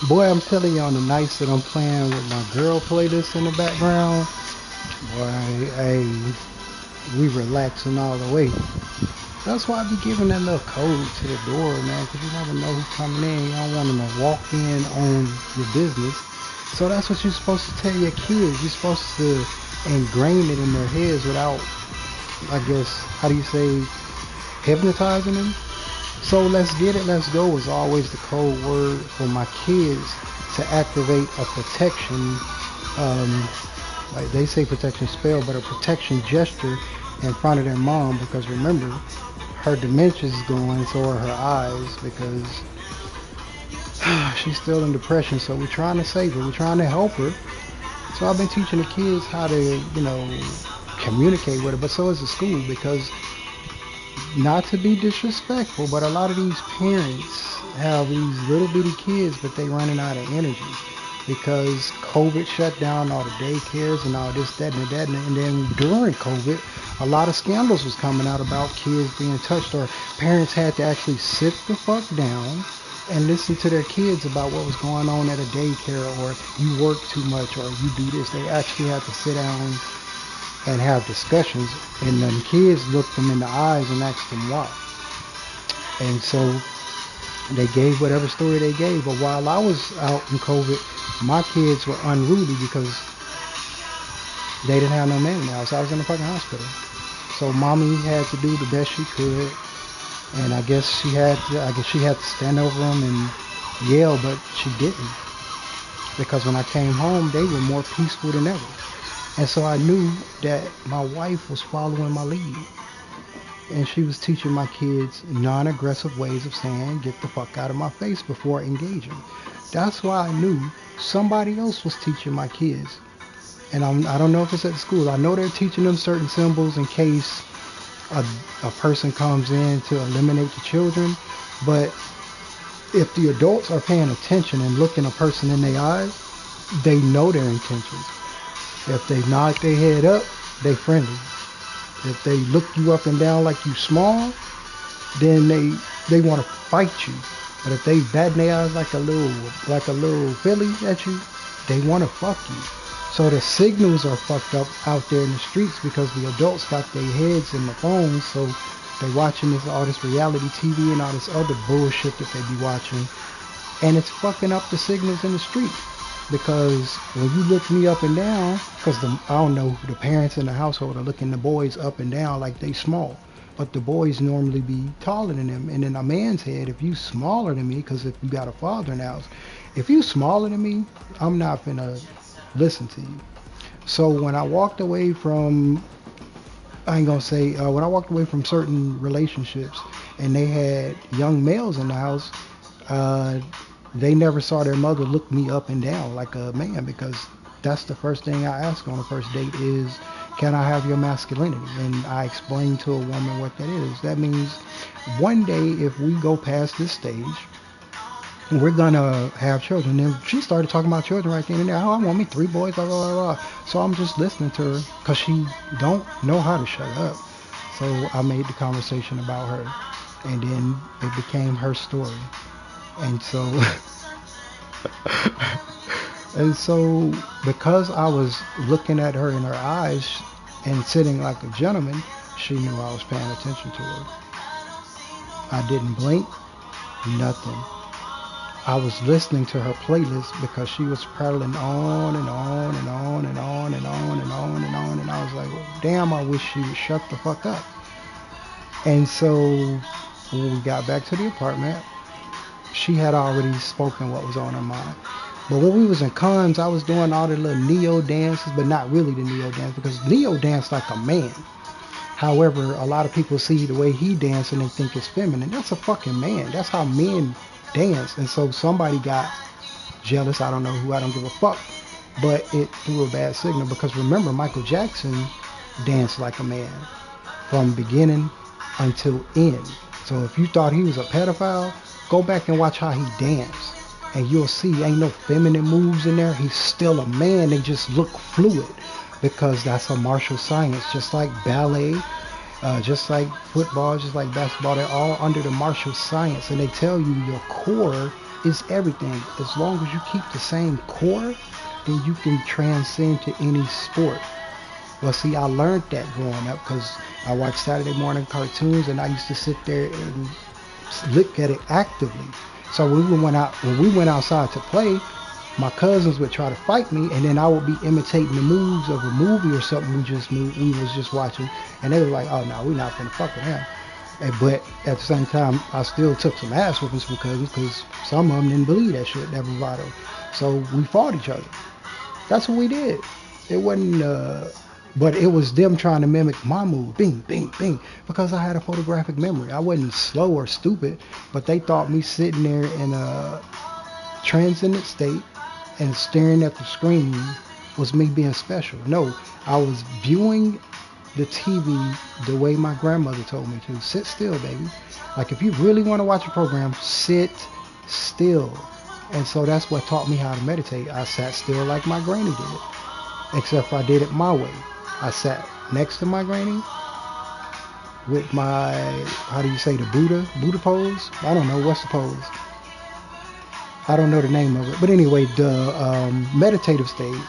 Boy, I'm telling you, on the nights that I'm playing with my girl playlist in the background, boy, hey, we relaxing all the way. That's why I be giving that little code to the door, man, because you never know who's coming in. You don't want them to walk in on your business. So that's what you're supposed to tell your kids. You're supposed to ingrain it in their heads without, I guess, how do you say, hypnotizing them? So let's get it, let's go is always the code word for my kids to activate a protection, um, like they say protection spell, but a protection gesture in front of their mom because remember, her dementia is going, so are her eyes because she's still in depression. So we're trying to save her, we're trying to help her. So I've been teaching the kids how to, communicate with her, but so is the school because not to be disrespectful, but a lot of these parents have these little bitty kids, but they running out of energy because COVID shut down all the daycares and all this, that, and that. And then during COVID, a lot of scandals was coming out about kids being touched, or parents had to actually sit the fuck down and listen to their kids about what was going on at a daycare, or you work too much, or you do this. They actually had to sit down and have discussions, and then kids looked them in the eyes and asked them why. And so they gave whatever story they gave. But while I was out in COVID, my kids were unruly because they didn't have no man in the house. I was in the fucking hospital. So mommy had to do the best she could, and I guess she had to stand over them and yell, but she didn't because when I came home, they were more peaceful than ever. And so I knew that my wife was following my lead. And she was teaching my kids non-aggressive ways of saying get the fuck out of my face before engaging. That's why I knew somebody else was teaching my kids. And I don't know if it's at the school. I know they're teaching them certain symbols in case a, a person comes in to eliminate the children. But if the adults are paying attention and looking a person in the eyes, they know their intentions. If they nod their head up, they friendly. If they look you up and down like you small, then they want to fight you. But if they bat their eyes like a little filly at you, they want to fuck you. So the signals are fucked up out there in the streets because the adults got their heads in the phones, so they watching all this reality TV and all this other bullshit that they be watching, and it's fucking up the signals in the street. Because when you look me up and down, because I don't know, the parents in the household are looking the boys up and down like they small, but the boys normally be taller than them. And in a man's head, if you smaller than me, because if you got a father in the house, if you smaller than me, I'm not gonna listen to you. So when I walked away from, I ain't gonna say, when I walked away from certain relationships and they had young males in the house, uh, they never saw their mother look me up and down like a man because that's the first thing I ask on a first date is, can I have your masculinity? And I explain to a woman what that is. That means one day if we go past this stage, we're gonna have children. And she started talking about children right then and there. Oh, I want me three boys, blah blah blah blah. So I'm just listening to her because she don't know how to shut up. So I made the conversation about her, and then it became her story. And so and so because I was looking at her in her eyes and sitting like a gentleman, she knew I was paying attention to her. I didn't blink, nothing. I was listening to her playlist because she was prattling on and on and on and on and on and on and on, and I was like, well, damn, I wish she would shut the fuck up. And so when we got back to the apartment, she had already spoken what was on her mind. But when we was in cons, I was doing all the little Neo dances, but not really the Neo dance because Neo danced like a man. However, a lot of people see the way he dances and they think it's feminine. That's a fucking man. That's how men dance. And so somebody got jealous. I don't know who. I don't give a fuck. But it threw a bad signal because remember, Michael Jackson danced like a man from beginning until end. So if you thought he was a pedophile, go back and watch how he danced. And you'll see ain't no feminine moves in there. He's still a man. They just look fluid because that's a martial science, just like ballet, just like football, just like basketball. They're all under the martial science, and they tell you your core is everything. As long as you keep the same core, then you can transcend to any sport. Well, see, I learned that growing up because I watched Saturday morning cartoons, and I used to sit there and look at it actively. So when we went outside to play, my cousins would try to fight me, and then I would be imitating the moves of a movie or something we was just watching, and they were like, "Oh no, we're not gonna fuck with him." But at the same time, I still took some ass whoopings from cousins because some of them didn't believe that shit, that bravado. So we fought each other. That's what we did. It wasn't, but it was them trying to mimic my move, bing, bing, bing, because I had a photographic memory. I wasn't slow or stupid, but they thought me sitting there in a transcendent state and staring at the screen was me being special. No, I was viewing the TV the way my grandmother told me to. Sit still, baby. Like if you really want to watch a program, sit still. And so that's what taught me how to meditate. I sat still like my granny did, except I did it my way. I sat next to my granny with my, how do you say, the Buddha pose? I don't know, what's the pose? I don't know the name of it. But anyway, the meditative state.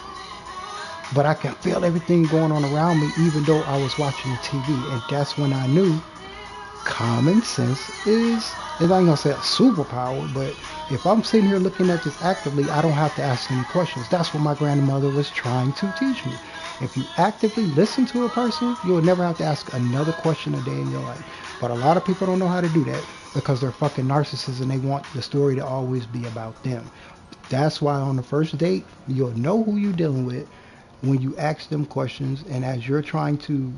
But I can feel everything going on around me even though I was watching the TV. And that's when I knew common sense is, and I ain't gonna say a superpower, but if I'm sitting here looking at this actively, I don't have to ask any questions. That's what my grandmother was trying to teach me. If you actively listen to a person, you'll never have to ask another question a day in your life. But a lot of people don't know how to do that because they're fucking narcissists and they want the story to always be about them. That's why on the first date, you'll know who you're dealing with when you ask them questions, and as you're trying to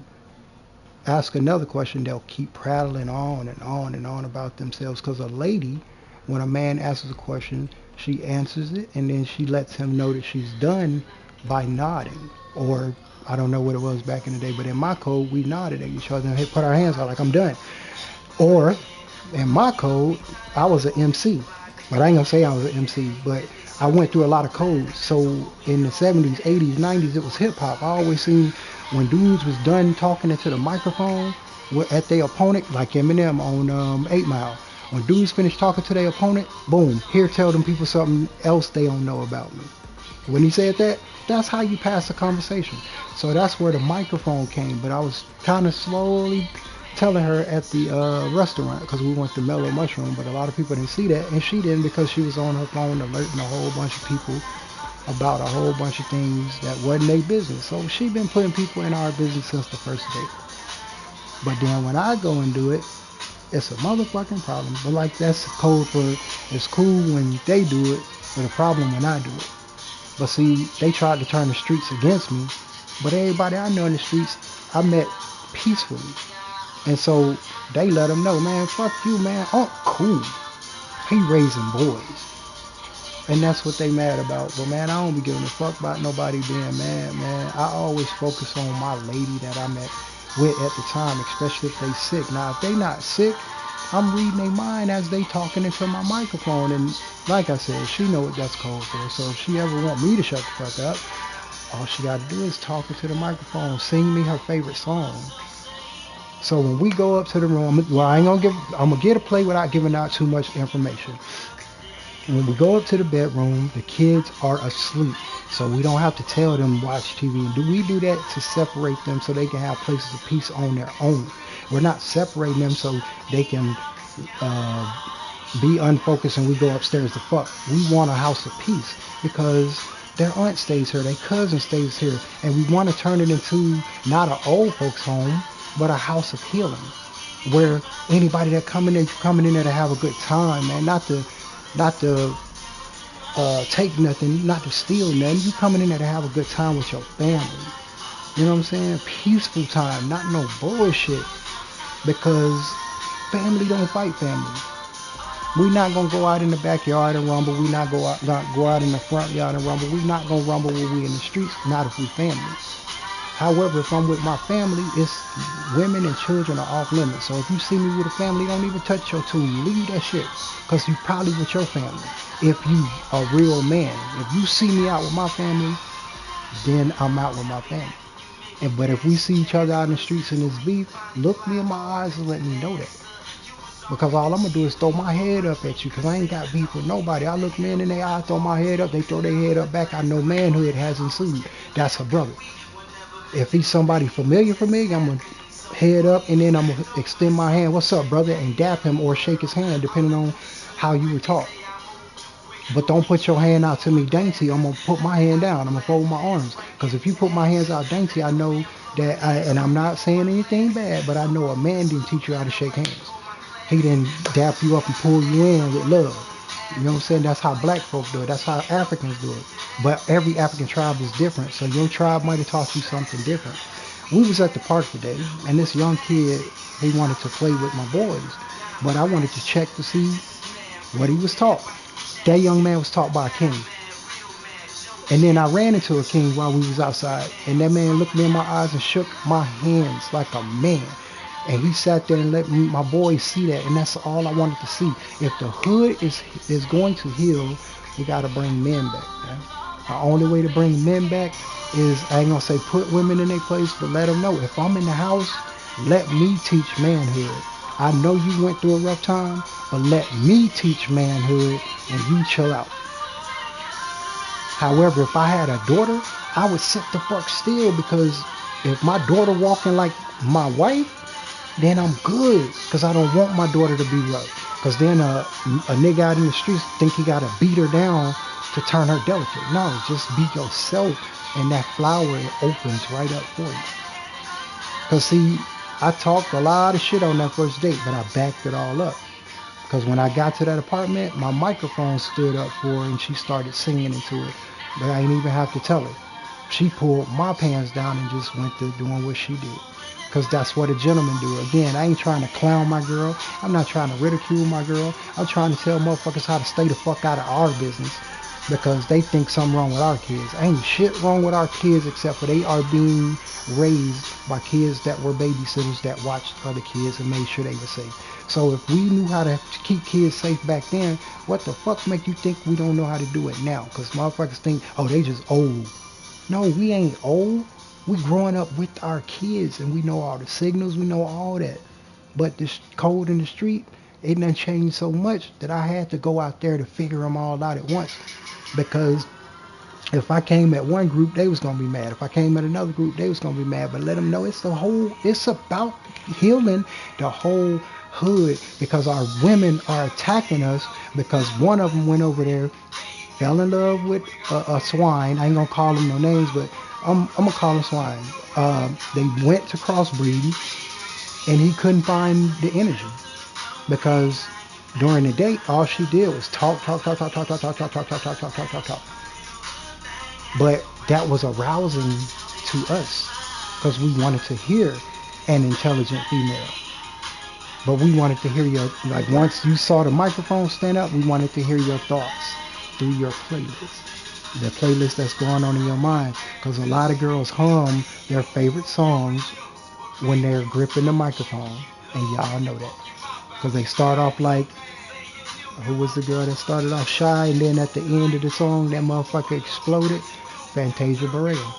ask another question, they'll keep prattling on and on and on about themselves. Because a lady, when a man asks a question, she answers it and then she lets him know that she's done by nodding. Or I don't know what it was back in the day, but in my code, we nodded at each other and put our hands out like I'm done. Or in my code, I was an MC, but I ain't gonna say I was an MC, but I went through a lot of codes. So in the 70s, 80s, 90s, it was hip hop. I always seen when dudes was done talking into the microphone at their opponent, like Eminem on 8 Mile. When dudes finished talking to their opponent, boom, here tell them people something else they don't know about me. When he said that, that's how you pass a conversation. So that's where the microphone came. But I was kind of slowly telling her at the restaurant because we went to Mellow Mushroom, but a lot of people didn't see that, and she didn't because she was on her phone alerting a whole bunch of people about a whole bunch of things that wasn't their business. So she been putting people in our business since the first date. But then when I go and do it, it's a motherfucking problem. But like that's code for it's cool when they do it, but a problem when I do it. But see, they tried to turn the streets against me, but everybody I know in the streets, I met peacefully. And so they let them know, man, fuck you, man. Oh, cool. He raising boys. And that's what they mad about. But man, I don't be giving a fuck about nobody being mad, man. I always focus on my lady that I met with at the time, especially if they sick. Now, if they not sick, I'm reading their mind as they talking into my microphone. And like I said, she know what that's called for. So if she ever want me to shut the fuck up, all she got to do is talk into the microphone, sing me her favorite song. So when we go up to the room, well, I'm gonna get a play without giving out too much information. When we go up to the bedroom, the kids are asleep, so we don't have to tell them watch TV. And we do that to separate them so they can have places of peace on their own. We're not separating them so they can be unfocused and we go upstairs to fuck. We want a house of peace because their aunt stays here, their cousin stays here, and we want to turn it into not an old folks home, but a house of healing, where anybody that coming in there to have a good time, man, not to take nothing, not to steal nothing. You coming in there to have a good time with your family. You know what I'm saying? Peaceful time, not no bullshit. Because family don't fight family. We not gonna go out in the backyard and rumble. We not go out in the front yard and rumble. We not gonna rumble when we in the streets. Not if we family. However, if I'm with my family, it's women and children are off limits. So if you see me with a family, don't even touch your tune. Leave that shit. Because you probably with your family. If you a real man. If you see me out with my family, then I'm out with my family. But if we see each other out in the streets and it's beef, look me in my eyes and let me know that. Because all I'm gonna do is throw my head up at you, because I ain't got beef with nobody. I look men in their eye, throw my head up, they throw their head up back. I know manhood has ensued. That's a brother. If he's somebody familiar for me, I'm gonna head up and then I'm gonna extend my hand. What's up, brother? And dap him or shake his hand, depending on how you were taught. But don't put your hand out to me dainty. I'm gonna put my hand down. I'm gonna fold my arms. Because if you put my hands out dainty, I know that. And I'm not saying anything bad, but I know a man didn't teach you how to shake hands. He didn't dap you up and pull you in with love. You know what I'm saying? That's how black folk do it. That's how Africans do it. But every African tribe is different. So your tribe might have taught you something different. We was at the park today, and this young kid, he wanted to play with my boys, but I wanted to check to see what he was taught. That young man was taught by a king. And then I ran into a king while we was outside, and that man looked me in my eyes and shook my hands like a man. And he sat there and let my boys see that, and that's all I wanted to see. If the hood is going to heal, we got to bring men back, man. The only way to bring men back is, I ain't gonna say put women in their place, but let them know, if I'm in the house, let me teach manhood. I know you went through a rough time, but let me teach manhood and you chill out. However, if I had a daughter, I would sit the fuck still, because if my daughter walking like my wife, then I'm good, because I don't want my daughter to be rough. Because then a nigga out in the streets think he got to beat her down to turn her delicate. No, just be yourself, and that flower opens right up for you. Because see, I talked a lot of shit on that first date, but I backed it all up. Because when I got to that apartment, my microphone stood up for her and she started singing into it. But I didn't even have to tell her. She pulled my pants down and just went to doing what she did. Because that's what a gentleman do. Again, I ain't trying to clown my girl. I'm not trying to ridicule my girl. I'm trying to tell motherfuckers how to stay the fuck out of our business, because they think something wrong with our kids. Ain't shit wrong with our kids, except for they are being raised by kids that were babysitters that watched other kids and made sure they were safe. So if we knew how to keep kids safe back then, what the fuck make you think we don't know how to do it now? Because motherfuckers think, oh, they just old. No, we ain't old. We growing up with our kids, and we know all the signals, we know all that. But this code in the street, it done changed so much that I had to go out there to figure them all out at once. Because if I came at one group, they was gonna be mad. If I came at another group, they was gonna be mad. But let them know it's about healing the whole hood, because our women are attacking us, because one of them went over there, fell in love with a swine. I ain't gonna call them no names, but I'm gonna call them swine. They went to crossbreeding, and he couldn't find the energy, because during the date, all she did was talk, talk, talk, talk, talk, talk, talk, talk, talk, talk, talk, talk, talk, talk, talk. But that was arousing to us, because we wanted to hear an intelligent female. But we wanted to hear your, like, once you saw the microphone stand up, we wanted to hear your thoughts through your playlist. The playlist that's going on in your mind. Because a lot of girls hum their favorite songs when they're gripping the microphone. And y'all know that. Because they start off like, who was the girl that started off shy, and then at the end of the song, that motherfucker exploded? Fantasia Barrera.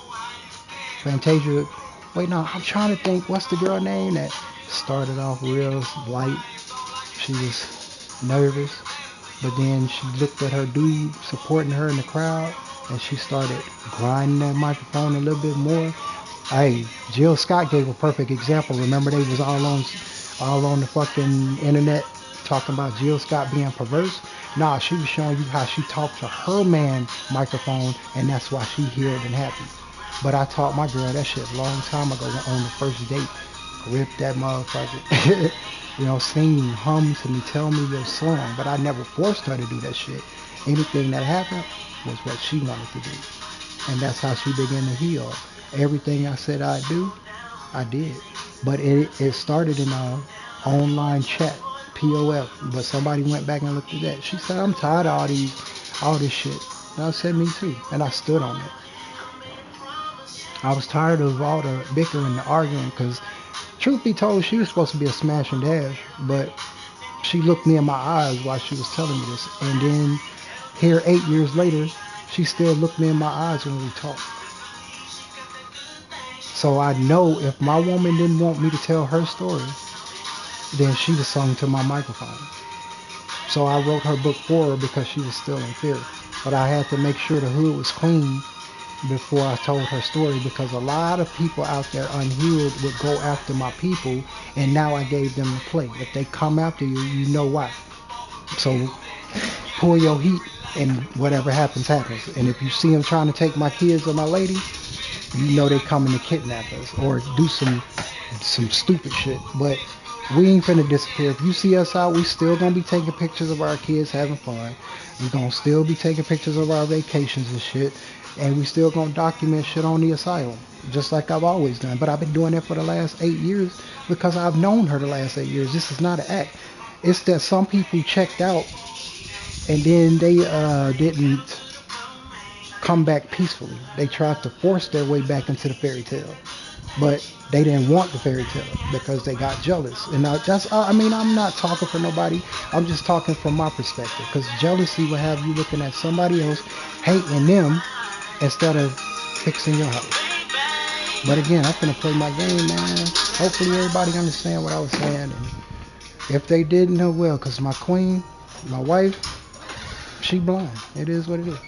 Fantasia, wait, no, I'm trying to think, what's the girl name that started off real light? She was nervous, but then she looked at her dude supporting her in the crowd, and she started grinding that microphone a little bit more. Hey, Jill Scott gave a perfect example. Remember, they was all on the fucking internet talking about Jill Scott being perverse. Nah, she was showing you how she talked to her man microphone, and that's why she healed and happy. But I taught my girl that shit a long time ago on the first date. Rip that motherfucker. You know, sing, hum to me, tell me your song. But I never forced her to do that shit. Anything that happened was what she wanted to do. And that's how she began to heal. Everything I said I'd do, I did. But it started in a online chat, POF. But somebody went back and looked at that. She said, I'm tired of all this shit. And I said, me too. And I stood on it. I was tired of all the bickering and the arguing, because truth be told, she was supposed to be a smash and dash, but she looked me in my eyes while she was telling me this. And then here 8 years later, she still looked me in my eyes when we talked. So I know if my woman didn't want me to tell her story, then she was sung to my microphone. So I wrote her book for her because she was still in fear. But I had to make sure the hood was clean before I told her story, because a lot of people out there unhealed would go after my people, and now I gave them the play. If they come after you, you know why. So pull your heat, and whatever happens, happens. And if you see them trying to take my kids or my lady, you know they coming to kidnap us or do some stupid shit. But we ain't finna disappear. If you see us out, we still gonna be taking pictures of our kids having fun. We gonna still be taking pictures of our vacations and shit. And we still gonna document shit on the asylum, just like I've always done. But I've been doing that for the last 8 years because I've known her the last 8 years. This is not an act. It's that some people checked out and then they didn't come back peacefully. They tried to force their way back into the fairy tale, but they didn't want the fairy tale because they got jealous. And that's I mean, I'm not talking for nobody. I'm just talking from my perspective, because jealousy will have you looking at somebody else, hating them instead of fixing your house. But again, I'm gonna play my game, man. Hopefully everybody understand what I was saying, and if they didn't, oh well, because my queen, my wife, she blind. It is what it is.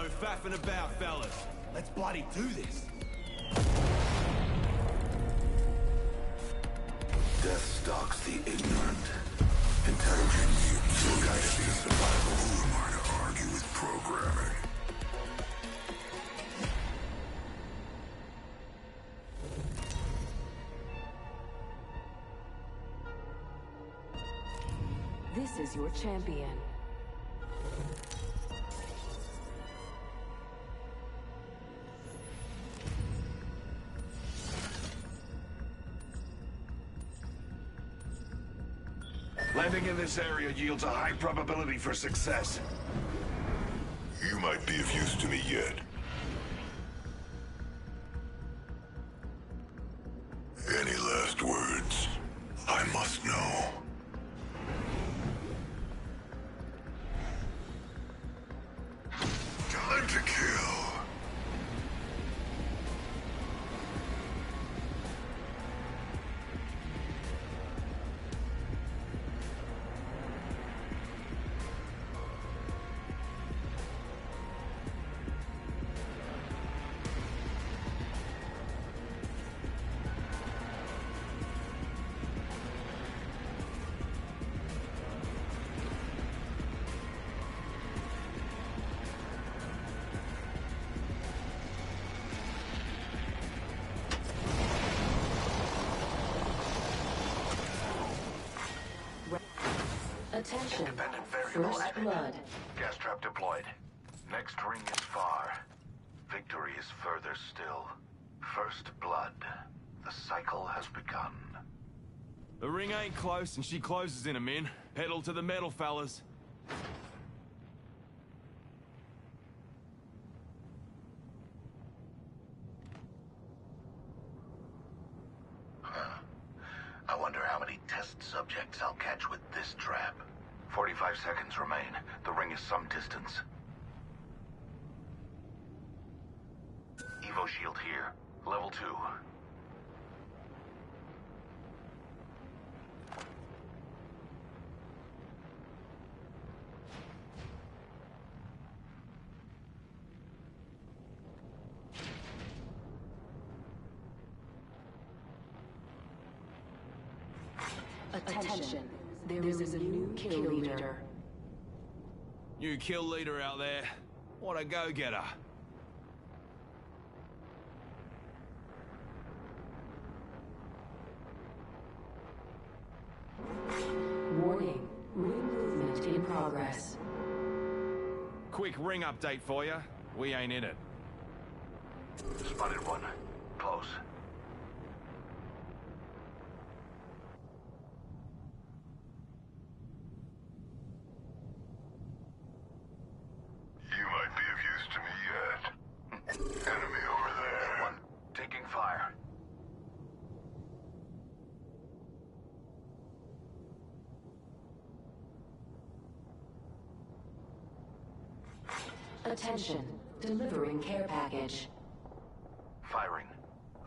No faffing about, fellas. Let's bloody do this. Death stalks the ignorant. Intelligence will guide it to survival. Who am I to argue with programming? This is your champion. Landing in this area yields a high probability for success. You might be of use to me yet. Any last words? I must know. Time to kill. Attention. Independent variable First added. blood. Gas trap deployed. Next ring is far. Victory is further still. First blood. The cycle has begun. The ring ain't close, and she closes in a min. Pedal to the metal, fellas. I wonder how many test subjects I'll catch with this trap. 45 seconds remain. The ring is some distance. Evo shield here. Level 2. Attention. There is a new kill leader. New kill leader out there. What a go-getter. Warning. Ring movement in progress. Quick ring update for you. We ain't in it. Spotted one. Close. You might be of use to me yet. Enemy over there. One. Taking fire. Attention. Delivering care package. Firing.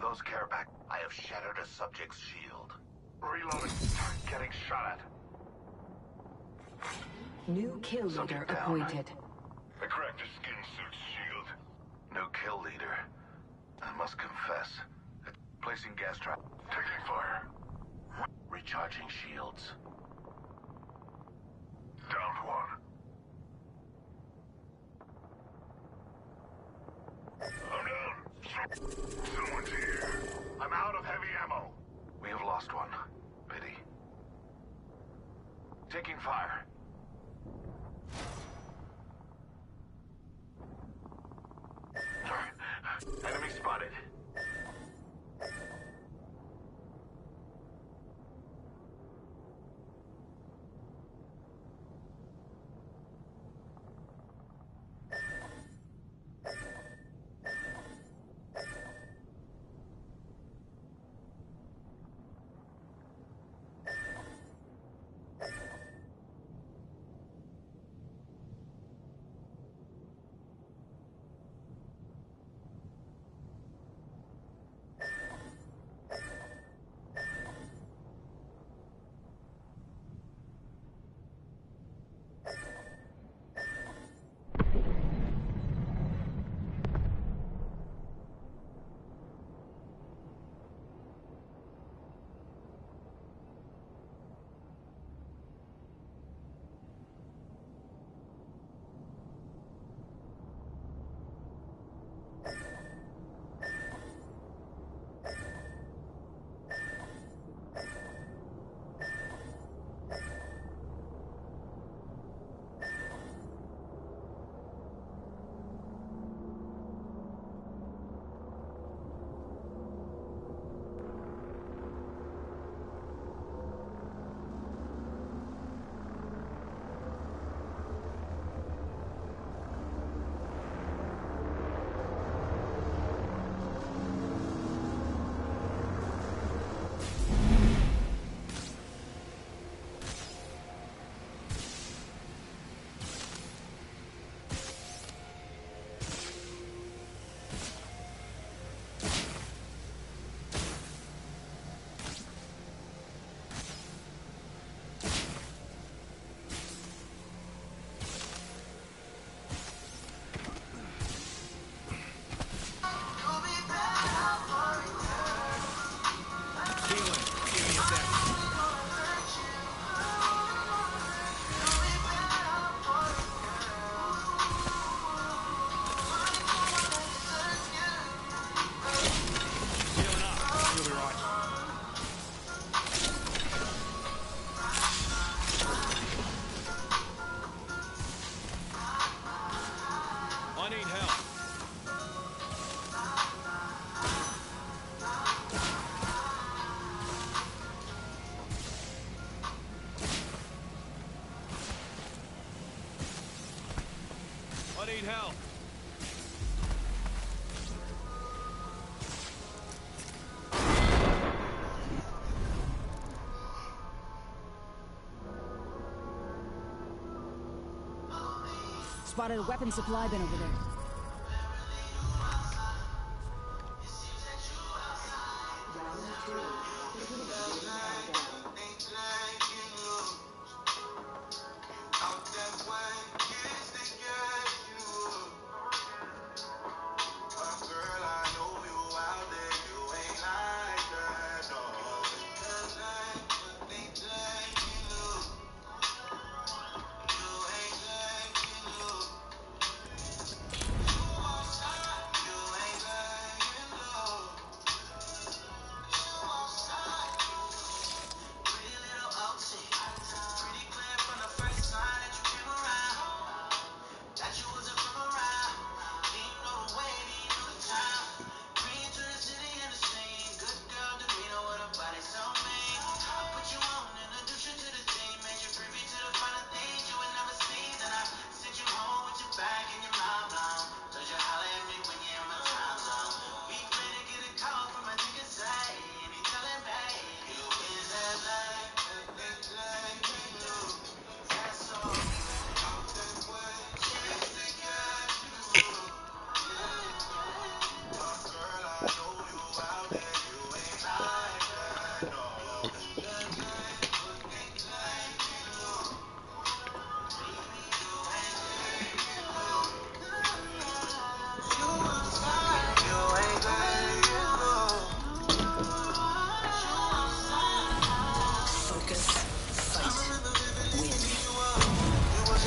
Those care pack. I have shattered a subject's shield. Reloading. Getting shot at. New kill leader Subject down. appointed. I cracked a skin suit's shield. New kill leader. I must confess. Placing gas trap. Taking fire. Recharging shields. Downed one. I'm down. Someone's here. I'm out of heavy ammo. We have lost one. Pity. Taking fire. Enemy spotted. need help. Spotted a weapon supply bin over there.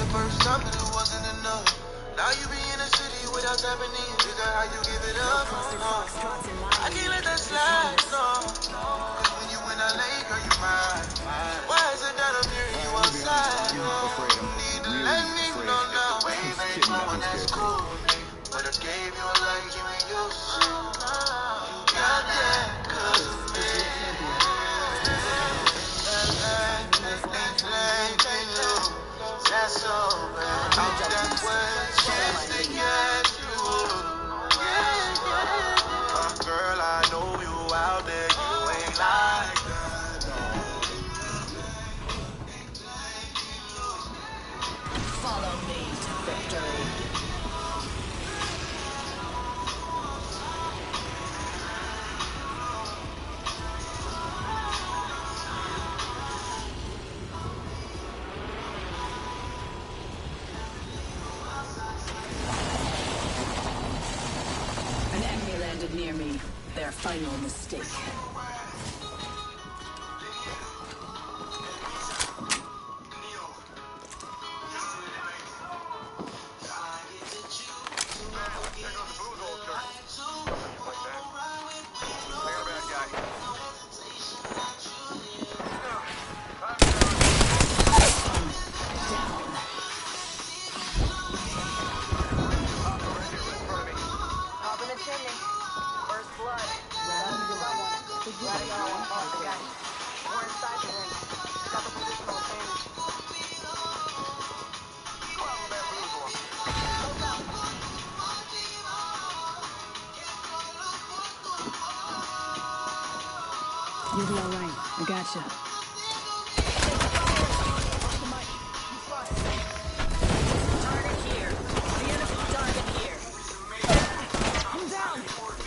First time that it wasn't enough. Now you be in the city without tapping in. Figure how you give it up. I can't let that slide, no. Cause when you in LA, girl, you mine. Why is it that I'm here and you outside? No. You need to let me know now. Wave ain't flowing, that's cool. But I gave you a life, you ain't used to. You got that, cause of me. That's so bad. That's what chance to get you. Girl, I know you out there. You ain't like that. Follow me to victory. An enemy landed near me. Their final mistake. You'll be all right. I gotcha. Target here. The enemy target here. I'm down.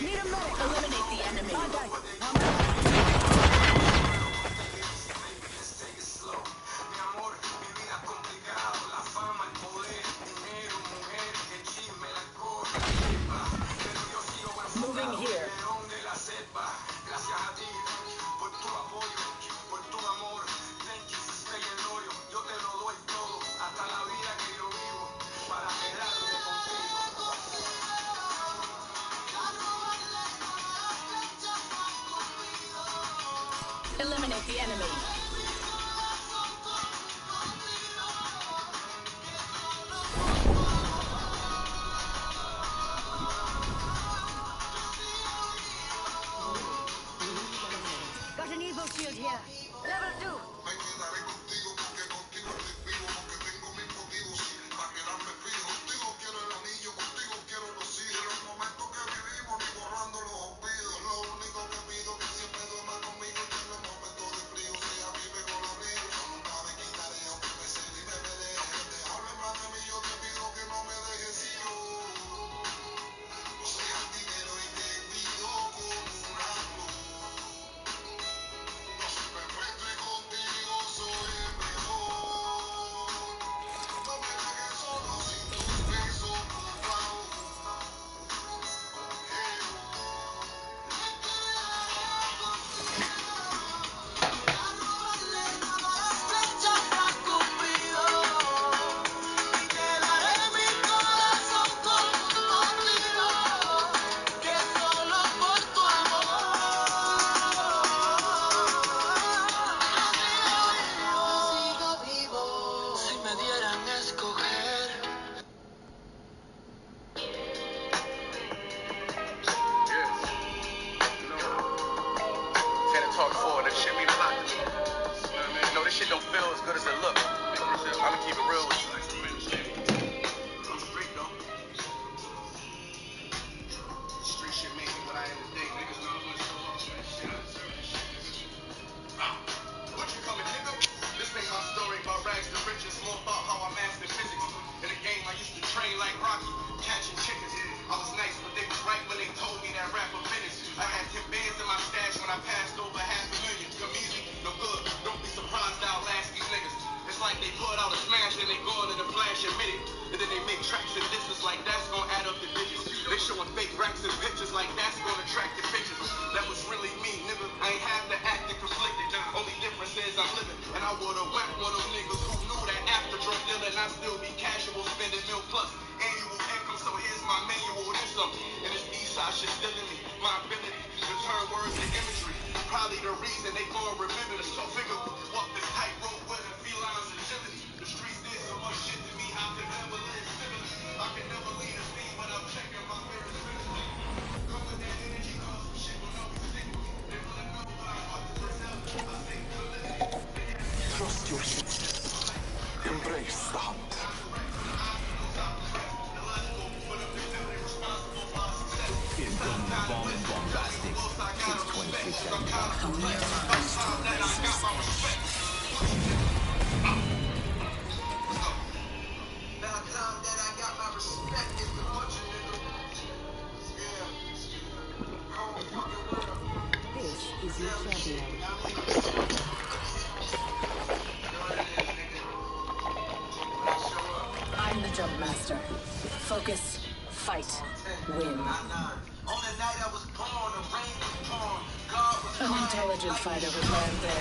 Need a medic. Eliminate the enemy. Moving here. Eliminate the enemy. Got an Evo shield here. Level 2. I'ma keep it real with you. I'm straight though. Street shit make me what I am today. Niggas know I'm gonna show up to this shit. What you coming, nigga? This ain't my story about rags to riches. More about how I mastered physics. In the game, I used to train like Rocky, catching chickens. I was nice, but they was right when they told me that rapper finished. I had 10 bands in my stash when I passed over $500,000. Come easy, no good. Don't be surprised I'll last these niggas. It's like they put out a smash and they go into the flash and admit it. And then they make tracks and distance like that's gonna add up the digits. They showing fake racks and pictures like that's gonna attract the bitches. That was really me, nigga. I ain't have to act and conflicted. Only difference is I'm living. And I would've whacked one of those niggas who knew that after drug dealing I still be casual, spending mil plus annual income. So here's my manual, this something. And this east side shit still in me. My ability to turn words to imagery. Probably the reason they gon' remember the so figure walk this tightrope with a felines agility. The streets did so much shit to me, I could never live civilly. I could never lead a scene, but I'm checking my mirrors physically. Come with that energy, cause some shit will always stick with me. They wanna know what I want to present. I say good. Trust your senses. Embrace the hunt. Bomb and bombastic. 623 seconds. This is your champion. I'm the jump master. Focus, fight, win. On the night I was born, the rain was pouring. God was An intelligent fighter would land there.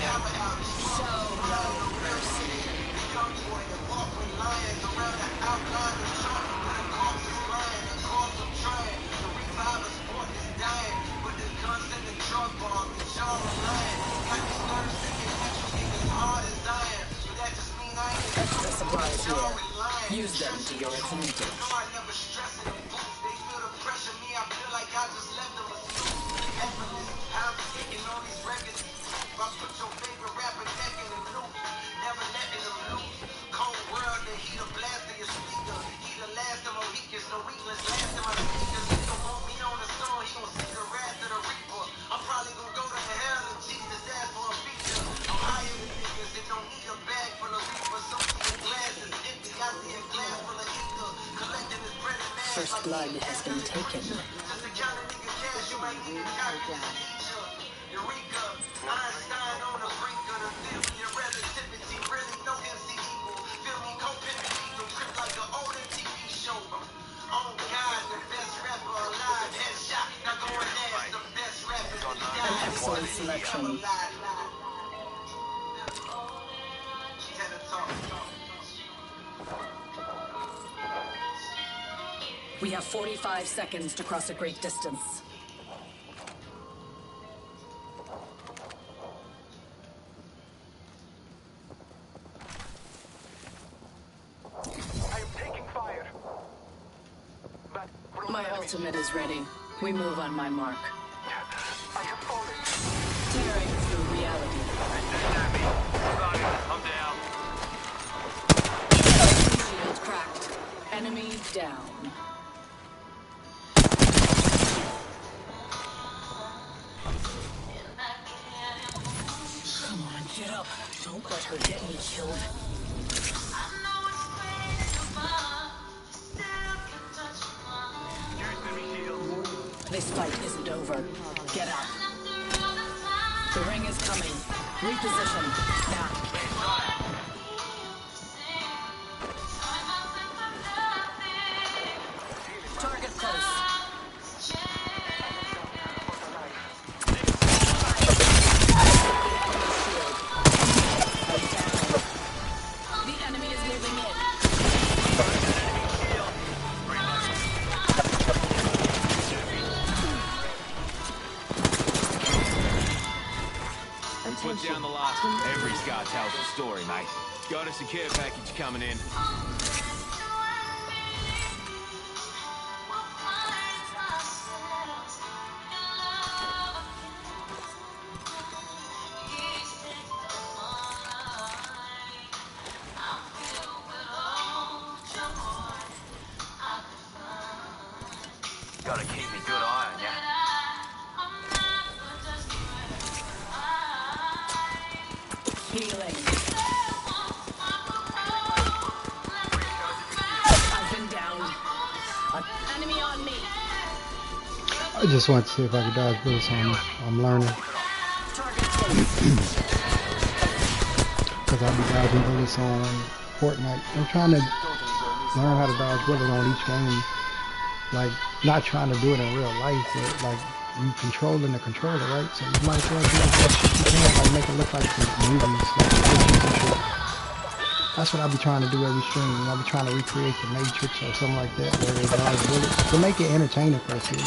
Show no mercy. the young boy that walked with lions around the outline of Jordan. When the corpse is lying, the course I'm trying. The revive of sport is dying. With the guns and the drug bomb, the jaw of lion. Got these nerves thinking that you think as hard as iron. But that just mean I ain't Extra supplies here. Use them to your advantage. No, I never stress in the booth. They feel the pressure. Me, I feel like I just left them asleep. Effortless. I'm kicking all these records. If I put your favorite rapper neck in the loop, never letting them loose. Cold world, the heat of blast of your speaker. He the last of Mohicans, no weakness, last of my speakers. He gon' want me on the song, he gon' see the wrath of the reaper. I'm probably gon' go to hell if Jesus asked for a feature. I'm higher than niggas and don't need a bag full of reaper. So see a glass is empty, I see a glass full of ether. Collecting his bread and mash First like blood has been taken. just a count of nigga cash, you might need a calculator. Eureka, Einstein on the brink of the theory of relativity. Really no MC equal. Feel me, co-pivoting from grip like an older TV show. Oh God, the best rapper alive. Headshot, now go and dance. The best rapper An excellent selection. We have 45 seconds to cross a great distance. I am taking fire. My ultimate is ready. We move on my mark. I have fallen. Tearing through reality. I'm down. Shield cracked. Enemy down. Come on, get up. Don't let her get me killed. This fight isn't over. Get up. The ring is coming. Reposition. Now. Target close. The enemy is moving in. Put down the last one. Every scar tells a story, mate. Got us a care package coming in. Gotta keep a good eye on ya. Healing. I've been downed. Enemy on me. I just want to see if I can dodge bullets on him. I'm learning. Target taken. Because I'll be dodging bullets on Fortnite. I'm trying to learn how to dodge bullets on each game. Like, not trying to do it in real life, but like, you controlling the controller, right? So you might as well do that shit you can, like make it look like the movies, like the pictures and shit. That's what I'll be trying to do every stream. I'll be trying to recreate the Matrix or something like that, where they dodge bullets. To make it entertaining for the kids.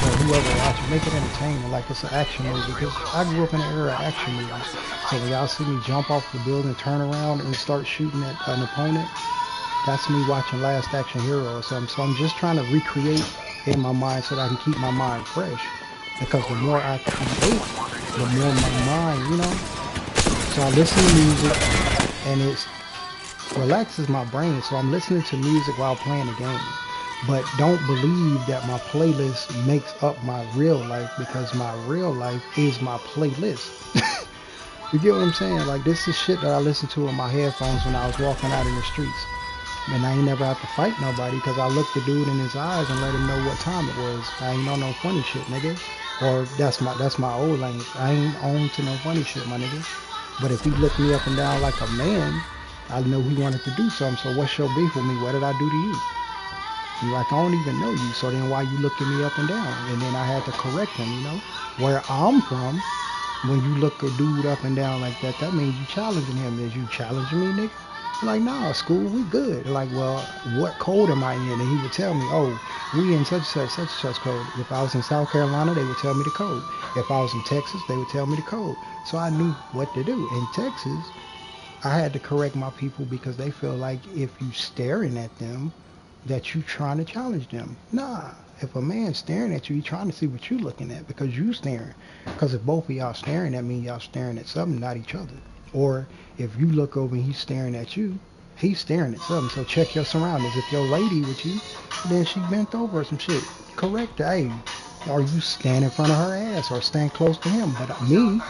Or whoever watches, make it entertaining, like it's an action movie. Because I grew up in the era of action movies. So when y'all see me jump off the building, turn around, and start shooting at an opponent, that's me watching Last Action Hero or something. So I'm just trying to recreate in my mind so that I can keep my mind fresh. Because the more I create, the more my mind, you know. So I listen to music and it relaxes my brain. So I'm listening to music while playing the game. But don't believe that my playlist makes up my real life, because my real life is my playlist. You get what I'm saying? Like, this is shit that I listen to in my headphones when I was walking out in the streets. And I ain't never have to fight nobody, because I looked the dude in his eyes and let him know what time it was. I ain't on no funny shit, nigga. Or that's my old language. I ain't on to no funny shit, my nigga. But if he looked me up and down like a man, I know he wanted to do something. So what's your beef with me? What did I do to you? You're like, I don't even know you. So then why you looking me up and down? And then I had to correct him, you know. Where I'm from, when you look a dude up and down like that, that means you challenging him. Is you challenging me, nigga? Like, nah, school, we good. Like, well, what code am I in? And he would tell me, oh, we in such and such code. If I was in South Carolina, they would tell me the code. If I was in Texas, they would tell me the code. So I knew what to do. In Texas, I had to correct my people because they feel like if you staring at them, that you trying to challenge them. Nah, if a man's staring at you, he trying to see what you looking at because you staring. Because if both of y'all staring, that means y'all staring at something, not each other. Or if you look over and he's staring at you, he's staring at something. So check your surroundings. If your lady with you, then she bent over or some shit, correct her. Hey, are you stand in front of her ass or stand close to him? But me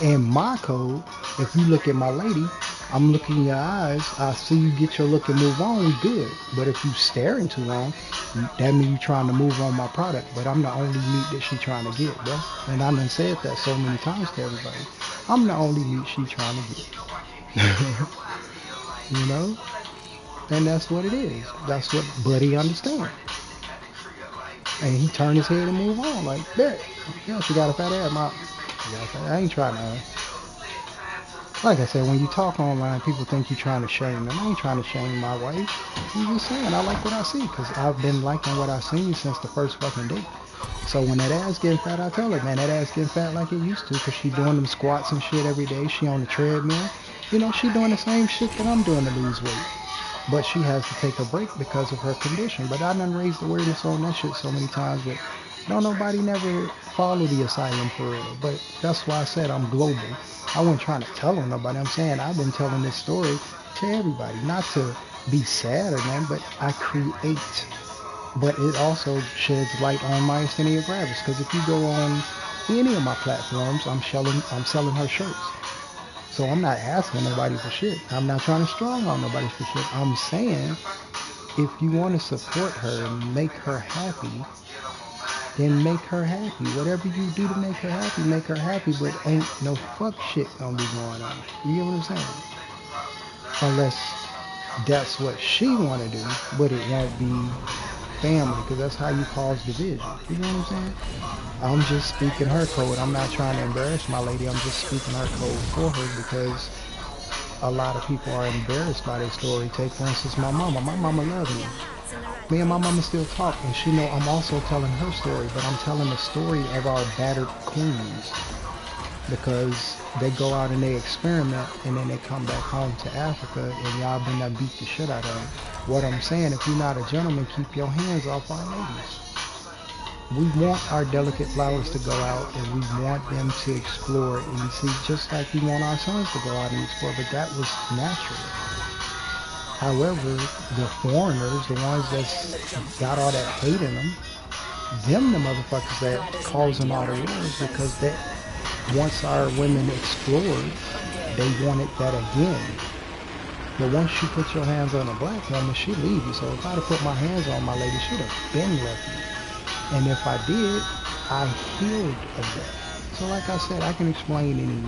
and my code, if you look at my lady, I'm looking in your eyes, I see you get your look and move on, we good. But if you staring too long, that means you trying to move on my product. But I'm the only meat that she trying to get, bro. And I done said that so many times to everybody. I'm the only meat she trying to get. You know? And that's what it is. That's what Buddy understands. And he turned his head and move on. Like, bet. Yeah, she got a fat ass, mom. I ain't trying to. Like I said, when you talk online, people think you're trying to shame them. I ain't trying to shame my wife. I'm just saying, I like what I see, because I've been liking what I've seen since the first fucking date. So when that ass getting fat, I tell her, man, that ass getting fat like it used to, because she doing them squats and shit every day. She on the treadmill. You know, she doing the same shit that I'm doing to lose weight. But she has to take a break because of her condition. But I done raised awareness on that shit so many times, but don't nobody never follow the asylum for real. But that's why I said I'm global. I wasn't trying to tell on nobody. I'm saying I've been telling this story to everybody. Not to be sad or nothing, but I create. But it also sheds light on Myasthenia Gravis. Because if you go on any of my platforms, I'm selling her shirts. So I'm not asking nobody for shit. I'm not trying to strong on nobody for shit. I'm saying if you want to support her and make her happy, then make her happy. Whatever you do to make her happy, but ain't no fuck shit gonna be going on. You get what I'm saying? Unless that's what she wanna do, but it won't be family, because that's how you cause division. You know what I'm saying? I'm just speaking her code. I'm not trying to embarrass my lady. I'm just speaking her code for her, because a lot of people are embarrassed by their story. Take, for instance, my mama. My mama loves me. Me and my mama still talk, and she know I'm also telling her story, but I'm telling the story of our battered queens, because they go out and they experiment, and then they come back home to Africa, and y'all been there beat the shit out of them. What I'm saying, if you're not a gentleman, keep your hands off our ladies. We want our delicate flowers to go out, and we want them to explore and see, just like we want our sons to go out and explore, but that was natural. However, the foreigners, the ones that's got all that hate in them the motherfuckers that causing all the wars because that once our women explored, they wanted that again. But once you put your hands on a black woman, she leave you. So if I'd have put my hands on my lady, she'd have been left me. And if I did, I healed of that. So like I said, I can explain any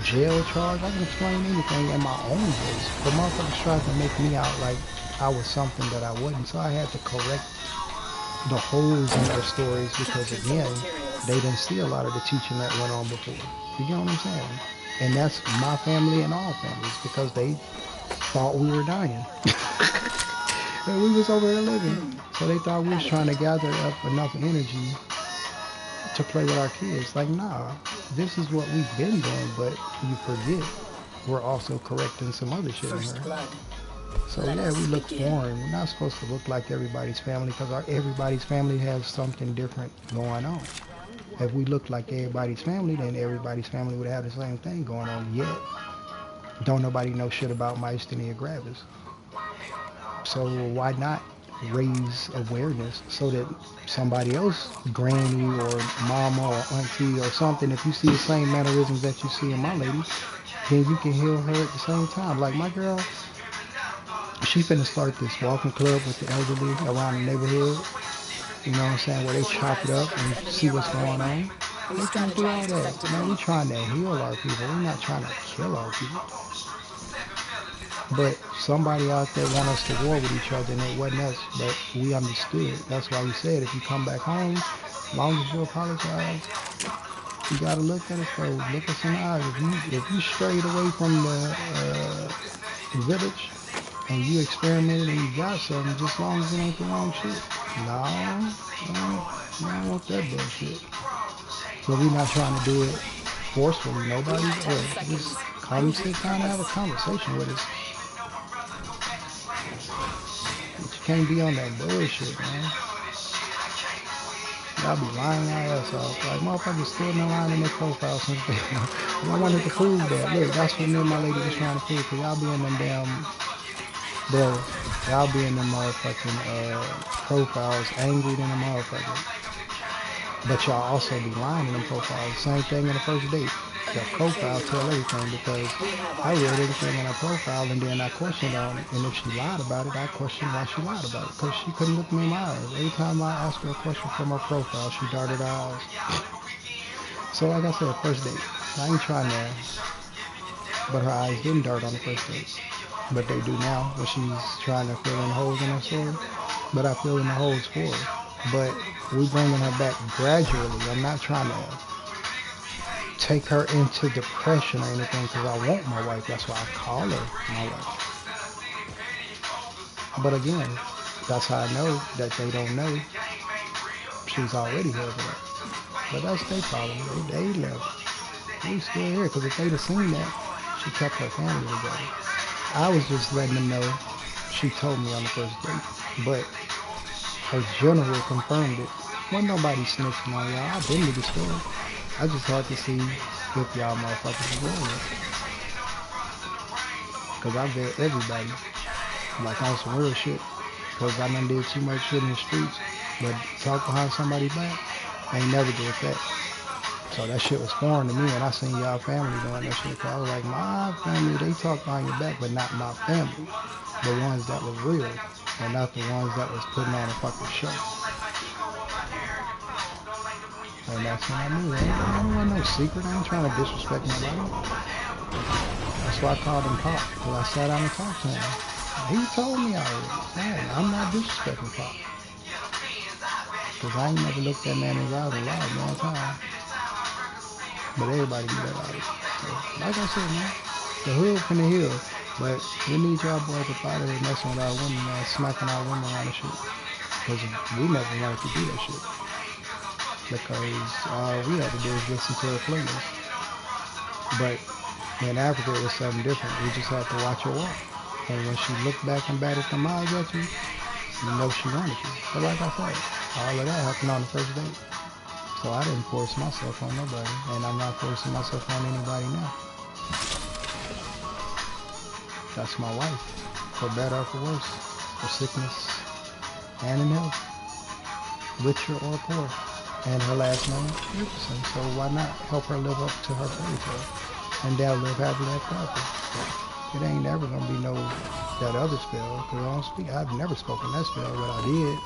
jail charge. I can explain anything in my own voice. But motherfuckers tried to make me out like I was something that I wasn't. So I had to correct the holes in their stories because again, they didn't see a lot of the teaching that went on before. You get what I'm saying? And that's my family and all families because they thought we were dying. And we was over there living. So they thought we was trying to gather up enough energy to play with our kids. Like, nah, this is what we've been doing, but you forget we're also correcting some other shit in her. So yeah, we look foreign. We're not supposed to look like everybody's family because everybody's family has something different going on. If we looked like everybody's family, then everybody's family would have the same thing going on. Yet, don't nobody know shit about myasthenia gravis. So why not raise awareness so that somebody else, granny or mama or auntie or something, if you see the same mannerisms that you see in my lady, then you can heal her at the same time. Like my girl, she finna start this walking club with the elderly around the neighborhood. You know what I'm saying? Where they chop it up and see what's going on. They can do all that. Man, we trying to heal our people. We're not trying to kill our people. But somebody out there want us to war with each other, and it wasn't us. But we understood. That's why we said if you come back home, as long as you apologize, you gotta look at us though. Look us in the eyes. If you strayed away from the village and you experimented and you got something, just as long as it ain't the wrong shit. No, I don't want that bullshit. But we're not trying to do it forcefully. Nobody's just come sit down and have a conversation with us. But you can't be on that bullshit, man. Y'all be lying our ass off. Like, motherfuckers still been lying in their profile since day one. I wanted to prove that. Look, that's what me and my lady was trying to prove. Cause y'all be in them damn, y'all be in them motherfucking profiles angry than a motherfucker. But y'all also be lying in them profiles. Same thing in the first date. That profile tell everything because I read everything in her profile and then I questioned on it. And if she lied about it, I questioned why she lied about it. Because she couldn't look me in my eyes. Every time I asked her a question from her profile, she darted her eyes. So like I said, first date. I ain't trying to, but her eyes didn't dart on the first date. But they do now when she's trying to fill in holes in her story. But I fill in the holes for her. But we bringing her back gradually. I'm not trying to take her into depression or anything because I want my wife. That's why I call her my wife. But again, that's how I know that they don't know she's already here with her. But that's their problem. They left. We still here because if they'd have seen that, she kept her family together. I was just letting them know she told me on the first date. But her general confirmed it. Wasn't nobody snitching on y'all. I've been to the story. I just had to see if y'all motherfuckers was doing it. Cause I vet everybody. Like on some real shit. Cause I done did too much shit in the streets. But talk behind somebody's back, I ain't never did that. So that shit was foreign to me and I seen y'all family doing that shit. Cause I was like, my family, they talk behind your back, but not my family. The ones that was real. And not the ones that was putting on a fucking show. And that's when I knew. I don't want no secret. I ain't trying to disrespect nobody. That's why I called him Pop. Because I sat down and talked to him. He told me already. Man, I'm not disrespecting Pop. Because I ain't never looked that man in his eyes a lot of one time. But everybody do that out of it. So, like I said, man, the hood finna heal. But we need y'all boys to fight here messing with our women, man, smacking our women around and shit. Because we never wanted to do that shit. Because all we had to do was listen to her flingers. But in Africa, it was something different. We just had to watch her walk. And when she looked back and batted them eyes at you, you know she wanted you. But like I said, all of that happened on the first date. So I didn't force myself on nobody. And I'm not forcing myself on anybody now. That's my wife, for better or for worse, for sickness and in health, richer or poor. And her last name is Richardson, so why not help her live up to her fairy tale? And they'll live happily ever after. It ain't ever gonna be no that other spell, because I don't speak. I've never spoken that spell, but I did,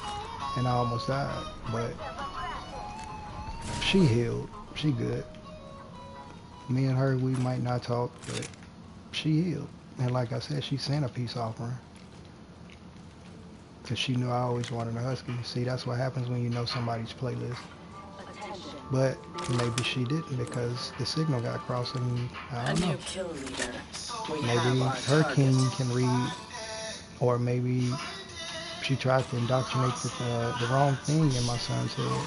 and I almost died. But she healed. She good. Me and her, we might not talk, but she healed. And like I said, she sent a peace offering. Because she knew I always wanted a husky. See, that's what happens when you know somebody's playlist. But maybe she didn't because the signal got crossed and I don't know. Kill leader. Maybe her king can read, or maybe she tried to indoctrinate the wrong thing in my son's head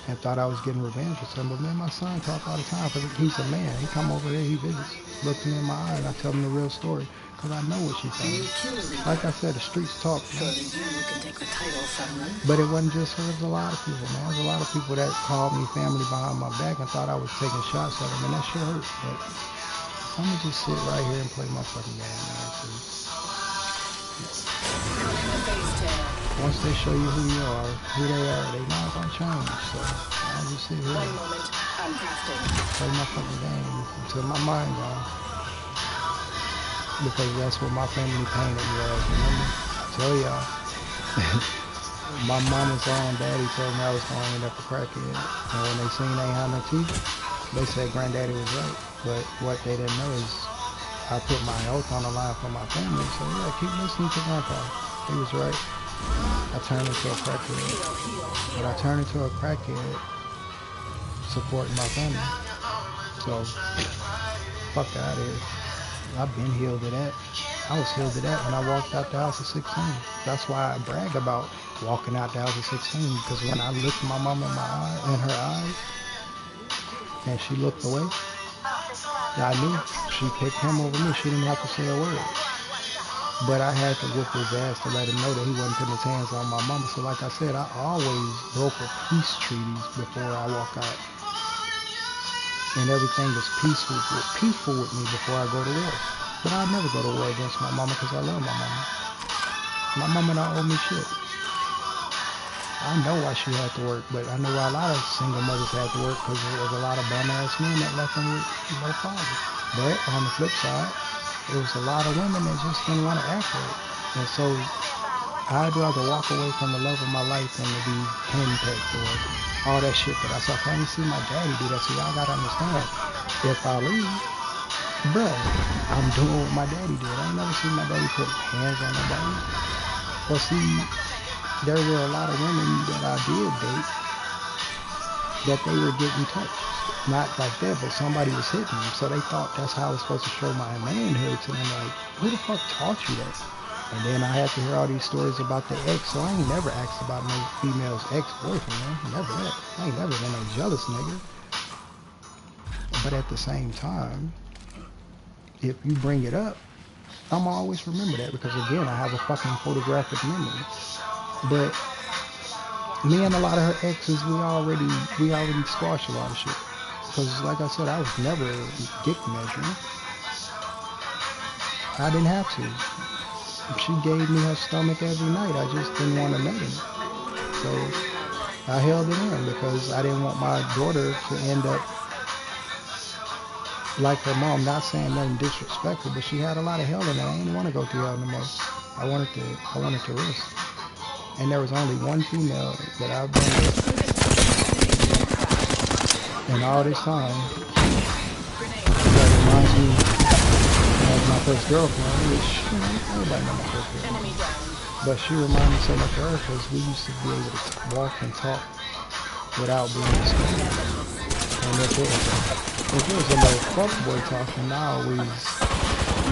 and thought I was getting revenge or something. But man, my son talk all the time because he's a man. He come over there, he visits, looks me in my eye, and I tell him the real story because I know what she thinks. Like I said, the streets talk. Man. But it wasn't just her, it was a lot of people, man. There's a lot of people that called me family behind my back and thought I was taking shots at them, and that shit hurt. But I'm gonna just sit right here and play my fucking game, man. Once they show you who you are, who they are, they not gonna change. So I'll just sit here and play my fucking game until my mind gone. Because that's what my family painted me as, remember? I tell y'all. My mama's own daddy told me I was gonna end up a crackhead. And when they seen they ain't had no teeth, they said granddaddy was right. But what they didn't know is I put my health on the line for my family. So yeah, keep listening to grandpa. He was right. I turned into a crackhead. But I turned into a crackhead supporting my family. So, fuck out of here. I've been healed of that. I was healed of that when I walked out the house at 16. That's why I brag about walking out the house at 16. Because when I looked my mama in her eyes, and she looked away, I knew she picked him over me. She didn't have to say a word. But I had to whip his ass to let him know that he wasn't putting his hands on my mama. So like I said, I always broke a peace treaties before I walk out. And everything was peaceful with me before I go to war. But I never go to war against my mama because I love my mama. My mama don't owe me shit. I know why she had to work, but I know why a lot of single mothers had to work because there was a lot of bum-ass men that left them with no father. But on the flip side, there was a lot of women that just didn't want to act right. And so I'd rather walk away from the love of my life than to be henpecked or all that shit that I saw. I didn't see my daddy do that, so y'all gotta understand. If I leave, bruh, I'm doing what my daddy did. I ain't never seen my daddy put hands on nobody. But see, there were a lot of women that I did date that they were getting touched. Not like that, but somebody was hitting them. So they thought that's how I was supposed to show my manhood to them. Like, who the fuck taught you that? And then I had to hear all these stories about the ex, so I ain't never asked about no female's ex-boyfriend, man. Never that. I ain't never been no jealous nigga. But at the same time, if you bring it up, I'ma always remember that because again, I have a fucking photographic memory. But me and a lot of her exes, we already squashed a lot of shit. Because like I said, I was never dick measuring. I didn't have to. She gave me her stomach every night. I just didn't want to let it. So I held it in because I didn't want my daughter to end up like her mom. Not saying nothing disrespectful, but she had a lot of hell in it. I didn't want to go through hell no more. I wanted to rest. And there was only one female that I've been with. And all this time, that reminds me of my first girlfriend, which everybody knows my first girlfriend. But she reminded me so much of her because we used to be able to walk and talk without being scared. And if it was a little fuckboy talking, I always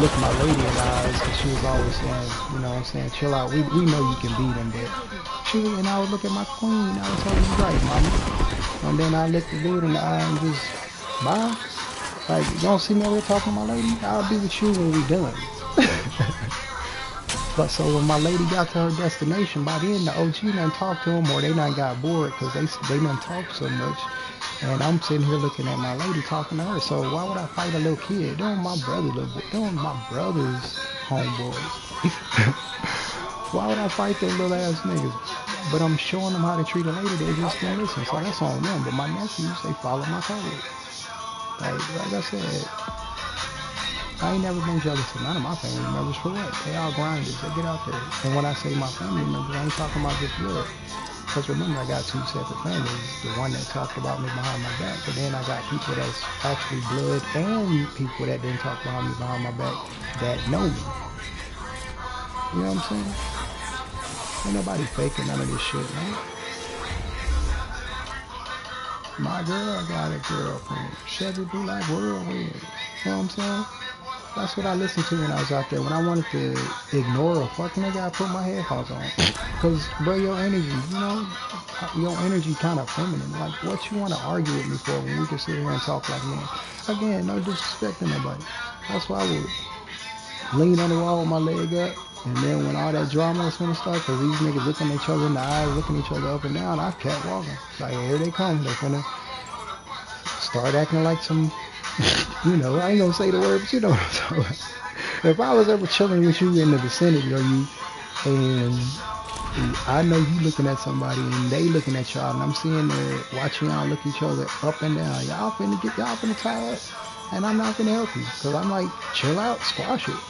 look my lady in the eyes because she was always saying, you know what I'm saying, chill out. We know you can beat him, but and I would look at my queen. I would tell her, you right, mama. And then I look the dude in the eye and just, bye. Like, you don't see me over here talking to my lady? I'll be with you when we done. But so when my lady got to her destination, by then the OG done talked to him or they done got bored because they done talk so much. And I'm sitting here looking at my lady talking to her. So why would I fight a little kid? They're my brother, little boy. They're my brothers. homeboys. Why would I fight them little ass niggas? But I'm showing them how to treat a lady. They just didn't listen. So that's on them. But my nephews, they follow my code. Like I said, I ain't never been jealous of none of my family members for what? They all grinders. They get out there. And when I say my family members, I ain't talking about just blood. Because remember, I got two separate families. The one that talked about me behind my back, but then I got people that's actually blood and people that didn't talk about me behind my back that know me. You know what I'm saying? Ain't nobody faking none of this shit, man. My girl got a girlfriend. Chevy Blue like whirlwind. You know what I'm saying? That's what I listened to when I was out there. When I wanted to ignore a fucking nigga, I put my headphones on. Because, bro, your energy, you know, your energy kind of feminine. Like, what you want to argue with me for when we can sit here and talk like men? Again, no disrespect to nobody. That's why I would lean on the wall with my leg up. And then when all that drama was going to start, because these niggas looking at each other in the eyes, looking at each other up and down, I kept walking. Like, here they come. They're going to start acting like some... You know, I ain't gonna say the word, but you know what I'm talking about. If I was ever chilling with you in the vicinity of you, and I know you looking at somebody and they looking at y'all, and I'm seeing there watching y'all look each other up and down, y'all finna tie up, and I'm not finna help you, cause I'm like, chill out, squash it.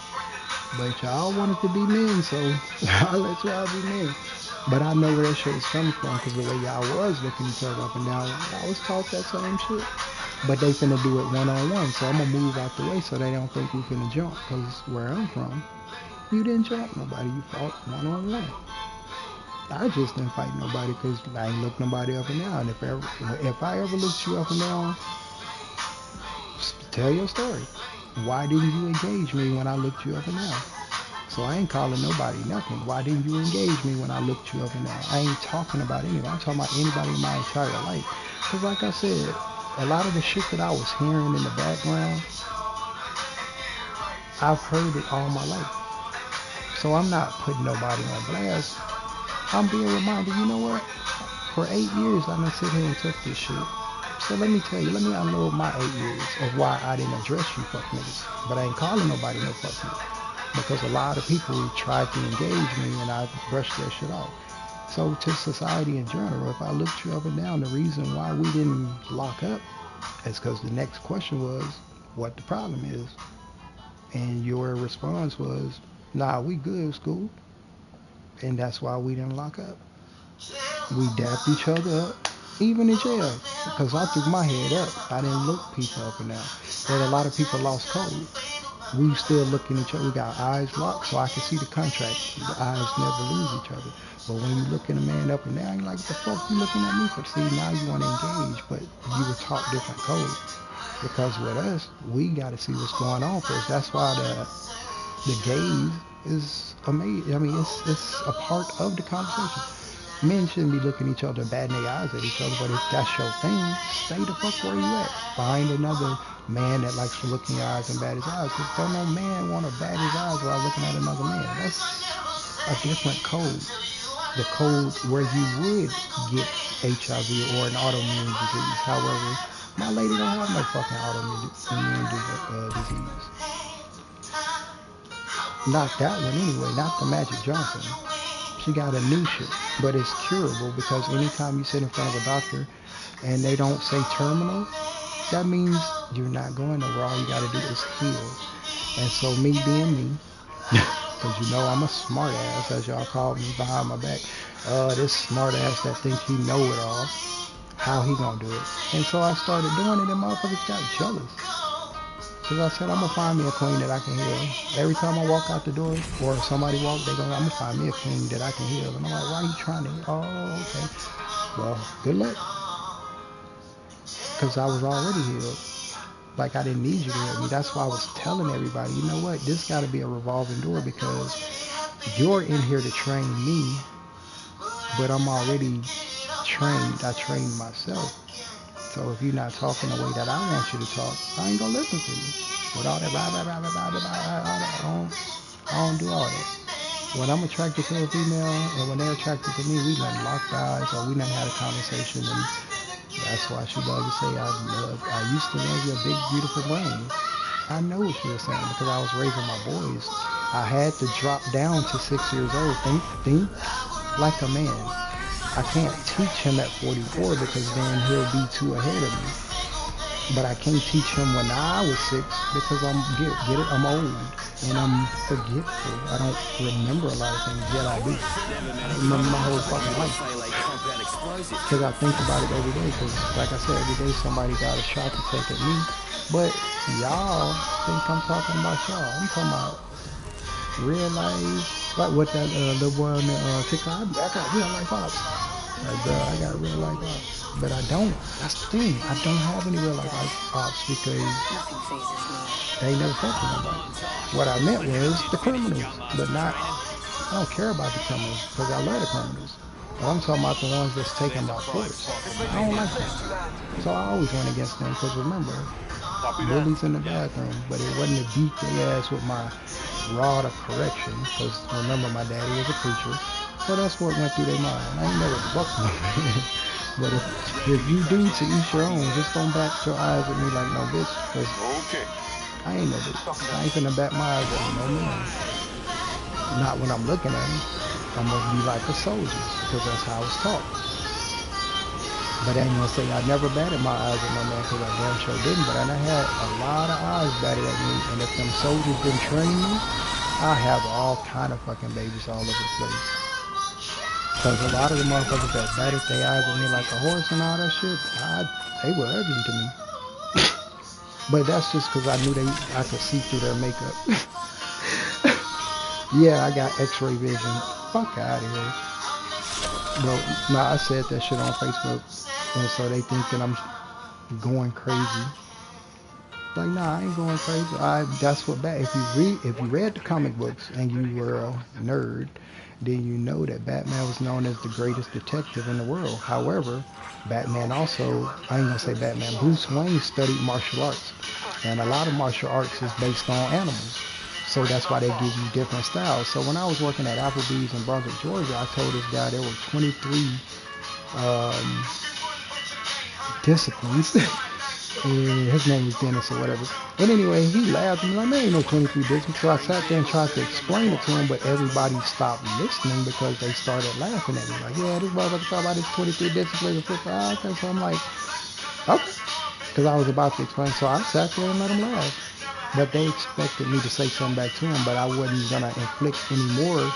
But y'all wanted to be men, so I'll let y'all be men. But I know where that shit is coming from, cause the way y'all was looking each other up and down, I was taught that same shit. But they finna do it one-on-one, so I'm gonna move out the way so they don't think we finna jump. Cause where I'm from, you didn't jump nobody, you fought one-on-one. I just didn't fight nobody cause I ain't looked nobody up and down. If I ever looked you up and down, tell your story. Why didn't you engage me when I looked you up and down? So I ain't calling nobody nothing. Why didn't you engage me when I looked you up and down? I ain't talking about anybody. I'm talking about anybody in my entire life. Cause like I said, a lot of the shit that I was hearing in the background, I've heard it all my life. So I'm not putting nobody on blast. I'm being reminded, you know what? For 8 years, I done sit here and took this shit. So let me tell you, let me unload my 8 years of why I didn't address you fuck niggas. But I ain't calling nobody no fuck nigga. Because a lot of people tried to engage me and I brushed that shit off. So to society in general, if I looked you up and down, the reason why we didn't lock up is because the next question was what the problem is. And your response was, nah, we good, school. And that's why we didn't lock up. We dapped each other up, even in jail, because I threw my head up. I didn't look people up and down. But a lot of people lost code. We still looking at each other. We got eyes locked, so I can see the contract. The eyes never lose each other. But when you looking a man up and down, you're like, what the fuck you looking at me for? See, now you want to engage, but you were taught different codes. Because with us, we got to see what's going on first. That's why the gaze is amazing. I mean, it's a part of the conversation. Men shouldn't be looking at each other, batting their eyes at each other, but if that's your thing, stay the fuck where you at. Find another man that likes to look in your eyes and bat his eyes. Because don't no man want to bat his eyes while looking at another man. That's a different code. The code where you would get HIV or an autoimmune disease. However, my lady don't have no fucking autoimmune disease. Not that one anyway, not the Magic Johnson. She got a new shit, but it's curable because anytime you sit in front of a doctor and they don't say terminal, that means you're not going nowhere. All you got to do is heal. And so me being me, because you know I'm a smart ass, as y'all call me behind my back, this smart ass that thinks he know it all, how he gonna do it? And so I started doing it and motherfuckers got jealous. Because I said, I'm going to find me a queen that I can heal. Every time I walk out the door, or if somebody walk, I'm going to find me a queen that I can heal. And I'm like, why are you trying to heal? Oh, okay. Well, good luck. Because I was already healed. Like, I didn't need you to heal me. That's why I was telling everybody, you know what? This got to be a revolving door because you're in here to train me, but I'm already trained. I trained myself. So if you're not talking the way that I want you to talk, I ain't gonna listen to you. With all that blah, blah, blah, blah, blah, blah, blah, I don't do all that. When I'm attracted to a female and when they're attracted to me, we done locked eyes or we done had a conversation, and that's why she loves to say I used to love your big, beautiful brain. I know what she was saying because I was raising my boys. I had to drop down to 6 years old. Think like a man. I can't teach him at 44 because then he'll be too ahead of me. But I can't teach him when I was 6 because get it, I'm old and I'm forgetful. I don't remember a lot of things, yet I do. I don't remember my whole fucking life because I think about it every day. Because like I said, every day somebody got a shot to take at me. But y'all think I'm talking about y'all. I'm talking about real life. Like what that little boy on the TikTok. I got real life ops. Like, bro, I got real life ops. But I don't. That's the thing. I don't have any real life ops because Nothing phases me. they never fucked with nobody. What I meant was the criminals, but not. I don't care about the criminals because I love the criminals. But I'm talking about the ones that's taken by force. I don't like them. So I always went against them because remember, bullies in the bathroom. But it wasn't to beat their ass with my rod of correction because remember my daddy was a preacher. So that's what went through their mind. I ain't never fucked with them. But if you do to each your own, just don't bat your eyes at me like no bitch. Because I ain't no bitch. I ain't finna bat my eyes at no man. Not when I'm looking at him. I'm gonna be like a soldier because that's how I was taught. But I ain't gonna say I never batted my eyes at no man because I damn sure didn't. But I had a lot of eyes batted at me. And if them soldiers didn't train me, I have all kind of fucking babies all over the place. Because a lot of the motherfuckers that batted their eyes at me like a horse and all that shit, they were ugly to me. But that's just because I knew I could see through their makeup. Yeah, I got x-ray vision. Fuck out of here. Bro, nah, I said that shit on Facebook. And so they think that I'm going crazy. Like, nah, I ain't going crazy. That's what bad. If you read the comic books and you were a nerd, then you know that Batman was known as the greatest detective in the world. However, Batman also, I ain't gonna say Batman, Bruce Wayne studied martial arts. And a lot of martial arts is based on animals. So that's why they give you different styles. So when I was working at Applebee's in Brunswick, Georgia, I told this guy there were 23 disciplines. And his name was Dennis or whatever. And anyway, he laughed and like, man, ain't no 23 disciplines. So I sat there and tried to explain it to him, but everybody stopped listening because they started laughing at me. Like, yeah, this motherfucker talking about his 23 disciplines of football. Okay, so I'm like, okay. Because I was about to explain. So I sat there and let him laugh. But they expected me to say something back to him, but I wasn't going to inflict any more.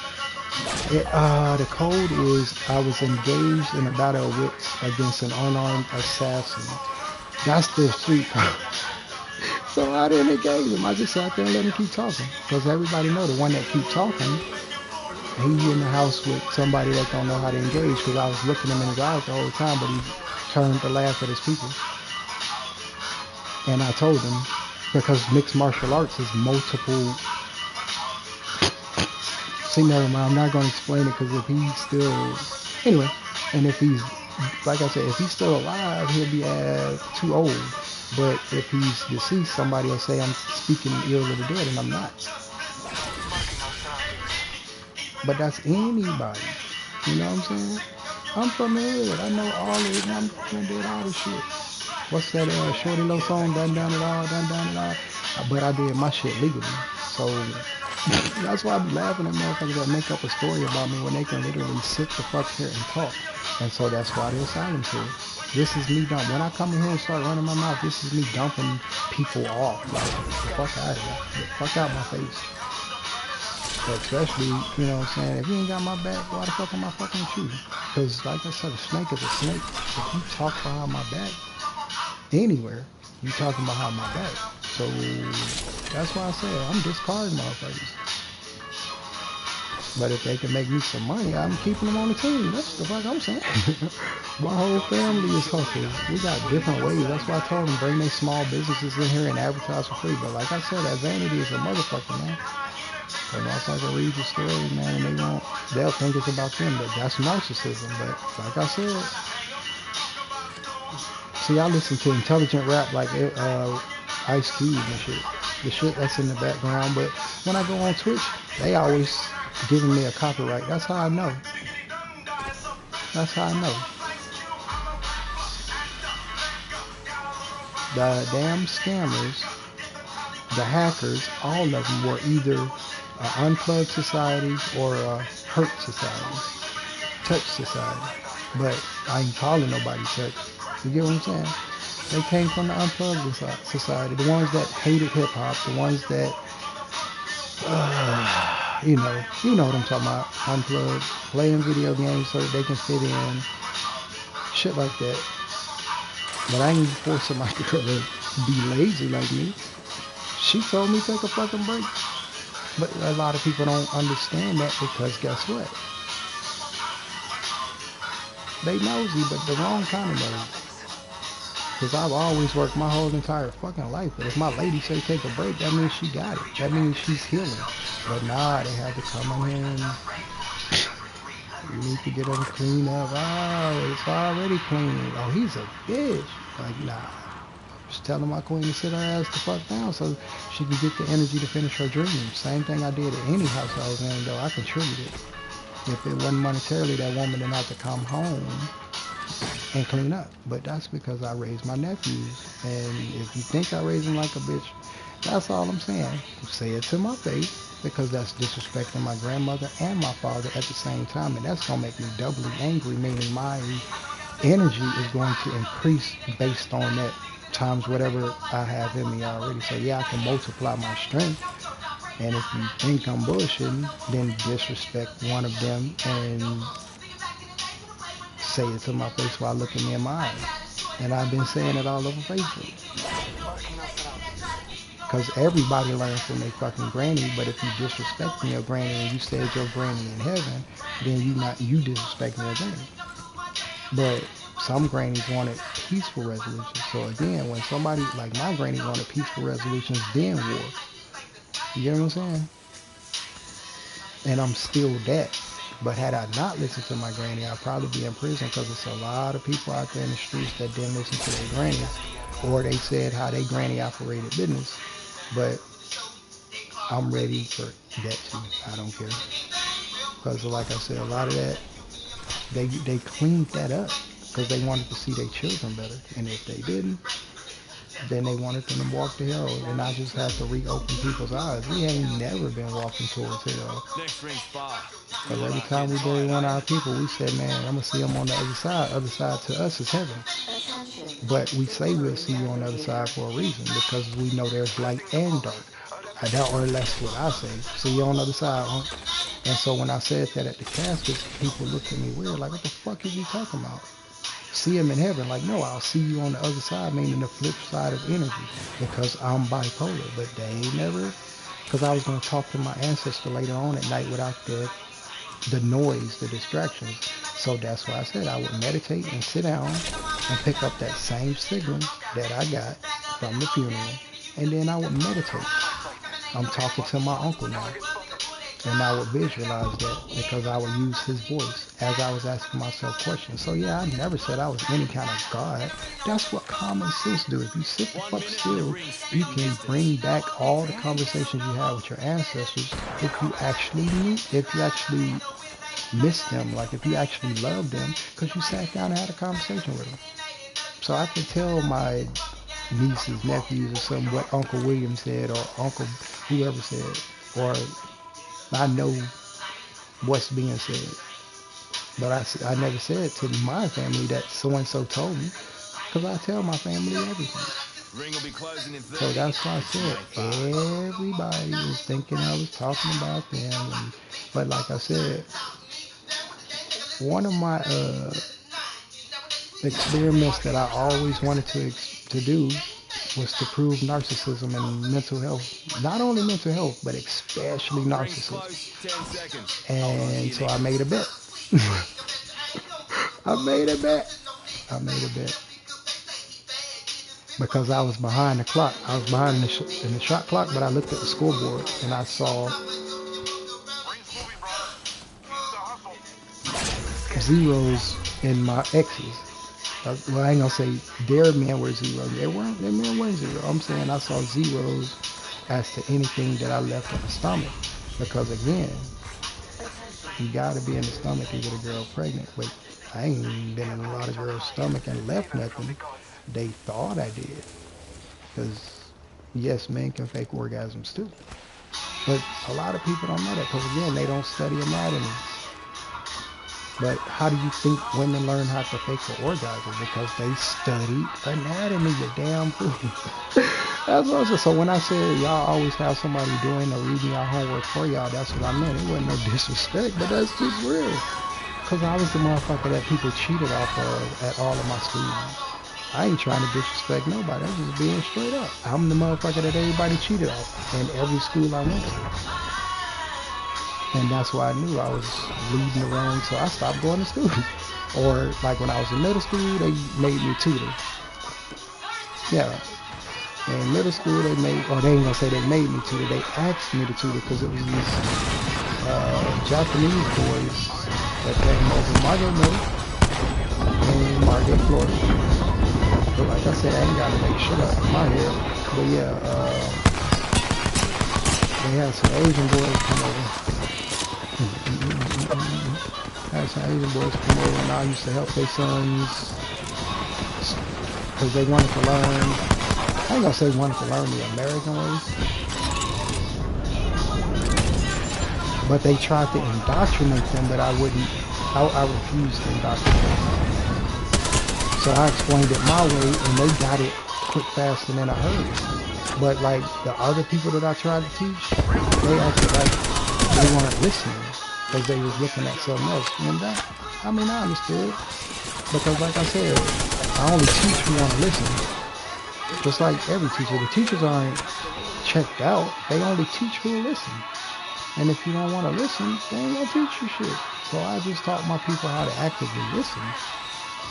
The code is I was engaged in a battle of wits against an unarmed assassin. That's the street code. So I didn't engage him. I just sat there and let him keep talking. Because everybody know the one that keep talking, he in the house with somebody that don't know how to engage. Because I was looking him in his eyes the whole time, but he turned to laugh at his people. And I told him, because mixed martial arts is multiple. See, never mind. I'm not going to explain it because if he's still, anyway, and if he's, like I said, if he's still alive, he'll be too old. But if he's deceased, somebody will say I'm speaking ill of the dead, and I'm not. But that's anybody. You know what I'm saying? I'm from the hood. I know all of it. I'm did all this shit. What's that Shorty Low song? Done it all, done it all. But I did my shit legally. So that's why I be laughing at motherfuckers that make up a story about me when they can literally sit the fuck here and talk. And so that's why the asylum's here. This is me dumping. When I come in here and start running my mouth, this is me dumping people off. Like, the fuck out of here. Get the fuck out my face. But especially, you know what I'm saying, if you ain't got my back, why the fuck am I fucking with you? Because like I said, a snake is a snake. If you talk behind my back, anywhere, you talking behind my back. So that's why I said I'm discarding motherfuckers. But if they can make me some money, I'm keeping them on the team. That's the fuck I'm saying. My whole family is hustlers. We got different ways. That's why I told them bring their small businesses in here and advertise for free. But like I said, that vanity is a motherfucker, man. So motherfucker read your story, man, and they'll think it's about them. But that's narcissism. But like I said, see, I listen to intelligent rap like Ice Cube and shit. The shit that's in the background. But when I go on Twitch, they always giving me a copyright. That's how I know. That's how I know. The damn scammers the hackers, all of them were either unplugged society or hurt society, touch society. But I ain't calling nobody touch. You get what I'm saying? They came from the unplugged society, the ones that hated hip hop, the ones that, you know what I'm talking about. Unplugged, playing video games so that they can fit in, shit like that. But I ain't forcing my girl to be lazy like me. She told me take a fucking break. But a lot of people don't understand that because guess what? They nosy, but the wrong kind of nosy. Because I've always worked my whole entire fucking life. But if my lady say take a break, that means she got it. That means she's healing. But nah, they had to come in and you need to get her to clean up. Oh, it's already clean. Oh, he's a bitch. Like, nah. Just telling my queen to sit her ass the fuck down so she can get the energy to finish her dreams. Same thing I did at any house I was in, though. I contributed. If it wasn't monetarily, that woman didn't have to come home and clean up. But that's because I raised my nephews. And if you think I raised them like a bitch, that's all I'm saying. Say it to my face, because that's disrespecting my grandmother and my father at the same time. And that's going to make me doubly angry, meaning my energy is going to increase based on that times whatever I have in me already. So yeah, I can multiply my strength. And if you think I'm bullshitting, then disrespect one of them and say it to my face while looking me in my eyes. And I've been saying it all over Facebook. Because everybody learns from their fucking granny, but if you disrespecting your granny and you said your granny in heaven, then you disrespecting your granny. But some grannies wanted peaceful resolutions. So again, when somebody like my granny wanted peaceful resolutions, then war. You get what I'm saying? And I'm still that. But had I not listened to my granny, I'd probably be in prison, because there's a lot of people out there in the streets that didn't listen to their grannies, or they said how their granny operated business. But I'm ready for that too. I don't care. Because like I said, a lot of that, they cleaned that up because they wanted to see their children better. And if they didn't, then they wanted them to walk to hell. And I just have to reopen people's eyes. We ain't never been walking towards hell. Next ring's far. Because every time we bury one of our people, we said, man, I'm going to see them on the other side. Other side to us is heaven. But we say we'll see you on the other side for a reason, because we know there's light and dark. Or that's what I say. See you on the other side, huh? And so when I said that at the casket, people looked at me weird, like, what the fuck is you talking about? See him in heaven. Like, no, I'll see you on the other side, meaning the flip side of energy, because I'm bipolar. But they ain't never, because I was going to talk to my ancestor later on at night without the noise, the distractions. So that's why I said I would meditate and sit down and pick up that same signal that I got from the funeral, and then I would meditate. I'm talking to my uncle now, and I would visualize that, because I would use his voice as I was asking myself questions. So yeah, I never said I was any kind of God. That's what common sense do. If you sit the fuck still, you can bring back all the conversations you had with your ancestors if you actually miss them, like if you actually love them, because you sat down and had a conversation with them. So I can tell my nieces, nephews, or something what Uncle William said, or Uncle whoever said, or I know what's being said. But I never said to my family that so-and-so told me, because I tell my family everything. Ring will be closing in 30. So that's why I said everybody was thinking I was talking about them. But like I said, one of my experiments that I always wanted to do was to prove narcissism and mental health. Not only mental health, but especially narcissism. 10 seconds. And so I made a bet. I made a bet. Because I was behind the clock. I was behind in the shot clock, but I looked at the scoreboard and I saw zeros in my X's. Well, I ain't gonna say their men were zeros. Their men weren't zero. I'm saying I saw zeros as to anything that I left in the stomach. Because again, you gotta be in the stomach to get a girl pregnant. But I ain't been in a lot of girls' stomach and left nothing. They thought I did. Because Yes, men can fake orgasms too. But a lot of people don't know that because, again, they don't study anatomy. But how do you think women learn how to fake an orgasm? Because they studied anatomy, you damn fool. That's what I said. So when I said y'all always have somebody doing or reading y'all homework for y'all, that's what I meant. It wasn't no disrespect, but that's just real. Because I was the motherfucker that people cheated off of at all of my schools. I ain't trying to disrespect nobody. I'm just being straight up. I'm the motherfucker that everybody cheated off in every school I went to. And that's why I knew I was leading the wrong, so I stopped going to school. Or like when I was in middle school, they made me tutor. Yeah. In middle school, they ain't gonna say they made me tutor. They asked me to tutor because it was these Japanese boys that came over Margate Middle and Margate, Florida. But like I said, I ain't gotta make shit up in my head. But yeah, they had some Asian boys come over. Had some Asian boys come over and I used to help their sons because they wanted to learn. I ain't gonna say wanted to learn the American ways, but they tried to indoctrinate them, but I refused to indoctrinate them. So I explained it my way and they got it quick, fast, and in a hurry. But like the other people that I tried to teach, they acted like they weren't listening because they was looking at something else. And that, I mean, I understood because like I said, I only teach who want to listen. Just like every teacher, the teachers aren't checked out. They only teach who will listen. And if you don't want to listen, they ain't gonna teach you shit. So I just taught my people how to actively listen,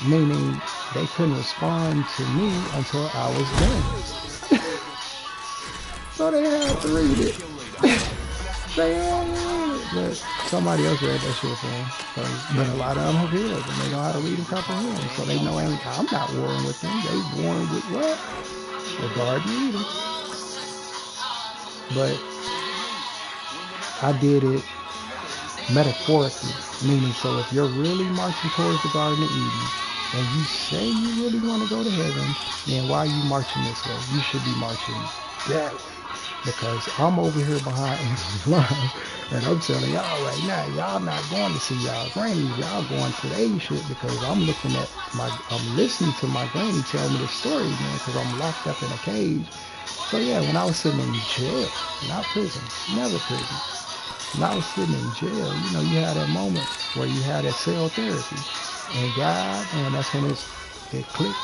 meaning they couldn't respond to me until I was done. So they had to read it. They had to read it. But somebody else read that shit for them. But a lot of them have healed and they know how to read and comprehend. So they know I'm not warring with them. They warring with what? The Garden of Eden. But I did it metaphorically, meaning so if you're really marching towards the Garden of Eden and you say you really want to go to heaven, then why are you marching this way? You should be marching that way. Because I'm over here behind lines and I'm telling y'all right now, y'all not going to see y'all grannies, y'all going to their shit because I'm listening to my granny tell me the story, man, because I'm locked up in a cage. So yeah, when I was sitting in jail, not prison, never prison. When I was sitting in jail, you know, you had that moment where you had that cell therapy. And God, man, that's when it clicked.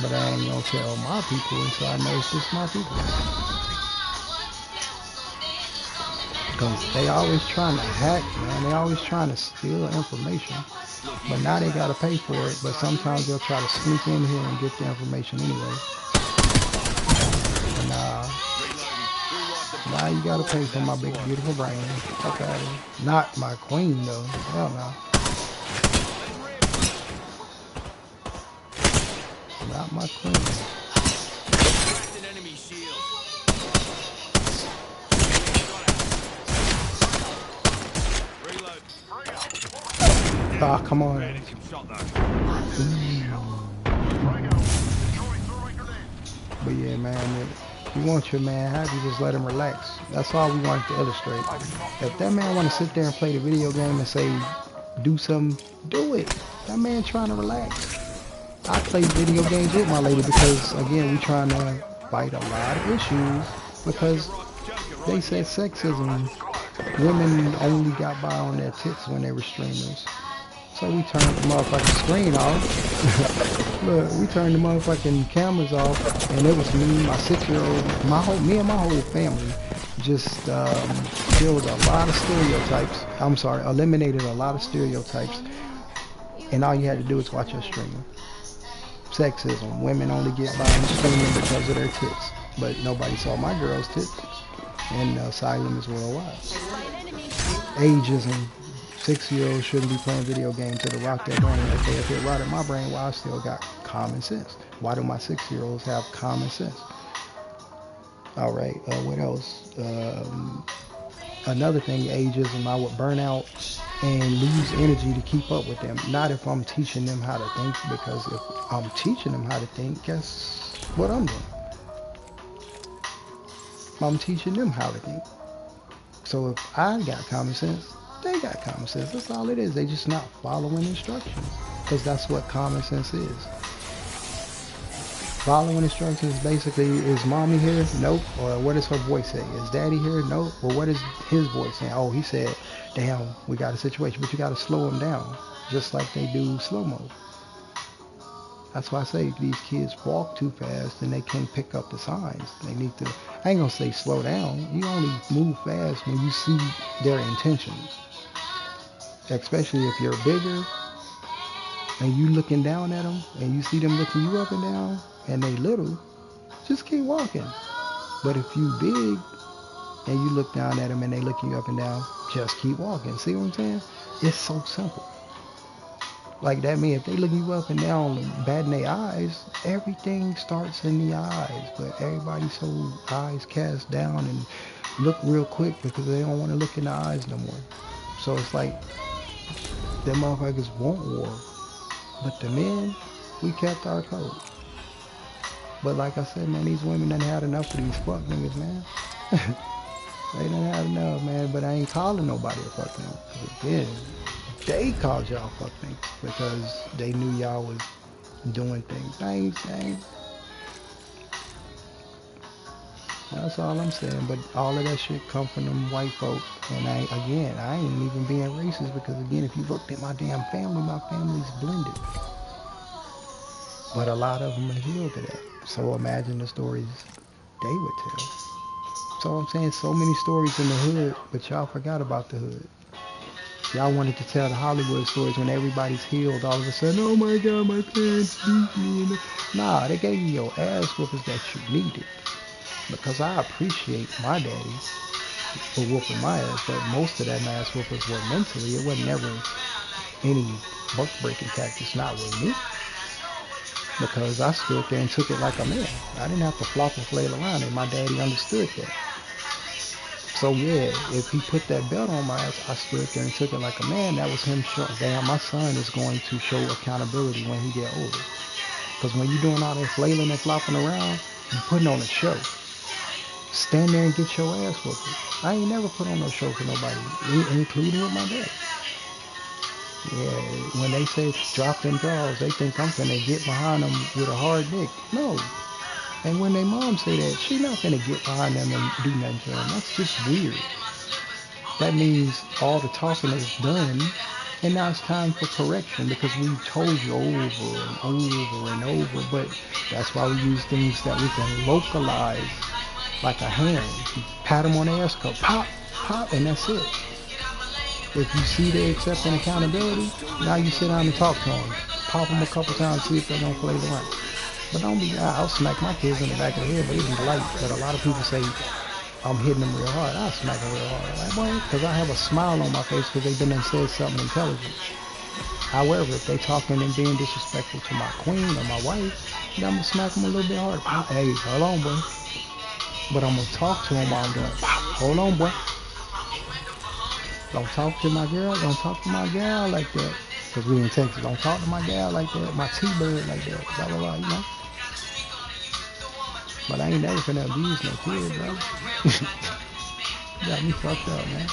But I ain't gonna tell my people until I know it's just my people. Because they always trying to hack, man. They always trying to steal information. But now they gotta pay for it. But sometimes they'll try to sneak in here and get the information anyway. And now you gotta pay for my big beautiful brain. Okay. Not my queen though. Hell no. Not my queen. Ah, come on. But yeah, man, if you want your man happy, just let him relax. That's all we wanted to illustrate. If that man want to sit there and play the video game and say, do something, do it. That man trying to relax. I play video games with my lady because, again, we trying to fight a lot of issues because they said sexism. Women only got by on their tits when they were streamers. So we turned the motherfucking screen off. Look, we turned the motherfucking cameras off, and it was me, my 6-year-old, me and my whole family just killed a lot of stereotypes. Eliminated a lot of stereotypes. And all you had to do was watch your streamer. Sexism. Women only get by in streaming because of their tits. But nobody saw my girl's tits. And asylum is worldwide. Ageism. 6-year-olds shouldn't be playing video games that'll rock their brain. Okay, if it rotted my brain, well, I still got common sense. Why do my 6-year-olds have common sense? All right, what else? Another thing, ageism, I would burn out and lose energy to keep up with them. Not if I'm teaching them how to think, because if I'm teaching them how to think, guess what I'm doing? I'm teaching them how to think. So if I got common sense, they got common sense. That's all it is. They just not following instructions. Because that's what common sense is. Following instructions basically, is mommy here? Nope. Or what does her voice say? Is daddy here? Nope. Or what is his voice saying? Oh, he said, damn, we got a situation. But you got to slow them down. Just like they do slow-mo. That's why I say these kids walk too fast and they can't pick up the signs. They need to, I ain't gonna say slow down. You only move fast when you see their intentions. Especially if you're bigger and you looking down at them and you see them looking you up and down and they little, just keep walking. But if you big and you look down at them and they looking you up and down, just keep walking. See what I'm saying? It's so simple. Like that means if they look you up and down and batting their eyes, everything starts in the eyes. But everybody's so eyes cast down and look real quick because they don't want to look in the eyes no more. So it's like them motherfuckers want war. But the men, we kept our code. But like I said, man, these women done had enough of these fuck niggas, man. They done had enough, man. But I ain't calling nobody a fuck nigga. Again, they called y'all fuck niggas because they knew y'all was doing things. I ain't saying. That's all I'm saying. But all of that shit come from them white folks. And I ain't even being racist because again, if you looked at my damn family, my family's blended. But a lot of them are healed to that. So imagine the stories they would tell. So I'm saying so many stories in the hood, but y'all forgot about the hood. Y'all wanted to tell the Hollywood stories when everybody's healed. All of a sudden, oh my God, my parents beat me. Nah, they gave you your ass whoopers that you needed. Because I appreciate my daddy for whooping my ass, but most of that ass whoopers were mentally. It wasn't never any buck breaking tactics, not with me. Because I stood there and took it like a man. I didn't have to flop and flail around it. My daddy understood that. So yeah, if he put that belt on my ass, I stood there and took it like a man. That was him showing, damn, my son is going to show accountability when he get older. Because when you're doing all that flailing and flopping around, you're putting on a show. Stand there and get your ass whooped. I ain't never put on no show for nobody, including with my dad. Yeah, when they say drop them draws, they think I'm finna get behind them with a hard dick. No. And when their mom say that, she not finna get behind them and do nothing to them. That's just weird. That means all the talking is done, and now it's time for correction because we've told you over and over and over. But that's why we use things that we can localize, like a hand. You pat them on the ass, go pop, pop, and that's it. If you see they accepting accountability, now you sit down and talk to them. Pop them a couple times, see if they don't play around. But don't be, I'll smack my kids in the back of the head, but it be light. But a lot of people say, I'm hitting them real hard. I'll smack them real hard. Like, boy, because I have a smile on my face because they've been and said something intelligent. However, if they talking and being disrespectful to my queen or my wife, then I'm going to smack them a little bit harder. Hey, hold on, boy. But I'm going to talk to them while I'm doing, hold on, boy. Don't talk to my girl. Don't talk to my gal like that. Because we in Texas. Don't talk to my gal like that. My T-bird like that. Blah, blah, blah, you know. But I ain't never finna abuse no kid, bro. Got me fucked up, man.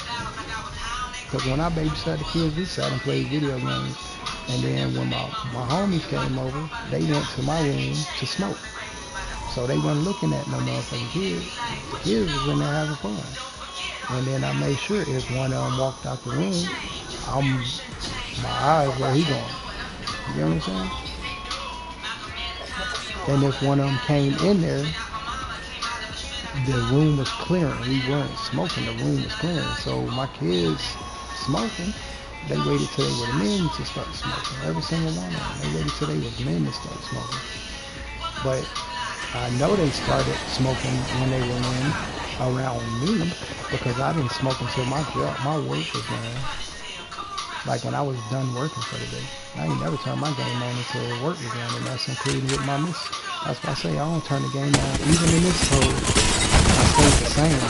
Because when I babysat the kids, we sat and played video games. And then when my homies came over, they went to my room to smoke. So they wasn't looking at no motherfucking kids. The kids was in there having fun. And then I made sure if one of them walked out the room, my eyes where he going. You know what I'm saying? And if one of them came in there, the room was clearing. We weren't smoking, the room was clearing. So my kids smoking, they waited till they were men to start smoking. Every single one of them. They waited till they was men to start smoking. But I know they started smoking when they were in around me because I didn't smoke until my work was done. Like when I was done working for the day. I ain't never turned my game on until work was done, and that's including with my miss. That's why I say I don't turn the game on. Even in this code, I stay the same.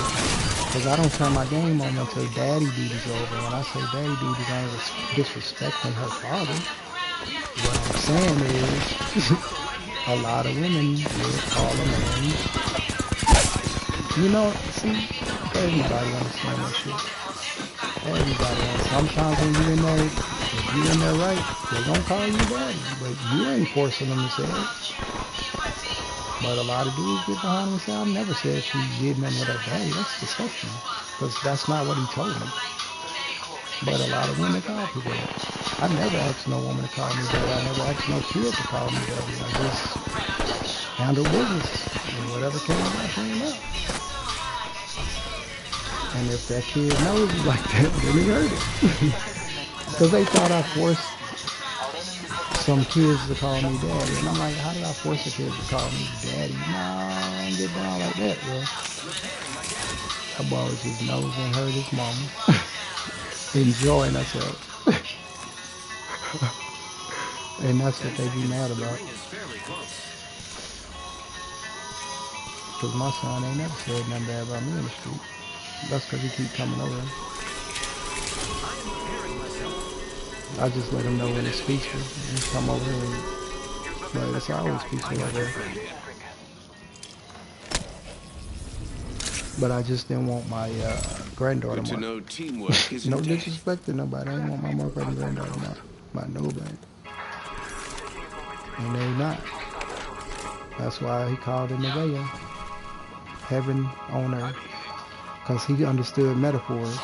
Because I don't turn my game on until daddy duty's over. When I say daddy duties, I ain't disrespecting her father. What I'm saying is, a lot of women will call a man You know, see, everybody understand that shit. Everybody else. Sometimes when you in there, if you in there right, they gonna call you daddy. But you ain't forcing them to say it. But a lot of dudes get behind and say, I've never said she did nothing with her daddy. That's disgusting. Because that's not what he told me. But a lot of women call people that. I never asked no woman to call me daddy. I never asked no kid to call me daddy. I just handle business. And whatever came out, came out. And if that kid knows it like that, then he heard it. Because they thought I forced some kids to call me daddy. And I'm like, how did I force a kid to call me daddy? Nah, I don't get down like that, bro. That boy was just nosing and heard his mama. Enjoying herself. And that's what they be mad about. Because my son ain't never said nothing bad about me in the street. That's because he keep coming over. I just let him know when it's peaceful. He come over and, but it's always peaceful over there. But I just didn't want my granddaughter Good to know teamwork isn't no dead. disrespect to nobody. I didn't want my motherfucking granddaughter by nobody. And they not. That's why he called it Nevaeh. Heaven on earth. Because he understood metaphors.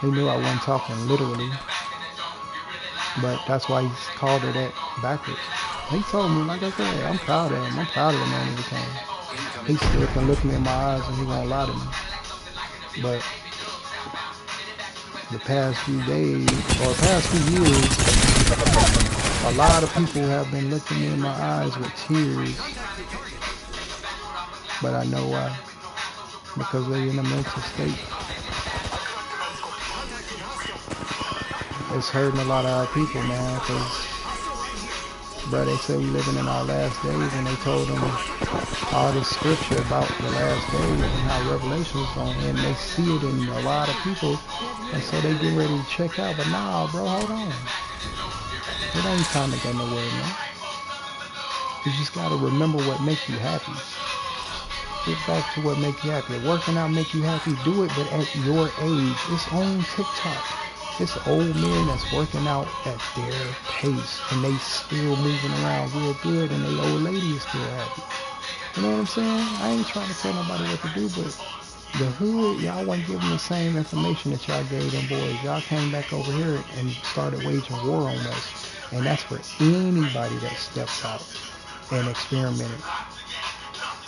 He knew I wasn't talking literally. But that's why he called her that backwards. He told me, like I said, I'm proud of him. I'm proud of the man he became. He still can look me in my eyes and he won't lie to me. But the past few days, or past few years, a lot of people have been looking me in my eyes with tears. But I know why. Because they're in a mental state. It's hurting a lot of our people, man, because, bro, they say we living in our last days, and they told them all this scripture about the last days and how Revelation is going to end. They see it in a lot of people, and so they get ready to check out. But nah, bro, hold on. It ain't time to go nowhere, man. You just got to remember what makes you happy. Get back to what makes you happy. If working out make you happy, do it, but at your age. It's on TikTok. It's old men that's working out at their pace, and they still moving around real good, and they old lady is still happy. You know what I'm saying? I ain't trying to tell nobody what to do, but the hood, y'all wasn't giving the same information that y'all gave them boys. Y'all came back over here and started waging war on us. And that's for anybody that steps out and experimented.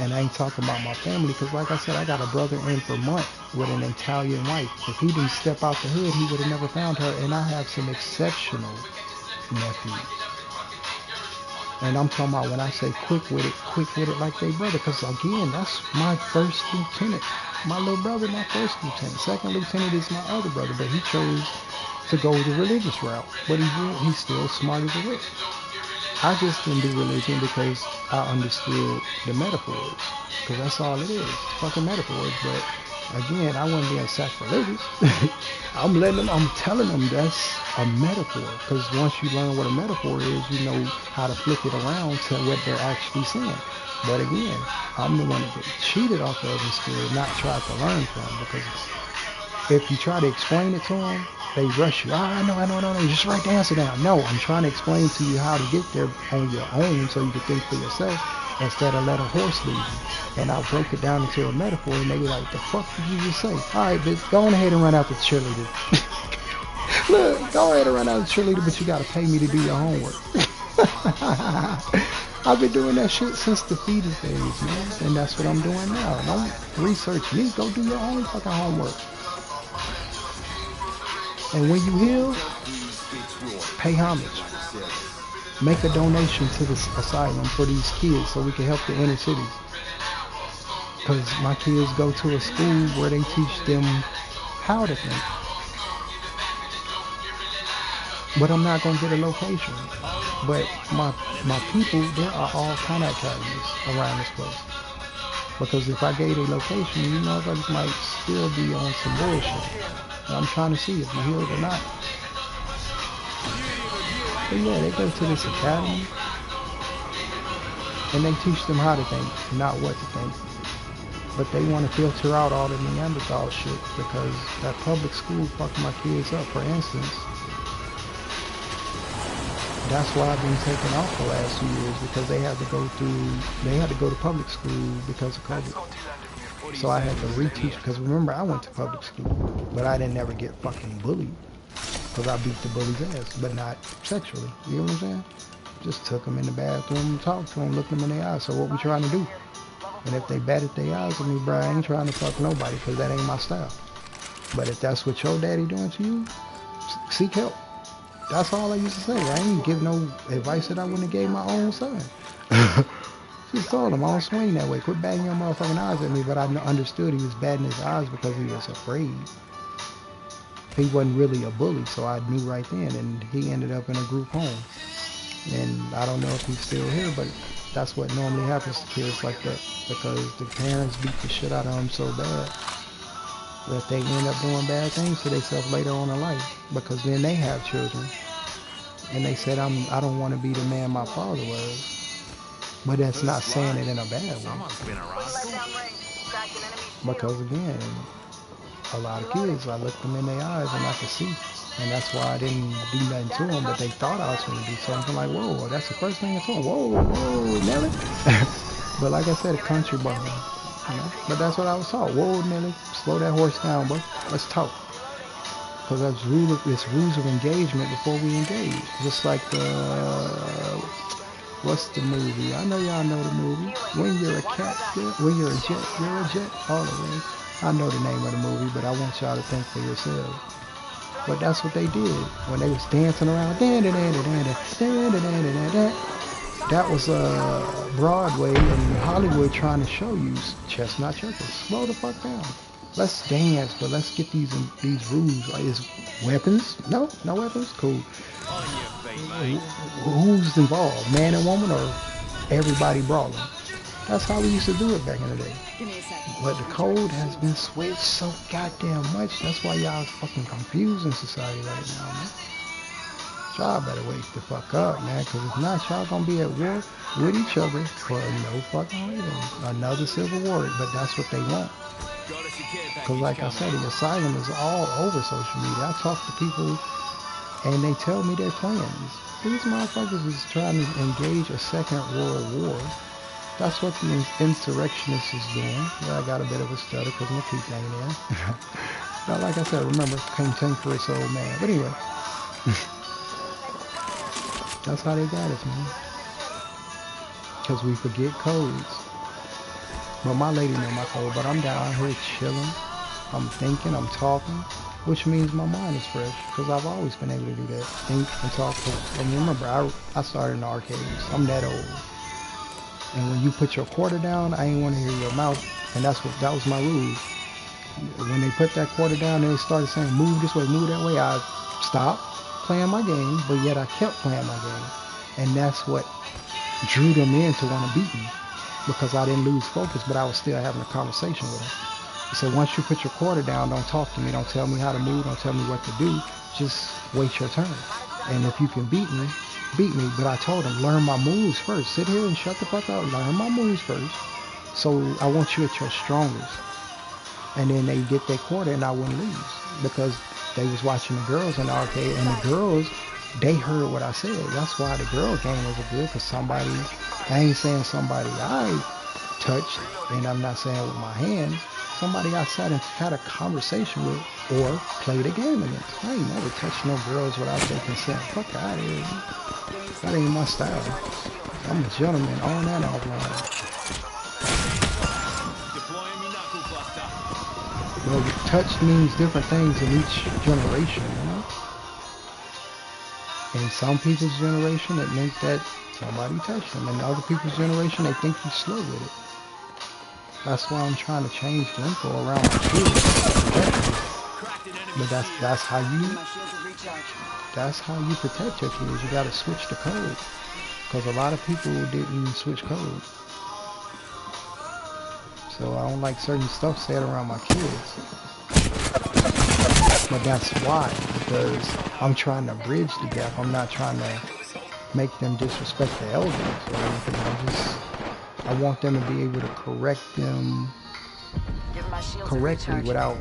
And I ain't talking about my family, because like I said, I got a brother in Vermont with an Italian wife. If he didn't step out the hood, he would have never found her. And I have some exceptional nephews. And I'm talking about when I say quick with it like they brother. Because again, that's my first lieutenant. My little brother, my first lieutenant. Second lieutenant is my other brother, but he chose to go the religious route. But he's still smart as a whip. I just didn't do religion because I understood the metaphors. Because that's all it is. Fucking metaphors. But again, I wasn't being sacrilegious. I'm telling them that's a metaphor. Because once you learn what a metaphor is, you know how to flip it around to what they're actually saying. But again, I'm the one that get cheated off of in school, not tried to learn from. Because if you try to explain it to them, they rush you. No. Just write the answer down. No, I'm trying to explain to you how to get there on your own so you can think for yourself instead of let a horse lead you. And I'll break it down into a metaphor, and they be like, the fuck did you just say? All right, bitch, go on ahead and run out the cheerleader. Look, go ahead and run out the cheerleader, but you got to pay me to do your homework. I've been doing that shit since the fetus days, man. And that's what I'm doing now. Don't research me. Go do your own fucking homework. And when you heal, pay homage. Make a donation to the asylum for these kids so we can help the inner cities. Because my kids go to a school where they teach them how to think. But I'm not going to get a location. But my people, there are all kind of academies around this place. Because if I gave a location, you motherfuckers might still be on some bullshit. I'm trying to see if you healed or not. But yeah, they go to this academy and they teach them how to think, not what to think. But they want to filter out all the Neanderthal shit because that public school fucked my kids up. For instance, that's why I've been taking off the last 2 years, because they had to go to public school because of COVID. So I had to reteach, because remember, I went to public school, but I didn't ever get fucking bullied, because I beat the bully's ass, but not sexually. You know what I'm saying? Just took them in the bathroom and talked to them, looked them in the eyes. So what we trying to do? And if they batted their eyes at me, bro, I ain't trying to fuck nobody, because that ain't my style. But if that's what your daddy doing to you, seek help. That's all I used to say. I ain't give no advice that I wouldn't have gave my own son. Just told him, I don't swing that way. Quit batting your motherfucking eyes at me. But I understood he was batting his eyes because he was afraid. He wasn't really a bully, so I knew right then. And he ended up in a group home. And I don't know if he's still here, but that's what normally happens to kids like that. Because the parents beat the shit out of them so bad that they end up doing bad things to themselves later on in life, because then they have children and they said, I don't want to be the man my father was. But that's not saying it in a bad way, because again, a lot of kids, I looked them in their eyes and I could see, and that's why I didn't do nothing to them, but they thought I was going to do something. Like, whoa, that's the first thing I told them. Whoa, Nelly. But like I said, a country boy. You know? But that's what I was taught. Whoa, Nelly, slow that horse down, bro. Let's talk. Because it's rules of engagement before we engage. Just like what's the movie? I know y'all know the movie. When you're a cat, when you're a jet, you're a jet. All the way. I know the name of the movie, but I want y'all to think for yourselves. But that's what they did when they was dancing around. That was Broadway and Hollywood trying to show you chestnut checkers. Slow the fuck down. Let's dance, but let's get these rules. Is weapons? No weapons. Cool. Who's involved? Man and woman, or everybody brawling? That's how we used to do it back in the day. Give me a second. But the code has been switched so goddamn much. That's why y'all fucking confused in society right now, man. Y'all better wake the fuck up, man, because if not, y'all gonna be at war with each other for no fucking reason. Another civil war, but that's what they want. Because like I said, the asylum is all over social media. I talk to people and they tell me their plans. These motherfuckers is trying to engage a second world war. That's what the insurrectionists is doing. Yeah, I got a bit of a stutter because my teeth ain't in. Now, like I said, remember, cantankerous old man. But anyway. That's how they got us, man. Because we forget codes. But my lady know my code, but I'm down here chilling. I'm thinking, I'm talking, which means my mind is fresh, because I've always been able to do that. Think and talk. And remember, I started in the arcades. I'm that old. And when you put your quarter down, I ain't want to hear your mouth. And that was my rule. When they put that quarter down and they started saying, move this way, move that way, I stopped playing my game, but yet I kept playing my game. And that's what drew them in to want to beat me, because I didn't lose focus, but I was still having a conversation with them. So once you put your quarter down, don't talk to me, don't tell me how to move, don't tell me what to do, just wait your turn. And if you can beat me, beat me. But I told them, learn my moves first. Sit here and shut the fuck up, learn my moves first. So I want you at your strongest. And then they get their quarter and I wouldn't lose, because they was watching the girls in the arcade, and the girls, they heard what I said. That's why the girl game was good, because somebody, I ain't saying somebody I touched, and I'm not saying with my hands, somebody I sat and had a conversation with or played a game against. I ain't never touched no girls without their consent. Fuck out of here. That ain't my style. I'm a gentleman on and offline. Well, touch means different things in each generation, you know? In some people's generation, it meant that somebody touched them. In other people's generation, they think you're slow with it. That's why I'm trying to change the info around my kids. But that's how you protect your kids. You gotta switch the code. Because a lot of people didn't switch code. So I don't like certain stuff said around my kids. But that's why, because I'm trying to bridge the gap. I'm not trying to make them disrespect the elders or anything. I want them to be able to correct them correctly without,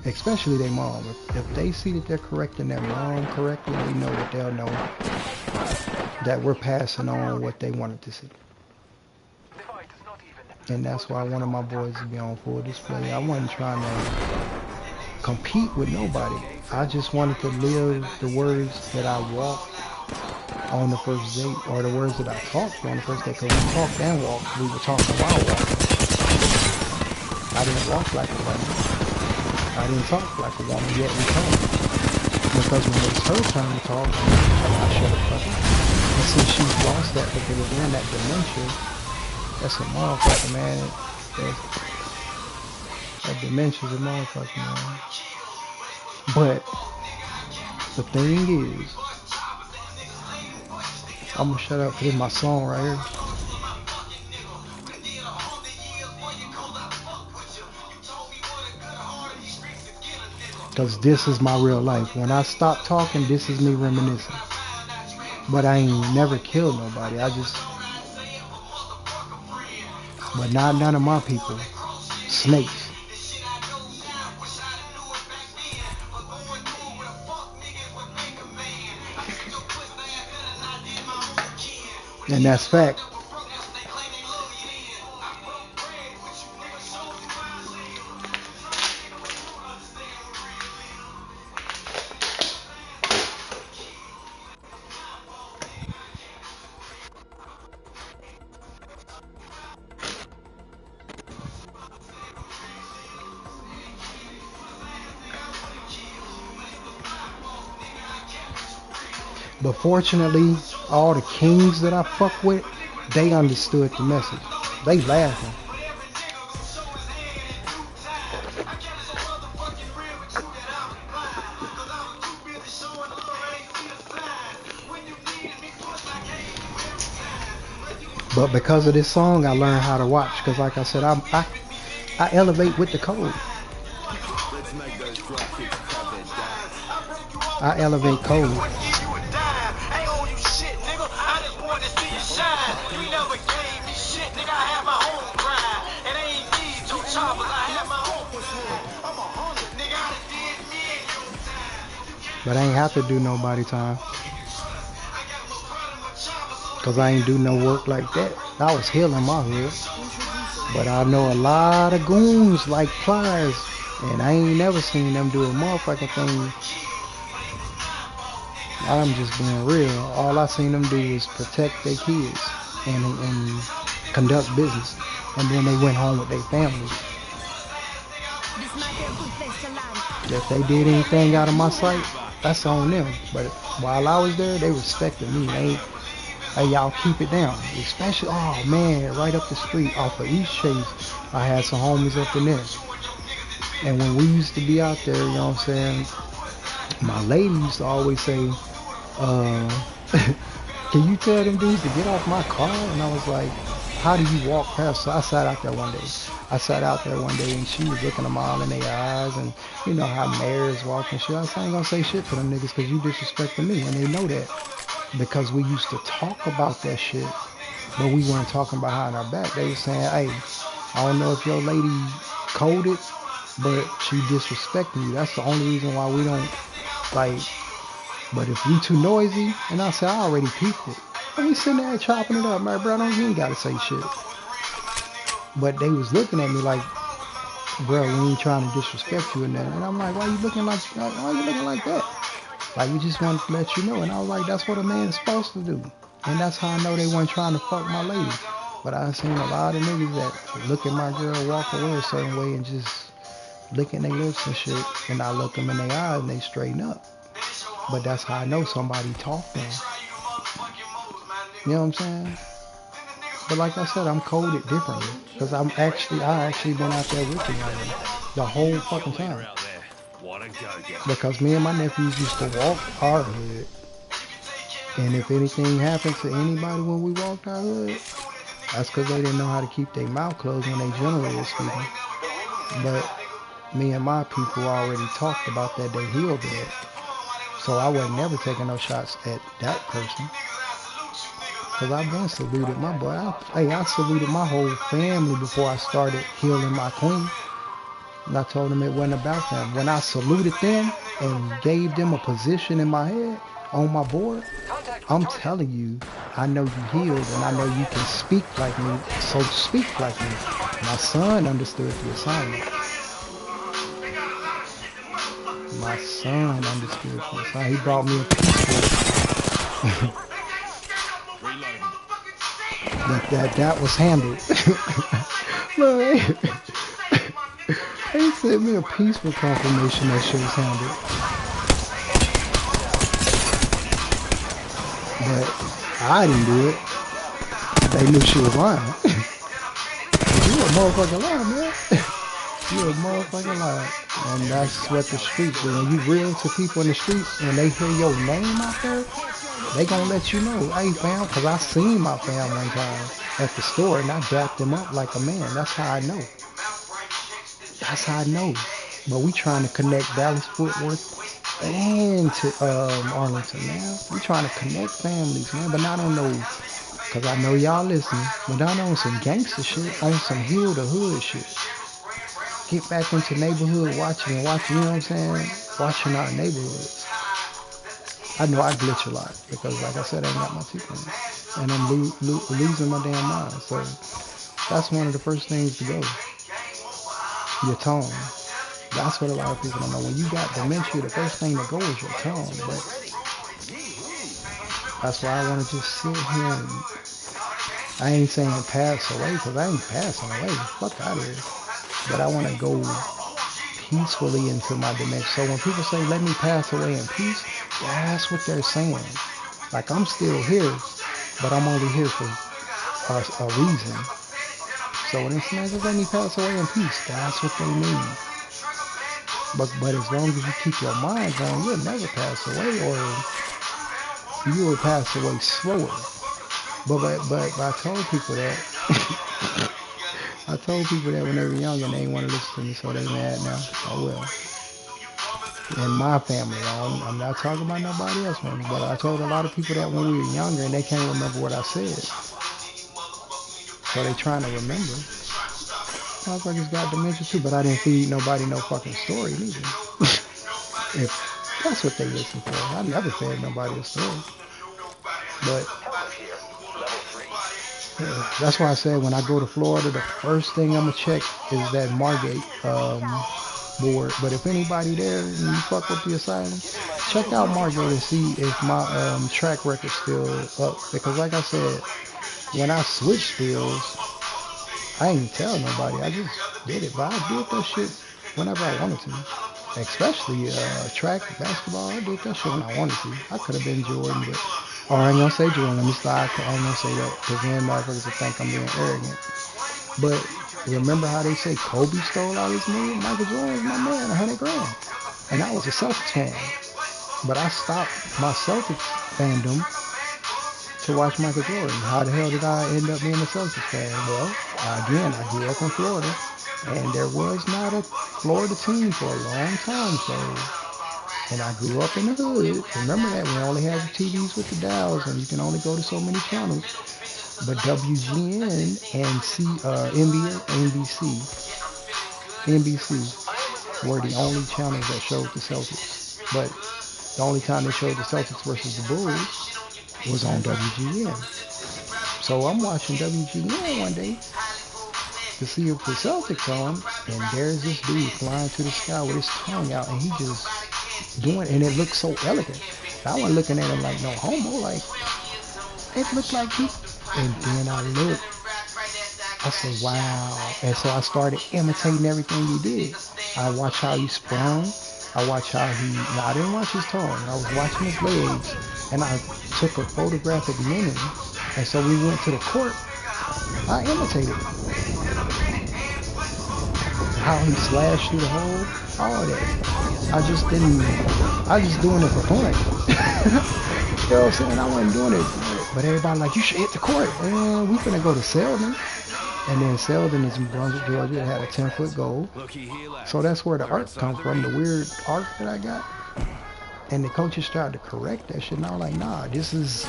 especially their mom. If they see that they're correcting their mom correctly, they know that they'll know that we're passing on what they wanted to see. And that's why I wanted my boys to be on full display. I wasn't trying to compete with nobody. I just wanted to live the words that I walked on the first date, or the words that I talked on the first date, because we talked and walked. We were talking while walking. I didn't walk like a woman. I didn't talk like a woman, yet we talked. Because when it was her turn to talk, I shut up fucking. And since she's lost that, because again, that dementia, that's a motherfucker, man. That dementia's a motherfucker, man. But the thing is, I'm gonna shut up for this my song right here. Cause this is my real life. When I stop talking, this is me reminiscing. But I ain't never killed nobody. But not none of my people. Snakes. And that's fact. But fortunately, all the kings that I fuck with, they understood the message. They laughing. But because of this song, I learned how to watch. Because like I said, I elevate with the code. Let's make those drop kicks cut their dance. I elevate code. But I ain't have to do nobody time. Cause I ain't do no work like that. I was healing my hood. But I know a lot of goons like Plies. And I ain't never seen them do a motherfucking thing. I'm just being real. All I seen them do is protect their kids and conduct business. And then they went home with their families. If they did anything out of my sight, that's on them. But while I was there, they respected me. Hey, y'all keep it down. Especially, oh man, right up the street off of East Chase, I had some homies up in there. And when we used to be out there, you know what I'm saying, my lady used to always say, can you tell them dudes to get off my car? And I was like, how do you walk past? So I sat out there one day. And she was looking them all in their eyes, and you know how mayors walk and shit. I ain't gonna say shit to them niggas because you disrespecting me, and they know that. Because we used to talk about that shit, but we weren't talking behind our back. They were saying, hey, I don't know if your lady coded, but she disrespecting you. That's the only reason why we don't, like, but if you too noisy, and I said, I already peeped it. And we sitting there chopping it up, man, bro, you ain't gotta say shit. But they was looking at me like, bro, we ain't trying to disrespect you in there. And I'm like, why you looking like that? Like, we just wanted to let you know. And I was like, that's what a man is supposed to do. And that's how I know they weren't trying to fuck my lady. But I seen a lot of niggas that look at my girl walk away a certain way and just licking their lips and shit. And I look them in their eyes and they straighten up. But that's how I know somebody talked to them. You know what I'm saying? But like I said, I'm coded differently. Because I actually been out there with you the whole fucking time. Because me and my nephews used to walk our hood. And if anything happened to anybody when we walked our hood, that's because they didn't know how to keep their mouth closed when they generally were speaking. But me and my people already talked about that. They healed it. So I wasn't never taking no shots at that person. Because I've been saluted my boy. I saluted my whole family before I started healing my queen. And I told them it wasn't about them. When I saluted them and gave them a position in my head on my board, I'm telling you, I know you healed and I know you can speak like me, so speak like me. My son understood the assignment. My son understood the assignment. He brought me a peaceful. that was handled. Look, they sent me a peaceful confirmation that shit was handled. But I didn't do it. They knew she was lying. You a motherfucking liar, man. You a motherfucking liar. And that's what the streets do. When you real to people in the streets, when they hear your name out there, they gonna let you know, hey fam, cause I seen my fam one time at the store and I dapped them up like a man. That's how I know. That's how I know. But we trying to connect Dallas Fort Worth and to Arlington, man. We trying to connect families, man, but not on those, cause I know y'all listening, but not on some gangster shit, on some hill to hood shit. Get back into neighborhood watching, you know what I'm saying? Watching our neighborhoods. I know I glitch a lot because, like I said, I ain't got my teeth in, and I'm losing my damn mind. So that's one of the first things to go. Your tone. That's what a lot of people don't know. When you got dementia, the first thing to go is your tone. But that's why I want to just sit here and I ain't saying pass away because I ain't passing away. Fuck out of here. But I want to go peacefully into my dementia. So when people say, let me pass away in peace, that's what they're saying. Like, I'm still here, but I'm only here for a reason. So when they say, let me pass away in peace, that's what they mean. But as long as you keep your mind on, you'll never pass away, or you will pass away slower. But I told people that. I told people that when they were young and they didn't want to listen to me, so they mad now. Oh well. In my family, I'm not talking about nobody else, man. But I told a lot of people that when we were younger and they can't remember what I said. So they trying to remember. Motherfuckers got dementia too, but I didn't feed nobody no fucking story either. If that's what they listen for. I never fed nobody a story. But that's why I said when I go to Florida, the first thing I'm gonna check is that Margate board. But if anybody there and you fuck with the asylum, check out Margate and see if my track record's still up. Because like I said, when I switched fields, I ain't tell nobody. I just did it. But I did that shit whenever I wanted to. Especially track, basketball, I did that shit when I wanted to. I could have been Jordan, but or I ain't gonna say Jordan. Let me slide. I ain't gonna say that because then motherfuckers will think I'm being arrogant. But remember how they say Kobe stole all his money? Michael Jordan was my man, 100 grand. And I was a Celtics fan. But I stopped my Celtics fandom to watch Michael Jordan. How the hell did I end up being a Celtics fan? Well, again, I grew up in Florida, and there was not a Florida team for a long time, so, and I grew up in the hood. Remember that, we only had the TVs with the dials, and you can only go to so many channels. But WGN and NBC were the only channels that showed the Celtics. But the only time they showed the Celtics versus the Bulls was on WGN. So I'm watching WGN one day to see if the Celtics on, and there's this dude flying to the sky with his tongue out, and he just doing, and it looked so elegant. I wasn't looking at him like no homo, like it looked like he. And then I looked, I said, wow. And so I started imitating everything he did. I watched how he sprung. I watched how I didn't watch his tongue. I was watching his legs, and I took a photographic memory. And so we went to the court. I imitated how he slashed through the hole, all that. I just doing it for fun. You know what I'm saying? I wasn't doing it. But everybody like, you should hit the court. And we finna go to Selden. And then Selden is in Brunswick, Georgia. It had a 10-foot goal. So that's where the arc come from, the weird arc that I got. And the coaches tried to correct that shit. And I was like, nah, this is...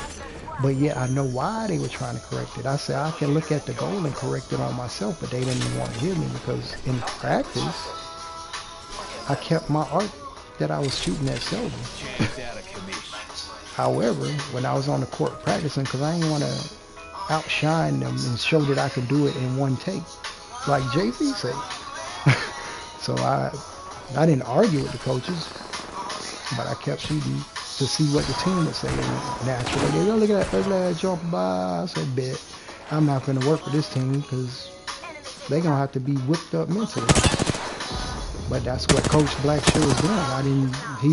But yet I know why they were trying to correct it. I said, I can look at the goal and correct it on myself, but they didn't even want to hear me because in practice, I kept my art that I was shooting at silver. Chance out of commission. However, when I was on the court practicing, because I didn't want to outshine them and show that I could do it in one take, like JV said. So I didn't argue with the coaches, but I kept shooting to see what the team would say. And naturally, they go, look at that jump by. I said, bet I'm not going to work for this team because they're going to have to be whipped up mentally. But that's what Coach Blackshear was doing. We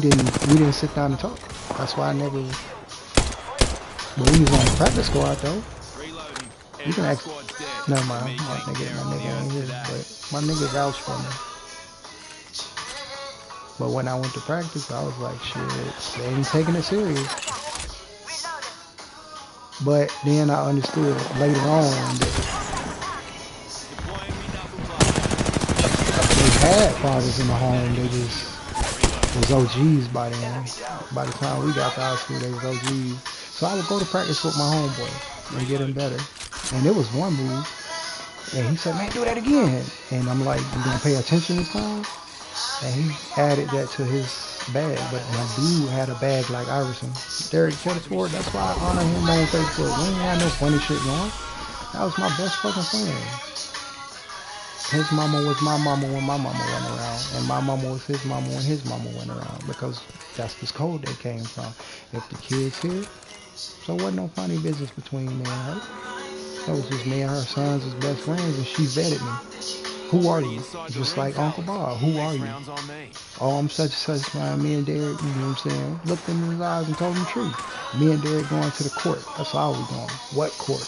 didn't sit down and talk. That's why I never, but we was on the practice squad though. Reloading. You can ask, Squad's dead. never mind, Me my taking care of nigga ain't you here, today. but my nigga vouched for me. But when I went to practice, I was like, shit, they ain't taking it serious. But then I understood later on that Deploying me knuckle club. they had fathers in the home, they just was OGs by then. By the time we got to high school, they was OGs. So I would go to practice with my homeboy and get him better. And it was one move, and he said, man, do that again. And I'm like, you gonna pay attention this time? And he added that to his bag, but my dude had a bag like Iverson. Derek Chetteford, that's why I honor him on Facebook. We ain't had no funny shit going. That was my best fucking friend. His mama was my mama when my mama went around, and my mama was his mama when his mama went around, because that's the code they came from. If the kids here, so wasn't no funny business between me and her. That was just me and her sons as best friends, and she vetted me. Who are you? Just like Uncle Bob. Who are you? Rounds on me. Oh, I'm such and such, man. Me and Derek, you know what I'm saying? Looked him in his eyes and told him the truth. Me and Derek going to the court. That's all we going. What court?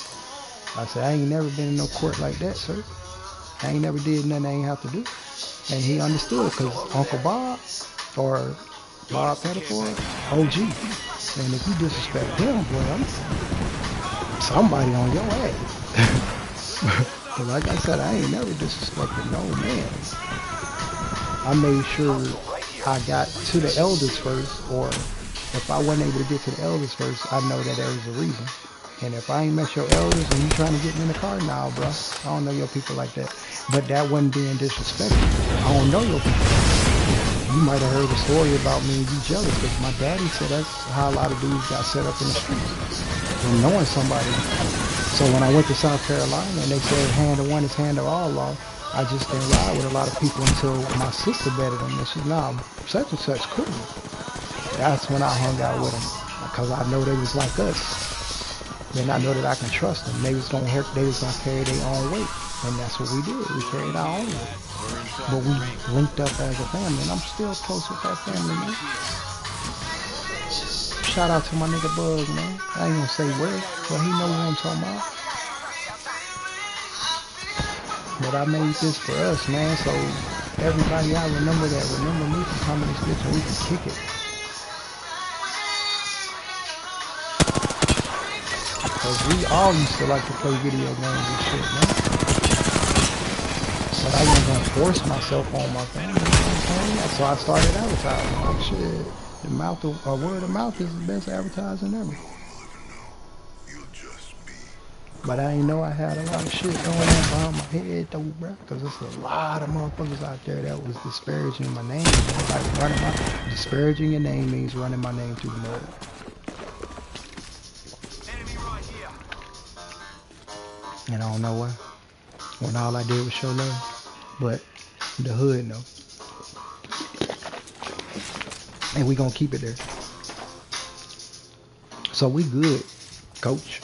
I said, I ain't never been in no court like that, sir. I ain't never did nothing I ain't have to do. And he understood, because Uncle Bob, or Bob Pettiford, OG. And if you disrespect him, boy, I'm somebody on your ass. But like I said, I ain't never disrespected no man. I made sure I got to the elders first, or if I wasn't able to get to the elders first, I know that there was a reason. And if I ain't met your elders and you trying to get me in the car, nah, bro, I don't know your people like that. But that wasn't being disrespectful. I don't know your people. You might have heard a story about me and you jealous, because my daddy said that's how a lot of dudes got set up in the streets. From knowing somebody. So when I went to South Carolina and they said hand of one is hand of all law, I just didn't ride with a lot of people until my sister betted them. And she said, nah, such and such cool. That's when I hung out with them, because I know they was like us. Then I know that I can trust them. They was gonna carry their own weight, and that's what we did. We carried our own weight, but we linked up as a family, and I'm still close with that family, man. Shout out to my nigga Bug, man. I ain't gonna say where, but he know what I'm talking about. But I made this for us, man. So everybody I remember me from coming to this bitch, and we can kick it. Because we all used to like to play video games and shit, man. But I wasn't going to force myself on my family, you know what I'm saying? So I started advertising. Like, shit, word of mouth is the best advertising ever. But I didn't know I had a lot of shit going on behind my head, though, bro. Because there's a lot of motherfuckers out there that was disparaging my name. Like, disparaging your name means running my name through the mud. And I don't know why. When all I did was show love. But the hood know. And we gonna keep it there. So we good, coach.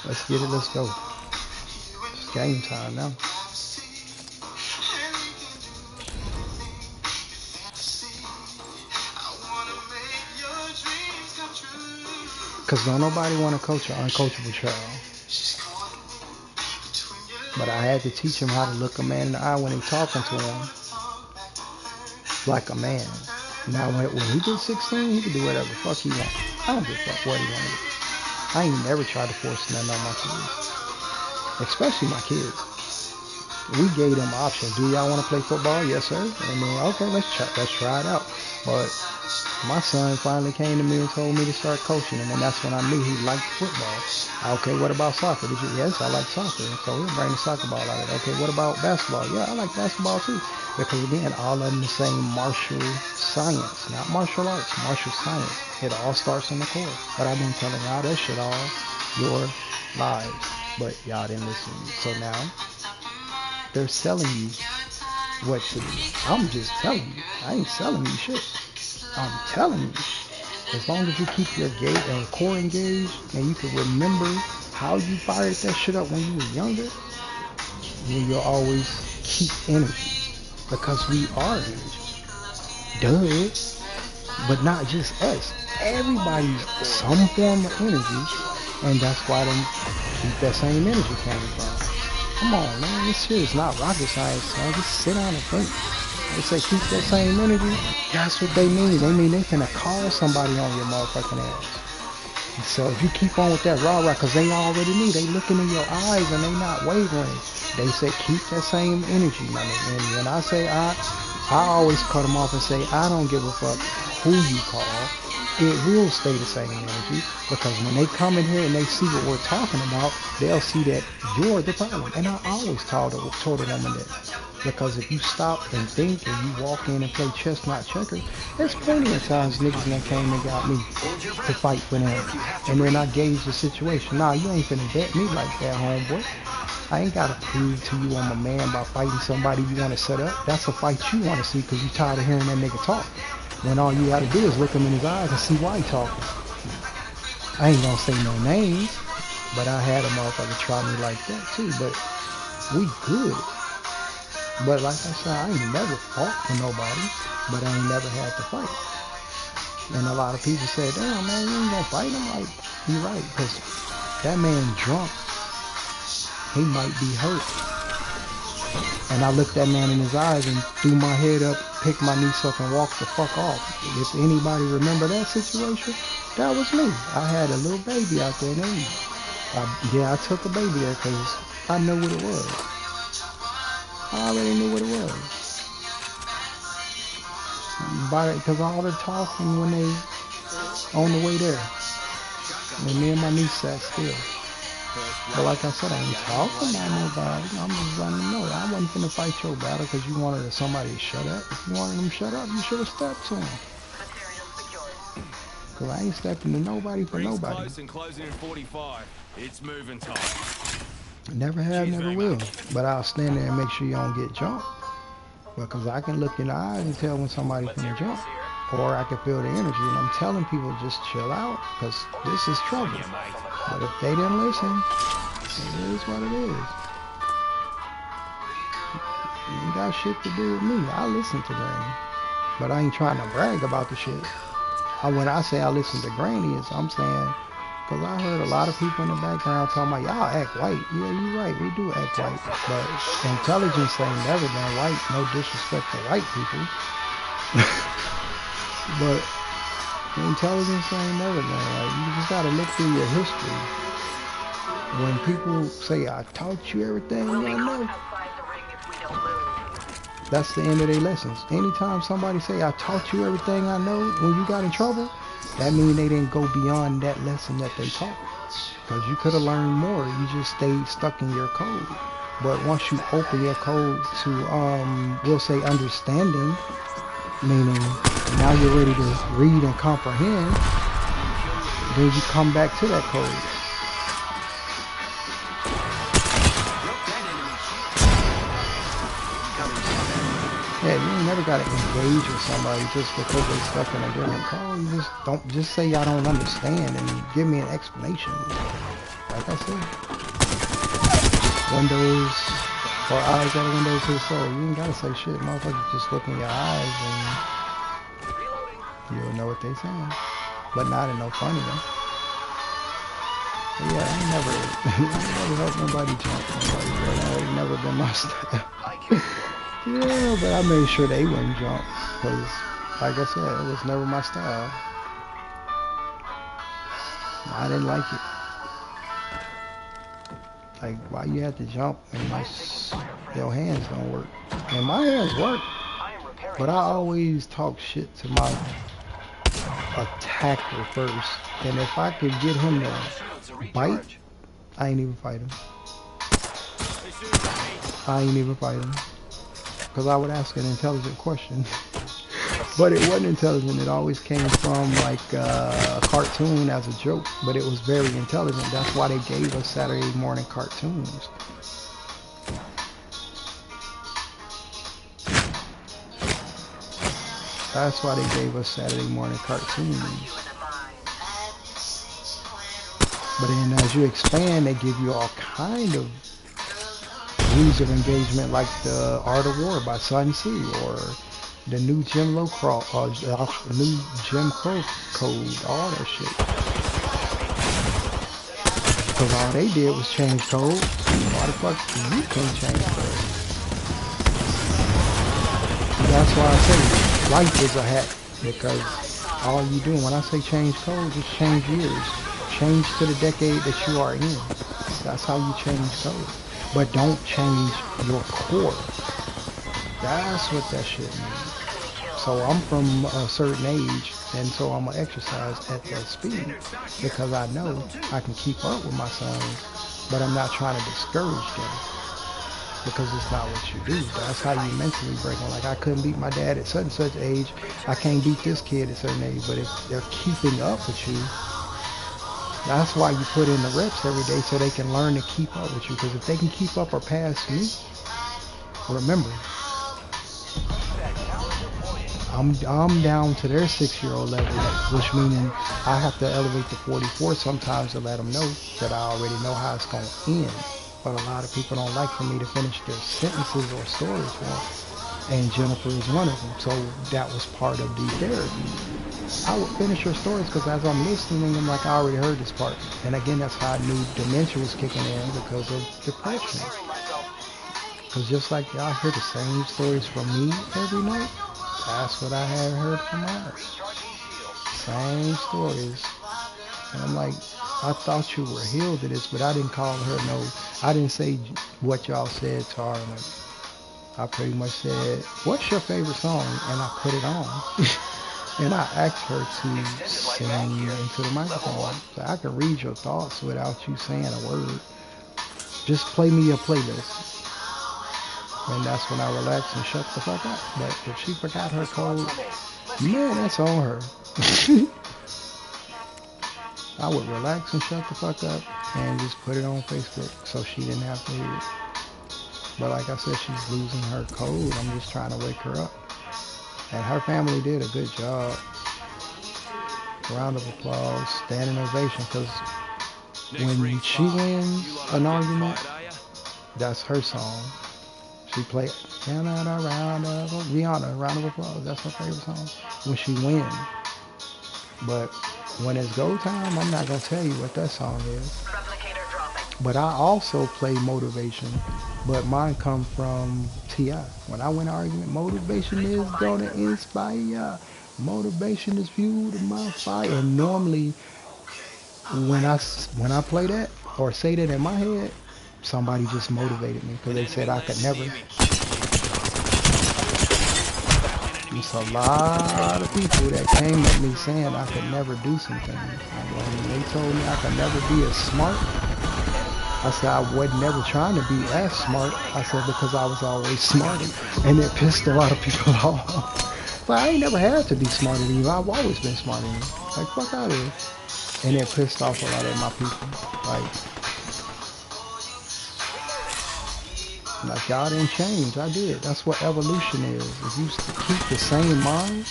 Let's get it, let's go. It's game time now. Because don't nobody want to coach an uncoachable child. But I had to teach him how to look a man in the eye when he talking to him. Like a man. Now when he gets 16, he can do whatever the fuck he wants. I don't give a fuck what he want to do. I ain't never tried to force nothing on my kids. Especially my kids. we gave them options. Do y'all want to play football? Yes, sir. And then, okay, let's try it out. But my son finally came to me and told me to start coaching him, and that's when I knew he liked football. Okay, what about soccer? Did you? Yes, I like soccer. So he'll bring the soccer ball out of it. Okay, what about basketball? Yeah, I like basketball too. Because again, all of them the same martial science, not martial arts, martial science. It all starts in the core. But I've been telling y'all that shit all your lives, but y'all didn't listen. So now they're selling you what to do. I'm just telling you. I ain't selling you shit. I'm telling you. As long as you keep your core engaged and you can remember how you fired that shit up when you were younger, then you'll always keep energy. Because we are energy. Duh. But not just us. Everybody's some form of energy. And that's why they keep that same energy coming from. Come on, man. This shit is not rocket science, son. Just sit down and think. They say keep that same energy. That's what they mean. They mean they finna call somebody on your motherfucking ass. And so if you keep on with that rah-rah, because they already knew. They looking in your eyes and they not wavering. They said keep that same energy, man. And when I say I always cut them off and say I don't give a fuck who you call. It will stay the same energy, because when they come in here and they see what we're talking about, they'll see that you're the problem. And I always told a woman that, because if you stop and think and you walk in and play chess, not checkers, there's plenty of times niggas that came and got me to fight with them, and then I gauge the situation. Nah, you ain't finna bet me like that, homeboy. I ain't gotta prove to you I'm a man by fighting somebody you want to set up. That's a fight you want to see because you tired of hearing that nigga talk. When all you gotta do is look him in his eyes and see why he talking. I ain't gonna say no names, but I had a motherfucker try me like that too. But we good. But like I said, I ain't never fought for nobody, but I ain't never had to fight. And a lot of people said, damn man, you ain't gonna fight him? Like, you right, because that man drunk. He might be hurt. And I looked that man in his eyes and threw my head up, picked my niece up, and walked the fuck off. If anybody remember that situation, that was me. I had a little baby out there, and I took a baby there because I knew what it was. I already knew what it was. Because all the talking when they on the way there, and me and my niece sat still. But like I said, I ain't talking about nobody. I'm just letting them know. I wasn't finna fight your battle because you wanted somebody to shut up. If you wanted them to shut up, you should have stepped to them. Because I ain't stepping to nobody for nobody. Close and closing in 45. It's moving time. Never have, never will. But I'll stand there and make sure you don't get jumped. Because I can look in the eyes and tell when somebody's finna jump. Or I can feel the energy. And I'm telling people just chill out because this is trouble. But if they didn't listen, it is what it is. You ain't got shit to do with me. I listen to Granny. But I ain't trying to brag about the shit. When I say I listen to Granny, I'm saying, because I heard a lot of people in the background talking about, y'all act white. Yeah, you're right. We do act white. But intelligence ain't never been white. No disrespect to white people. But intelligence ain't never been white. You just got to look through your history. When people say, I taught you everything I know, that's the end of their lessons. Anytime somebody say, I taught you everything I know, when you got in trouble, that means they didn't go beyond that lesson that they taught. Because you could have learned more. You just stayed stuck in your code. But once you open your code to, we'll say understanding, meaning now you're ready to read and comprehend, then you come back to that code. Yeah, you ain't never got to engage with somebody just because they stuck in a different code. You just don't just say I don't understand and give me an explanation. Like I said, windows or eyes are the windows to the soul. You ain't gotta say shit, motherfucker. Just look in your eyes and you'll know what they saying, but not in no funny way. But yeah, I ain't never helped nobody jump nobody, bro. That ain't never been my style. Yeah, but I made sure they wouldn't jump, because, like I said, it was never my style. I didn't like it. Like, why you have to jump and your hands don't work? And my hands work, but I always talk shit to my attacker first. And if I could get him to bite, I ain't even fight him. I ain't even fight him. Because I would ask an intelligent question. But it wasn't intelligent. It always came from like a cartoon as a joke. But it was very intelligent. That's why they gave us Saturday morning cartoons. That's why they gave us Saturday morning cartoons. But then as you expand, they give you all kind of rules of engagement, like the Art of War by Sun Tzu, or the new Jim Crow code, all that shit. Because all they did was change code. Why the fuck you can't change code? That's why I say life is a hack, because all you do when I say change code, just change years. Change to the decade that you are in. That's how you change code. But don't change your core. That's what that shit means. So I'm from a certain age, and so I'm gonna exercise at that speed, because I know I can keep up with my sons, but I'm not trying to discourage them, because it's not what you do. That's how you mentally break them. Like, I couldn't beat my dad at such and such age. I can't beat this kid at certain age. But if they're keeping up with you, that's why you put in the reps every day, so they can learn to keep up with you. Because if they can keep up or pass me, remember, I'm down to their 6-year-old level, which meaning I have to elevate to 44 sometimes to let them know that I already know how it's going to end. But a lot of people don't like for me to finish their sentences or stories for them. And Jennifer is one of them. So that was part of the therapy. I would finish her stories because as I'm listening, I'm like, I already heard this part. And again, that's how I knew dementia was kicking in, because of depression. Because just like y'all hear the same stories from me every night, that's what I had heard from her. Same stories. And I'm like, I thought you were healed to this, but I didn't call her no. I didn't say what y'all said to her. Like, I pretty much said, what's your favorite song? And I put it on. And I asked her to sing into the microphone. So I can read your thoughts without you saying a word. Just play me your playlist. And that's when I relax and shut the fuck up. But if she forgot her code, man, that's on her. I would relax and shut the fuck up and just put it on Facebook so she didn't have to hear it. But like I said, she's losing her code. I'm just trying to wake her up. And her family did a good job. Round of applause, standing ovation, because when she wins an argument, that's her song. She played Rihanna, round of applause. That's her favorite song when she wins. But when it's go time, I'm not going to tell you what that song is. But I also play motivation, but mine come from T.I. When I win an argument, motivation is going to inspire ya. Motivation is fuel to my fire. And normally, when I play that or say that in my head, somebody just motivated me, because they said I could never. There's a lot of people that came at me saying I could never do some things. And when they told me I could never be as smart, I said I wasn't never trying to be as smart. I said because I was always smarter, and it pissed a lot of people off. But I ain't never had to be smarter than you. I've always been smarter than you. Like, fuck out of here. And it pissed off a lot of my people. Like y'all didn't change. I did. That's what evolution is. If you keep the same mind,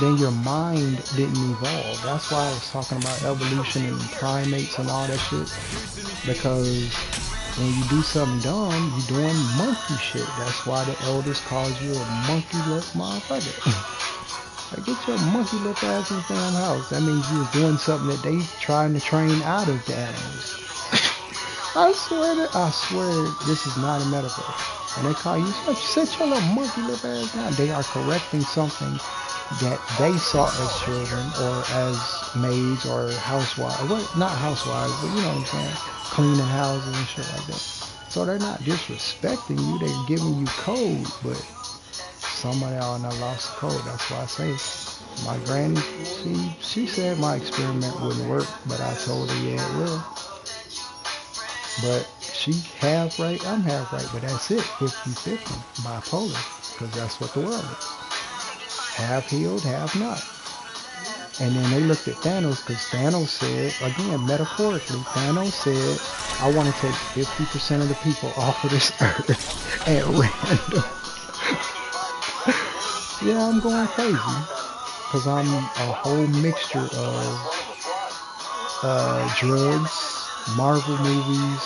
then your mind didn't evolve. That's why I was talking about evolution and primates and all that shit. Because when you do something dumb, you're doing monkey shit. That's why the elders called you a monkey lip motherfucker. Like, get your monkey lip ass in the damn house. That means you was doing something that they trying to train out of the animals. I swear this is not a metaphor. And they call you, set your little monkey lip ass down. They are correcting something that they saw as children or as maids or housewives. Well, not housewives, but you know what I'm saying? Cleaning houses and shit like that. So they're not disrespecting you, they're giving you code, but somebody out there lost the code. That's why I say my granny, she said my experiment wouldn't work, but I told her, yeah, it will. But she half right, I'm half right, but that's it, 50-50, bipolar, because that's what the world is. Half healed, half not. And then they looked at Thanos, because Thanos said, again, metaphorically, Thanos said, I want to take 50% of the people off of this earth at random. Yeah, I'm going crazy, because I'm a whole mixture of drugs, Marvel movies,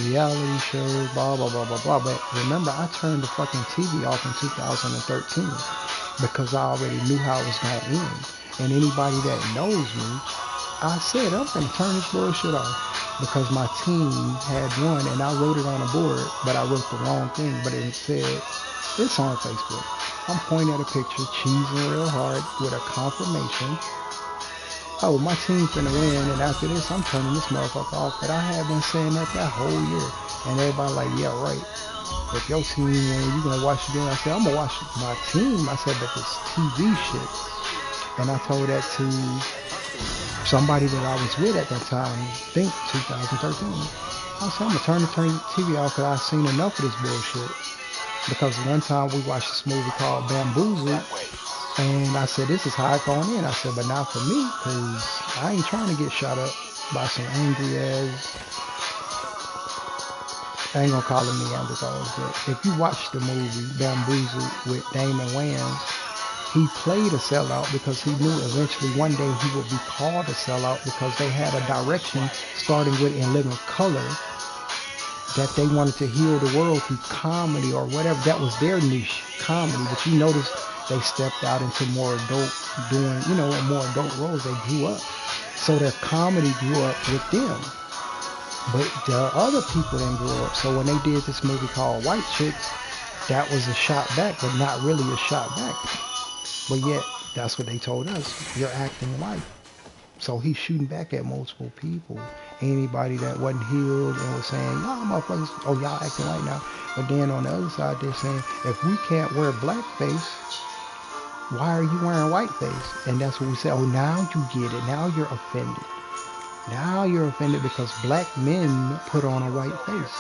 reality shows, blah, blah, blah, blah, blah. But remember, I turned the fucking TV off in 2013 because I already knew how it was going to end. And anybody that knows me, I said, I'm going to turn this bullshit off because my team had won and I wrote it on a board, but I wrote the wrong thing. But it said, it's on Facebook. I'm pointing at a picture, cheesing real hard with a confirmation. Oh, my team's gonna win, and after this, I'm turning this motherfucker off. But I have been saying that whole year, and everybody like, yeah, right. If your team win, you gonna watch it again? I said, I'm gonna watch my team. I said, but this TV shit. And I told that to somebody that I was with at that time, I think 2013. I said, I'm gonna turn the TV off because I've seen enough of this bullshit. Because one time we watched this movie called Bamboozled, and I said, this is how it's going in. I said, but not for me, because I ain't trying to get shot up by some angry ass, I ain't gonna call them Neanderthals, but if you watch the movie Bamboozled with Damon Wayans, he played a sellout because he knew eventually one day he would be called a sellout because they had a direction starting with In Living Color that they wanted to heal the world through comedy or whatever. That was their niche, comedy. But you notice they stepped out into more adult, doing, more adult roles. They grew up. So their comedy grew up with them. But the other people didn't grow up. So when they did this movie called White Chicks, that was a shot back, but not really a shot back. But yet, that's what they told us. You're acting white. So he's shooting back at multiple people. Anybody that wasn't healed and was saying, y'all motherfuckers, oh, y'all acting white now. But then on the other side, they're saying, if we can't wear blackface, why are you wearing whiteface? And that's what we say, oh, now you get it. Now you're offended. Now you're offended because black men put on a white face.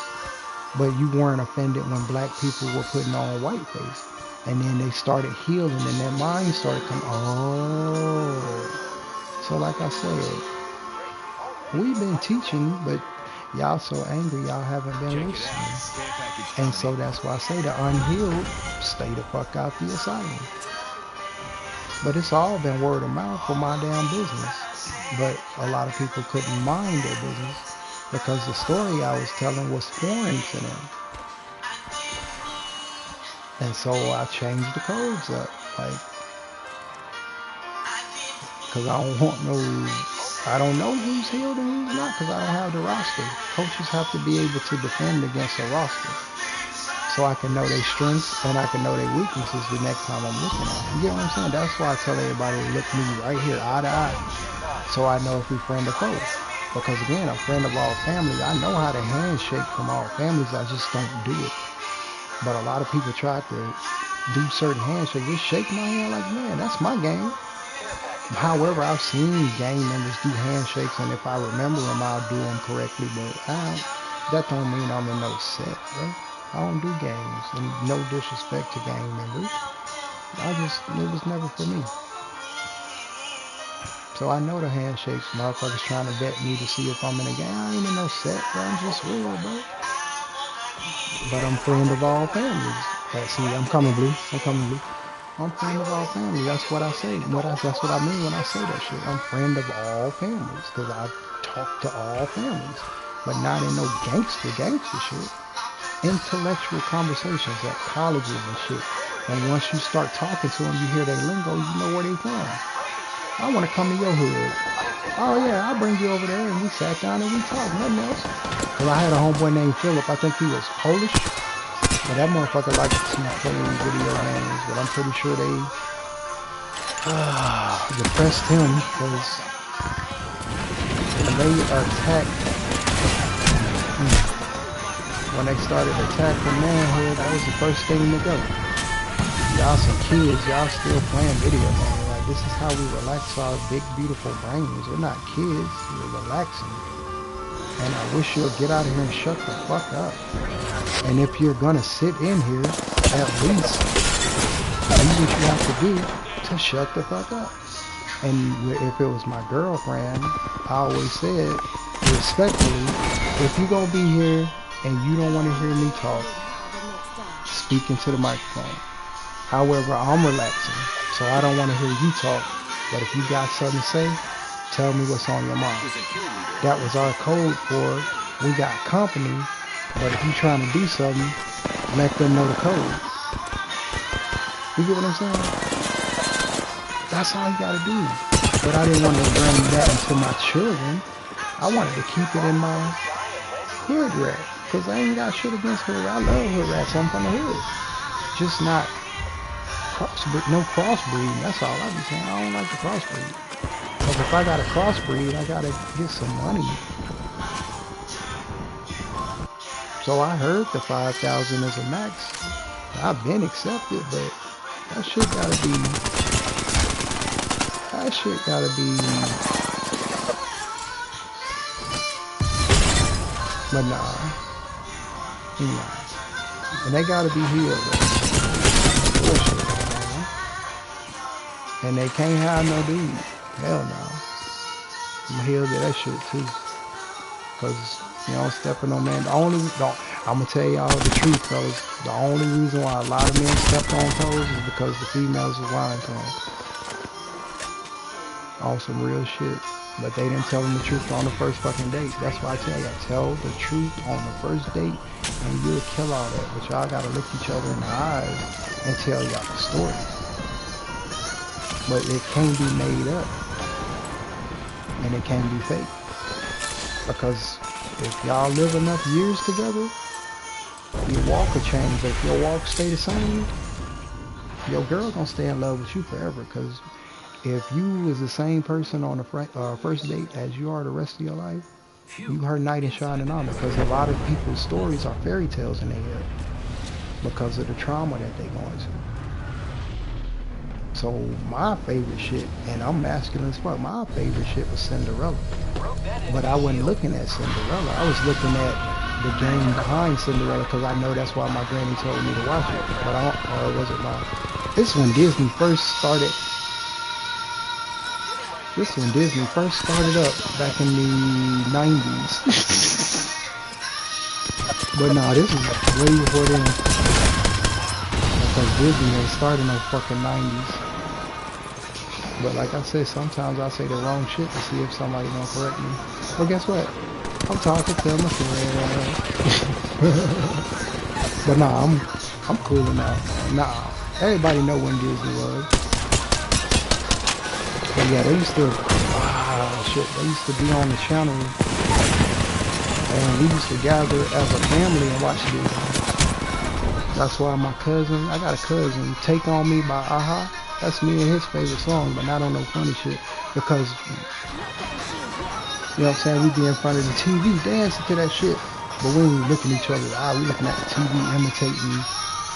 But you weren't offended when black people were putting on a white face. And then they started healing and their minds started coming, oh. So like I said, we've been teaching, but y'all so angry y'all haven't been listening. And so that's why I say the unhealed stay the fuck out the asylum. But it's all been word of mouth for my damn business. But a lot of people couldn't mind their business because the story I was telling was foreign to them. And so I changed the codes up, because I don't know who's healed and who's not, because I don't have the roster. Coaches have to be able to defend against a roster, so I can know their strengths and I can know their weaknesses the next time I'm looking at them. You get what I'm saying? That's why I tell everybody to look me right here, eye to eye, so I know if we friend or foe. Because again, a friend of all family, I know how to handshake from all families, I just don't do it. But a lot of people try to do certain handshakes. Just shake my hand like, man, that's my game. However, I've seen gang members do handshakes, and if I remember them, I'll do them correctly. But that don't mean I'm in no set, right? I don't do games, and no disrespect to gang members. It was never for me. So I know the handshakes, motherfuckers trying to vet me to see if I'm in a gang. I ain't in no set, bro. I'm just real, bro. But I'm friend of all families. See, I'm coming blue. I'm friend of all families. That's what I say. That's what I mean when I say that shit. I'm friend of all families because I talk to all families, but not in no gangster shit. Intellectual conversations at colleges and shit. And once you start talking to them, you hear their lingo, you know where they from. I want to come to your hood. Oh yeah, I'll bring you over there, and we sat down and we talked, nothing else. Well, I had a homeboy named Philip. I think he was Polish. But that motherfucker likes to play video games. But I'm pretty sure depressed him because when they attacked, when they started attacking manhood, that was the first thing to go. Y'all some kids, y'all still playing video games. Like, this is how we relax our big, beautiful brains. We're not kids, we're relaxing. And I wish you'll get out of here and shut the fuck up. And if you're gonna sit in here, at least do what you have to do to shut the fuck up. And if it was my girlfriend, I always said, respectfully, if you gonna be here and you don't want to hear me talk, speak into the microphone. However, I'm relaxing, so I don't want to hear you talk. But if you got something to say, tell me what's on your mind. That was our code for we got company, but if you trying to do something, let them know the code. You get what I'm saying? That's all you gotta do. But I didn't want to bring that into my children. I wanted to keep it in my hood rat. Because I ain't got shit against hood rat. I love hood rats. I'm from the hood. Just not no crossbreeding. That's all I be saying. I don't like the crossbreed. Because if I got a crossbreed, I gotta get some money. So I heard the 5,000 is a max. I've been accepted, but that shit gotta be. That shit gotta be. But nah. And they gotta be healed. Bullshit, man. And they can't have no dude. Hell no. I'm healed to that shit too. Cause you know, stepping on man. I'm gonna tell y'all the truth, fellas. The only reason why a lot of men stepped on toes is because the females was lying to them. On some real shit. But they didn't tell them the truth on the first fucking date. That's why I tell y'all, tell the truth on the first date and you'll kill all that. But y'all gotta look each other in the eyes and tell y'all the story. But it can't be made up. And it can't be fake. Because if y'all live enough years together, your walk will change. But if your walk stay the same, your girl gonna stay in love with you forever. Because if you was the same person on the first date as you are the rest of your life, you her knight in shining armor. Because a lot of people's stories are fairy tales in their head because of the trauma that they going through. So my favorite shit, and I'm masculine as fuck, my favorite shit was Cinderella. But I wasn't looking at Cinderella. I was looking at the game behind Cinderella because I know that's why my granny told me to watch it. But I don't, or was it not? This when Disney first started. This when Disney first started up back in the 90s. But nah, this is way before then. Because Disney ain't started no fucking 90s. But like I said, sometimes I say the wrong shit to see if somebody gonna correct me. But guess what? I'm talking to myself. But nah, I'm cooling out. Nah, everybody know when Disney was. But yeah, they used to, they used to be on the channel, and we used to gather as a family and watch Disney. That's why my cousin, I got a cousin, Take On Me by Aha. That's me and his favorite song, but not on no funny shit. Because, you know what I'm saying, we be in front of the TV dancing to that shit. But we ain't looking at each other's eye, we looking at the TV imitating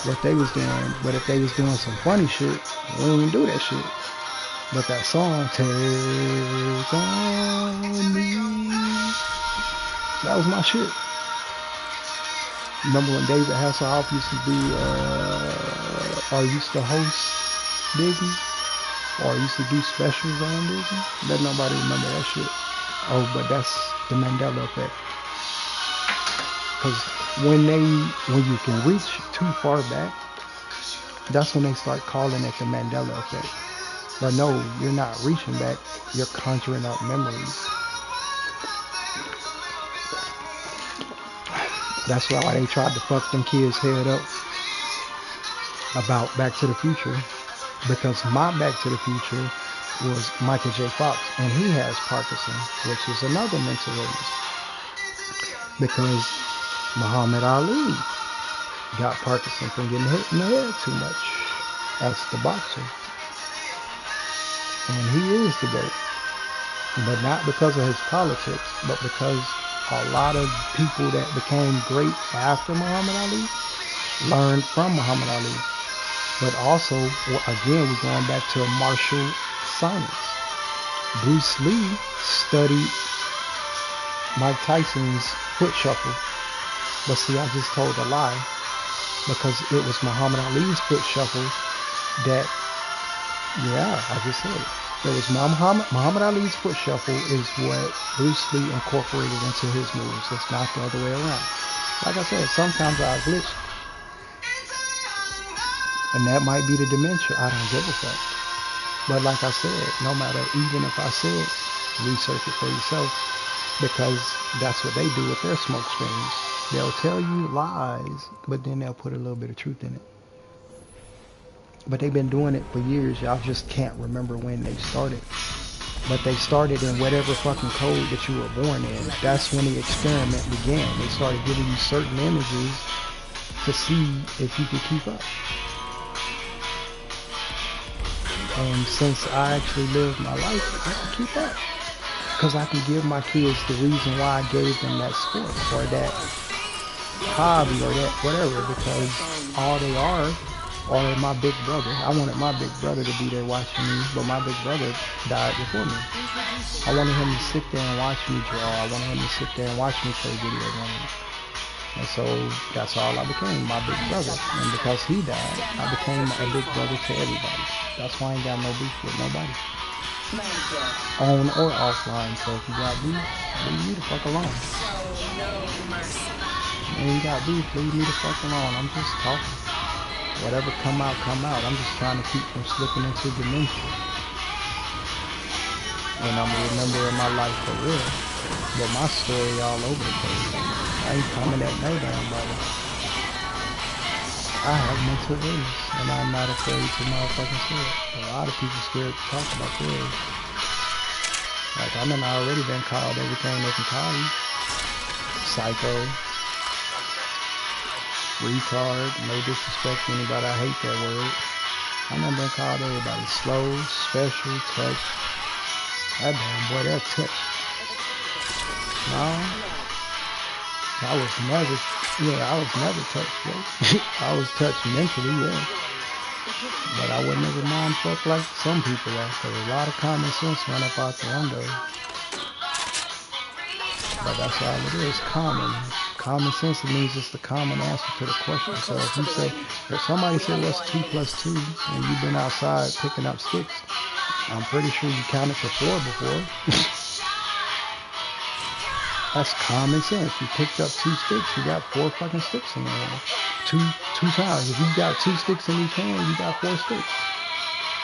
what they was doing. But if they was doing some funny shit, we don't even do that shit. But that song, Take On Me, that was my shit. Remember when David Hasselhoff used to do, or used to host Disney? Or used to do specials on Disney? Let nobody remember that shit. Oh, but that's the Mandela effect. Because when you can reach too far back, that's when they start calling it the Mandela effect. But no, you're not reaching back, you're conjuring up memories. That's why they tried to fuck them kids' head up about Back to the Future. Because my Back to the Future was Michael J. Fox, and he has Parkinson, which is another mental illness. Because Muhammad Ali got Parkinson from getting hit in the head too much. That's the boxer. And he is the GOAT. But not because of his politics, but because a lot of people that became great after Muhammad Ali learned from Muhammad Ali. But also, again, we're going back to martial science. Bruce Lee studied Mike Tyson's foot shuffle. But see, I just told a lie because it was Muhammad Ali's foot shuffle that, yeah, I just said it. It was Muhammad Ali's foot shuffle is what Bruce Lee incorporated into his moves. It's not the other way around. Like I said, sometimes I glitch. And that might be the dementia. I don't give a fuck. But like I said, no matter, even if I said, research it for yourself, because that's what they do with their smoke screens. They'll tell you lies, but then they'll put a little bit of truth in it. But they've been doing it for years. Y'all just can't remember when they started. But they started in whatever fucking code that you were born in. That's when the experiment began. They started giving you certain images to see if you could keep up. And since I actually lived my life, I can keep up. Because I can give my kids the reason why I gave them that sport or that hobby or that whatever. Because all they are my big brother. I wanted my big brother to be there watching me, but my big brother died before me. I wanted him to sit there and watch me draw. I wanted him to sit there and watch me play video games. And so that's all I became, my big brother. And because he died, I became a big brother to everybody. That's why I ain't got no beef with nobody. On or offline. So if you got beef, leave me the fuck alone. You ain't got beef, leave me the fuck alone. I'm just talking. Whatever come out, come out. I'm just trying to keep from slipping into dementia. And I'm remembering my life for real. But my story all over the place. I ain't coming at no damn brother. I have mental illness, and I'm not afraid to motherfucking say it. A lot of people scared to talk about theirs. Like, I done already been called everything they can call you. Psycho. Retard, no disrespect to anybody, I hate that word. I done been called everybody slow, special, touch. That damn boy, that touch. No, I was never touched, bro. I was touched mentally, yeah. But I would never mind fuck like some people are, because a lot of common sense went up out the window. But that's all it is, common. Common sense means it's the common answer to the question. So if you say, if somebody said what's 2 + 2 and you've been outside picking up sticks, I'm pretty sure you counted to 4 before. That's common sense. You picked up 2 sticks, you got 4 fucking sticks in there. Two times. If you got 2 sticks in each hand, you got 4 sticks.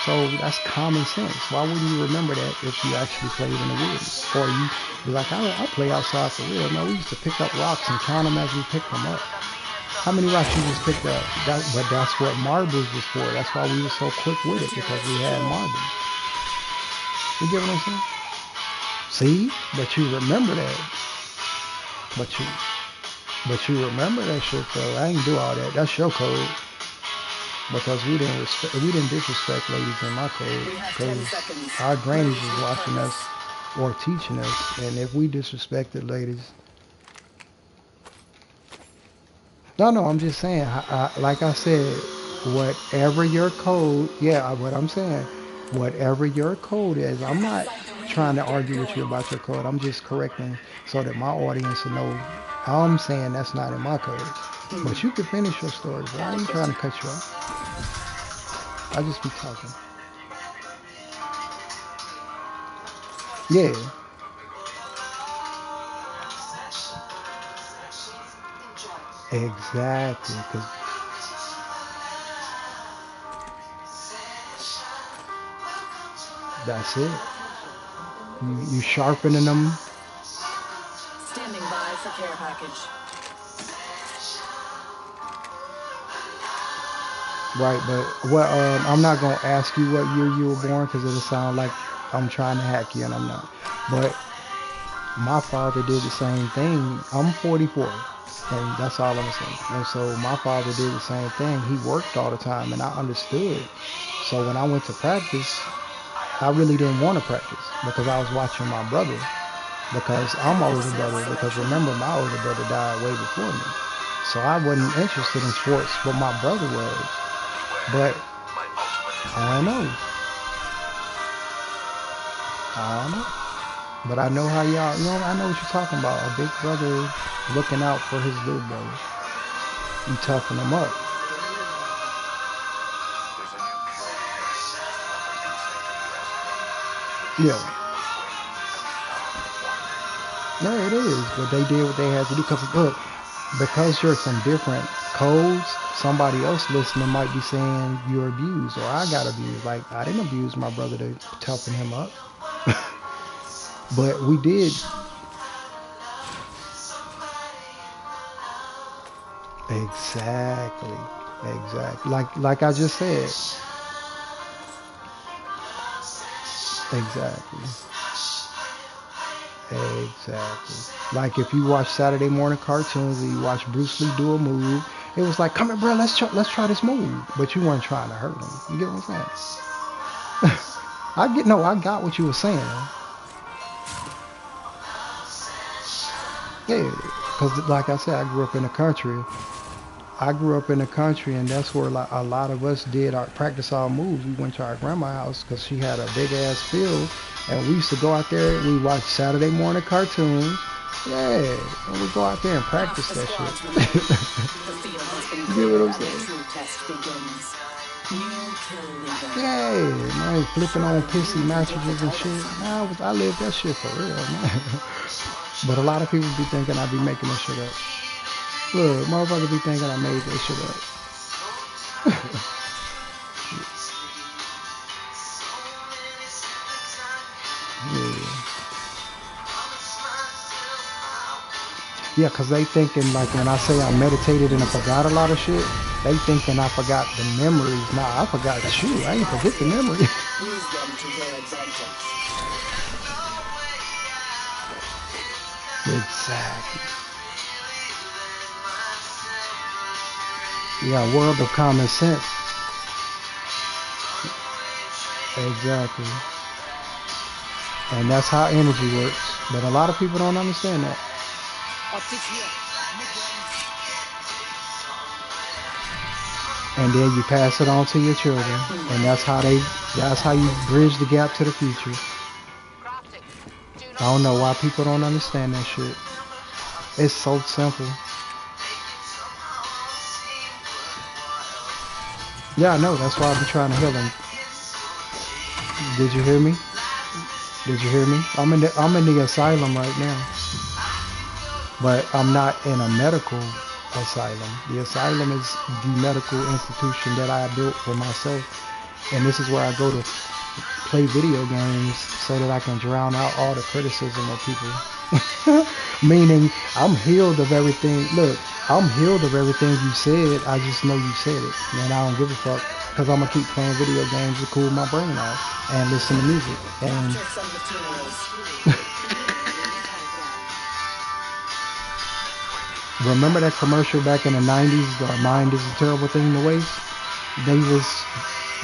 So that's common sense. Why wouldn't you remember that if you actually played in the woods? Or you be like, I play outside for real. No, we used to pick up rocks and count them as we picked them up. How many rocks you just picked up? But that's what marbles was for. That's why we were so quick with it, because we had marbles. You get what I'm saying? See? But you remember that. But you remember that shit though. I ain't do all that. That's your code. Because we didn't disrespect ladies in my code. Because our grannies was watching us or teaching us. And if we disrespected ladies. No, I'm just saying. Like I said, whatever your code, what I'm saying, whatever your code is, I'm not trying to argue with you about your code. I'm just correcting so that my audience will know. I'm saying that's not in my code. But you can finish your story, bro. I ain't trying to cut you off. I just be talking. Yeah. Exactly. 'Cause that's it. You sharpening them. Standing by for care package. Right, but I'm not gonna ask you what year you were born because it'll sound like I'm trying to hack you, and I'm not. But my father did the same thing. I'm 44, and that's all I'm saying. And so my father did the same thing. He worked all the time, and I understood. So when I went to practice, I really didn't want to practice because I was watching my brother. Because I'm older brother. Because remember, my older brother died way before me. So I wasn't interested in sports, but my brother was. But I don't know. I don't know. But I know how y'all, I know what you're talking about. A big brother looking out for his little brother. You toughen him up. Yeah. No, it is. But they did what they had to do. Because, look, because you're from different codes, somebody else listening might be saying you're abused or I got abused. Like, I didn't abuse my brother to toughen him up. But we did. Exactly. Exactly. Like I just said. Exactly. Exactly. Like if you watch Saturday morning cartoons and you watch Bruce Lee do a move, it was like, come here, bro, let's try this move. But you weren't trying to hurt him. You get what I'm saying? I got what you were saying. Yeah, because like I said, I grew up in the country. And that's where like, a lot of us did practice our moves. We went to our grandma's house because she had a big ass field, and we used to go out there and we watch Saturday morning cartoons. Yeah, and we go out there and practice that shit. You get what I'm saying? Yeah, man, flipping on pissy mattresses and shit. Man, I lived that shit for real, man. But a lot of people be thinking I be making that shit up. Look, motherfuckers be thinking I made that shit up. Yeah, because they thinking like when I say I meditated and I forgot a lot of shit, they thinking I forgot the memories. Nah, I forgot the shit. I ain't forget the memory. Use them to your advantage. Exactly. Yeah, world of common sense. Exactly. And that's how energy works. But a lot of people don't understand that. And then you pass it on to your children. And that's how you bridge the gap to the future. I don't know why people don't understand that shit. It's so simple. Yeah, I know. That's why I be trying to heal them. Did you hear me? Did you hear me? I'm in the asylum right now. But I'm not in a medical asylum. The asylum is the medical institution that I built for myself. And this is where I go to play video games so that I can drown out all the criticism of people. Meaning, I'm healed of everything. Look, I'm healed of everything you said. I just know you said it. And I don't give a fuck. Because I'm going to keep playing video games to cool my brain off. And listen to music. And remember that commercial back in the 90s, the mind is a terrible thing to waste?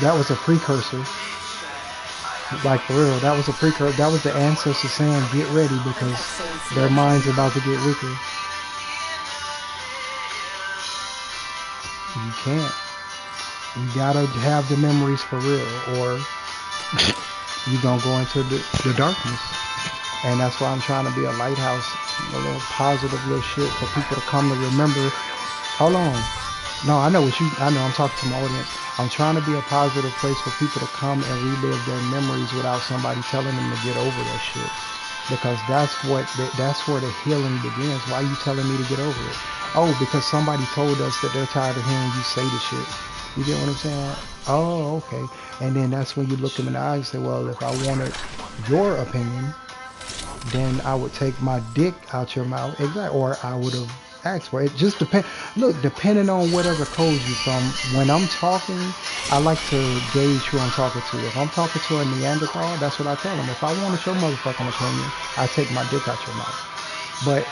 That was a precursor. Like for real, that was a precursor. That was the ancestors saying, get ready because their mind's about to get weaker. You can't. You gotta have the memories for real or you're gonna go into the darkness. And that's why I'm trying to be a lighthouse, a little positive little shit for people to come to remember. Hold on. No, I know I'm talking to my audience. I'm trying to be a positive place for people to come and relive their memories without somebody telling them to get over that shit. Because that's where the healing begins. Why are you telling me to get over it? Oh, because somebody told us that they're tired of hearing you say the shit. You get what I'm saying? Oh, okay. And then that's when you look them in the eyes and say, well, if I wanted your opinion, then I would take my dick out your mouth. Exactly. Or I would have asked for it. Just depend. Look, depending on whatever codes you from. When I'm talking, I like to gauge who I'm talking to. If I'm talking to a Neanderthal, that's what I tell them. If I wanted your motherfucking opinion, I take my dick out your mouth. But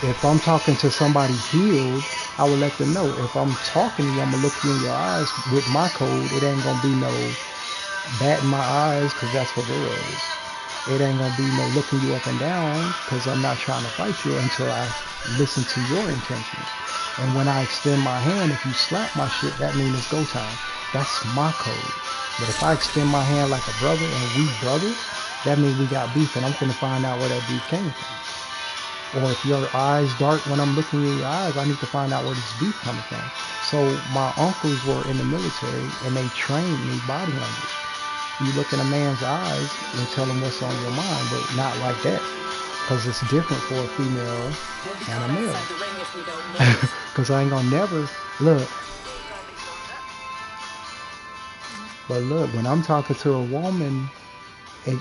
if I'm talking to somebody healed, I would let them know. If I'm talking to you, I'm gonna look you in your eyes with my code. It ain't gonna be no batting my eyes because that's what girls. It ain't gonna be no looking you up and down because I'm not trying to fight you until I listen to your intentions. And when I extend my hand, if you slap my shit, that means it's go time. That's my code. But if I extend my hand like a brother and we brothers, that means we got beef and I'm gonna find out where that beef came from. Or if your eyes dark when I'm looking in your eyes, I need to find out where this beef coming from. So my uncles were in the military and they trained me body language. You look in a man's eyes and tell him what's on your mind, but not like that. Because it's different for a female and a male. Outside the ring if we don't move. Because I ain't gonna never look. But look, when I'm talking to a woman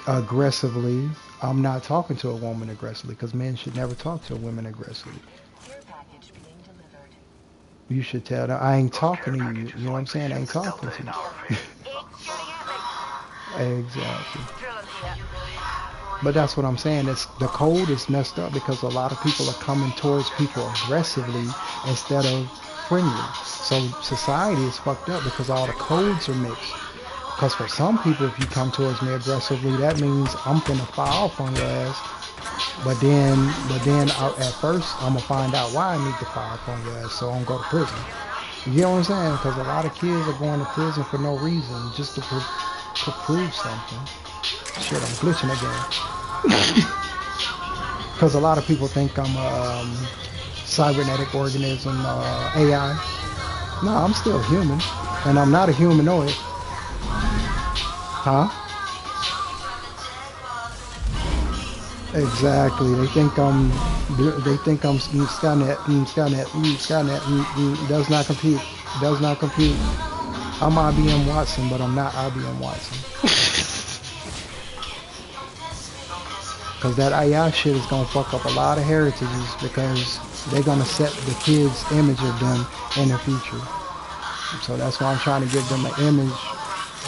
aggressively, I'm not talking to a woman aggressively because men should never talk to a woman aggressively. Care package being delivered. You should tell them, I ain't talking to you. You know what I'm saying? I ain't talking to you. Exactly. But that's what I'm saying. It's the code is messed up because a lot of people are coming towards people aggressively instead of friendly. So society is fucked up because all the codes are mixed. Because for some people, if you come towards me aggressively, that means I'm gonna fire off on your ass. But then at first, I'm gonna find out why I need to fire off on your ass, so I'm gonna go to prison. You know what I'm saying? Because a lot of kids are going to prison for no reason, just to prove something. Shit, I'm glitching again. Because a lot of people think I'm a cybernetic organism, AI. No, I'm still human, and I'm not a humanoid. Huh? Exactly. They think I'm Skynet. Does not compute. Does not compute. I'm IBM Watson, but I'm not IBM Watson. Because that AI shit is gonna fuck up a lot of heritages because they're gonna set the kids' image of them in the future. So that's why I'm trying to give them an image.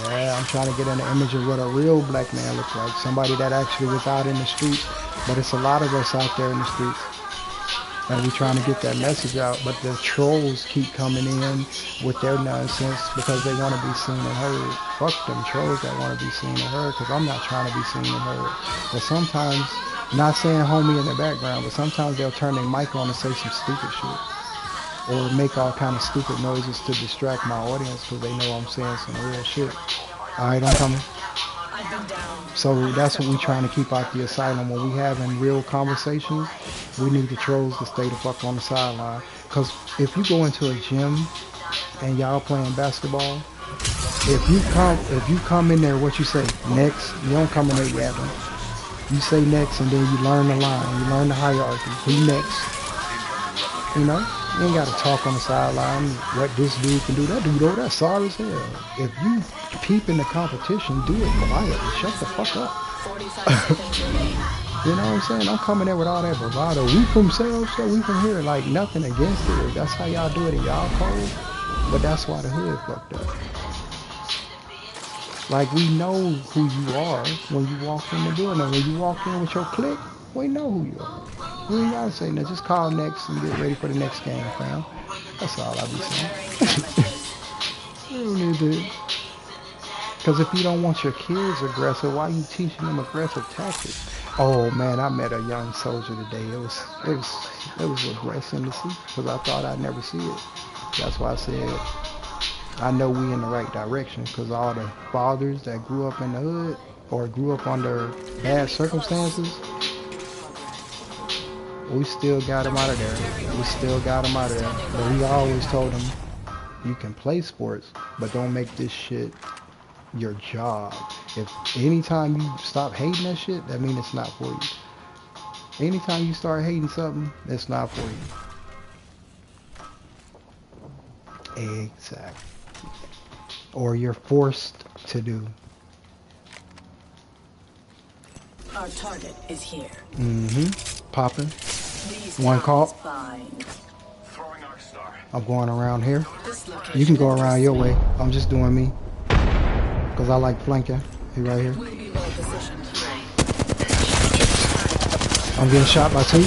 Yeah, I'm trying to get an image of what a real black man looks like. Somebody that actually was out in the streets. But it's a lot of us out there in the streets. And we're trying to get that message out. But the trolls keep coming in with their nonsense because they want to be seen and heard. Fuck them trolls that want to be seen and heard because I'm not trying to be seen and heard. But sometimes, not saying homie in the background, but sometimes they'll turn their mic on and say some stupid shit. Or make all kind of stupid noises to distract my audience because they know I'm saying some real shit. Alright, I'm coming. So that's what we're trying to keep out the asylum. When we having real conversations, we need the trolls to stay the fuck on the sideline. Because if you go into a gym and y'all playing basketball, if you come in there, what you say? Next. You don't come in there yapping. You say next and then you learn the line. You learn the hierarchy. Who next? You know? You ain't got to talk on the sideline what this dude can do. That dude over there sorry as hell. If you peep in the competition, do it quietly. Shut the fuck up. You know what I'm saying? I'm coming there with all that bravado. We from South, so we from here. Like, nothing against it. That's how y'all do it in y'all code. But that's why the hood fucked up. Like, we know who you are when you walk in the building. When you walk in with your clique, we know who you are. We ain't gotta say nothing. Just call next and get ready for the next game, fam. That's all I be saying. You don't need to. Because if you don't want your kids aggressive, why are you teaching them aggressive tactics? Oh man, I met a young soldier today. It was a blessing to see because I thought I'd never see it. That's why I said I know we in the right direction because all the fathers that grew up in the hood or grew up under bad circumstances, we still got him out of there. We still got him out of there. But we always told him, you can play sports, but don't make this shit your job. If anytime you stop hating that shit, that means it's not for you. Anytime you start hating something, it's not for you. Exactly. Or you're forced to do. Our target is here. Popping. One call. Throwing Arc Star. I'm going around here. You can go around your way. I'm just doing me. Because I like flanking. He right here. I'm getting shot by two.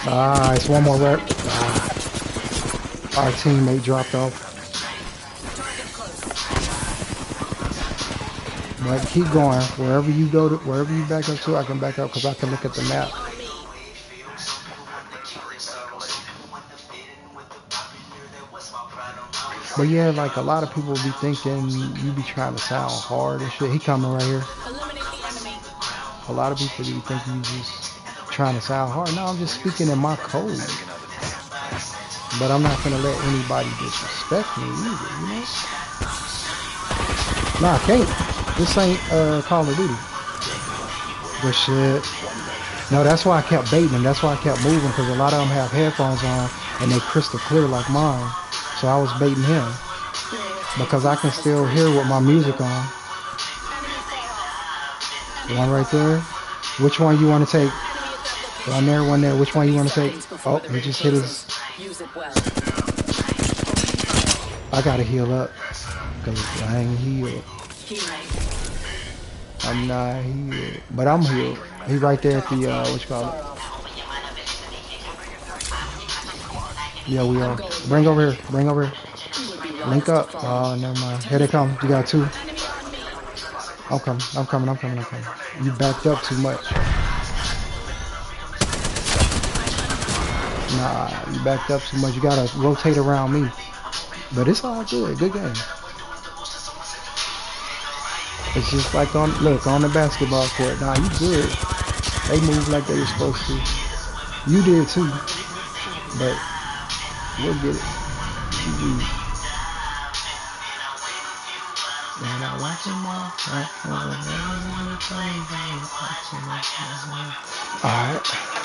Ah, it's one more rep. Our teammate dropped off. But keep going. Wherever you go to, wherever you back up to, I can back up because I can look at the map. But yeah, like a lot of people be thinking you be trying to sound hard and shit. He coming right here. Eliminate the enemy. A lot of people be thinking you just trying to sound hard. No, I'm just speaking in my code. But I'm not gonna let anybody disrespect me either, you know? No, I can't. This ain't Call of Duty. But shit. No, that's why I kept baiting them. That's why I kept moving, because a lot of them have headphones on and they crystal clear like mine. So I was baiting him because I can still hear with my music on. One right there. Which one you want to take? One there, one there. Which one you want to take? Oh, he just hit his. Use it well. I gotta heal up because I ain't healed. I'm not healed, but I'm healed. He's right there at the what you call it? Yeah, we are. Bring over here. Bring over here. Link up. Oh, never mind. Here they come. You got two. I'm coming. I'm coming. I'm coming. I'm coming. You backed up too much. Nah, you backed up too much. You gotta rotate around me. But it's all good. Good game. It's just like on, look, on the basketball court. Nah, you good. They move like they were supposed to. You did too. But we'll get it. Man, I watching my. Alright.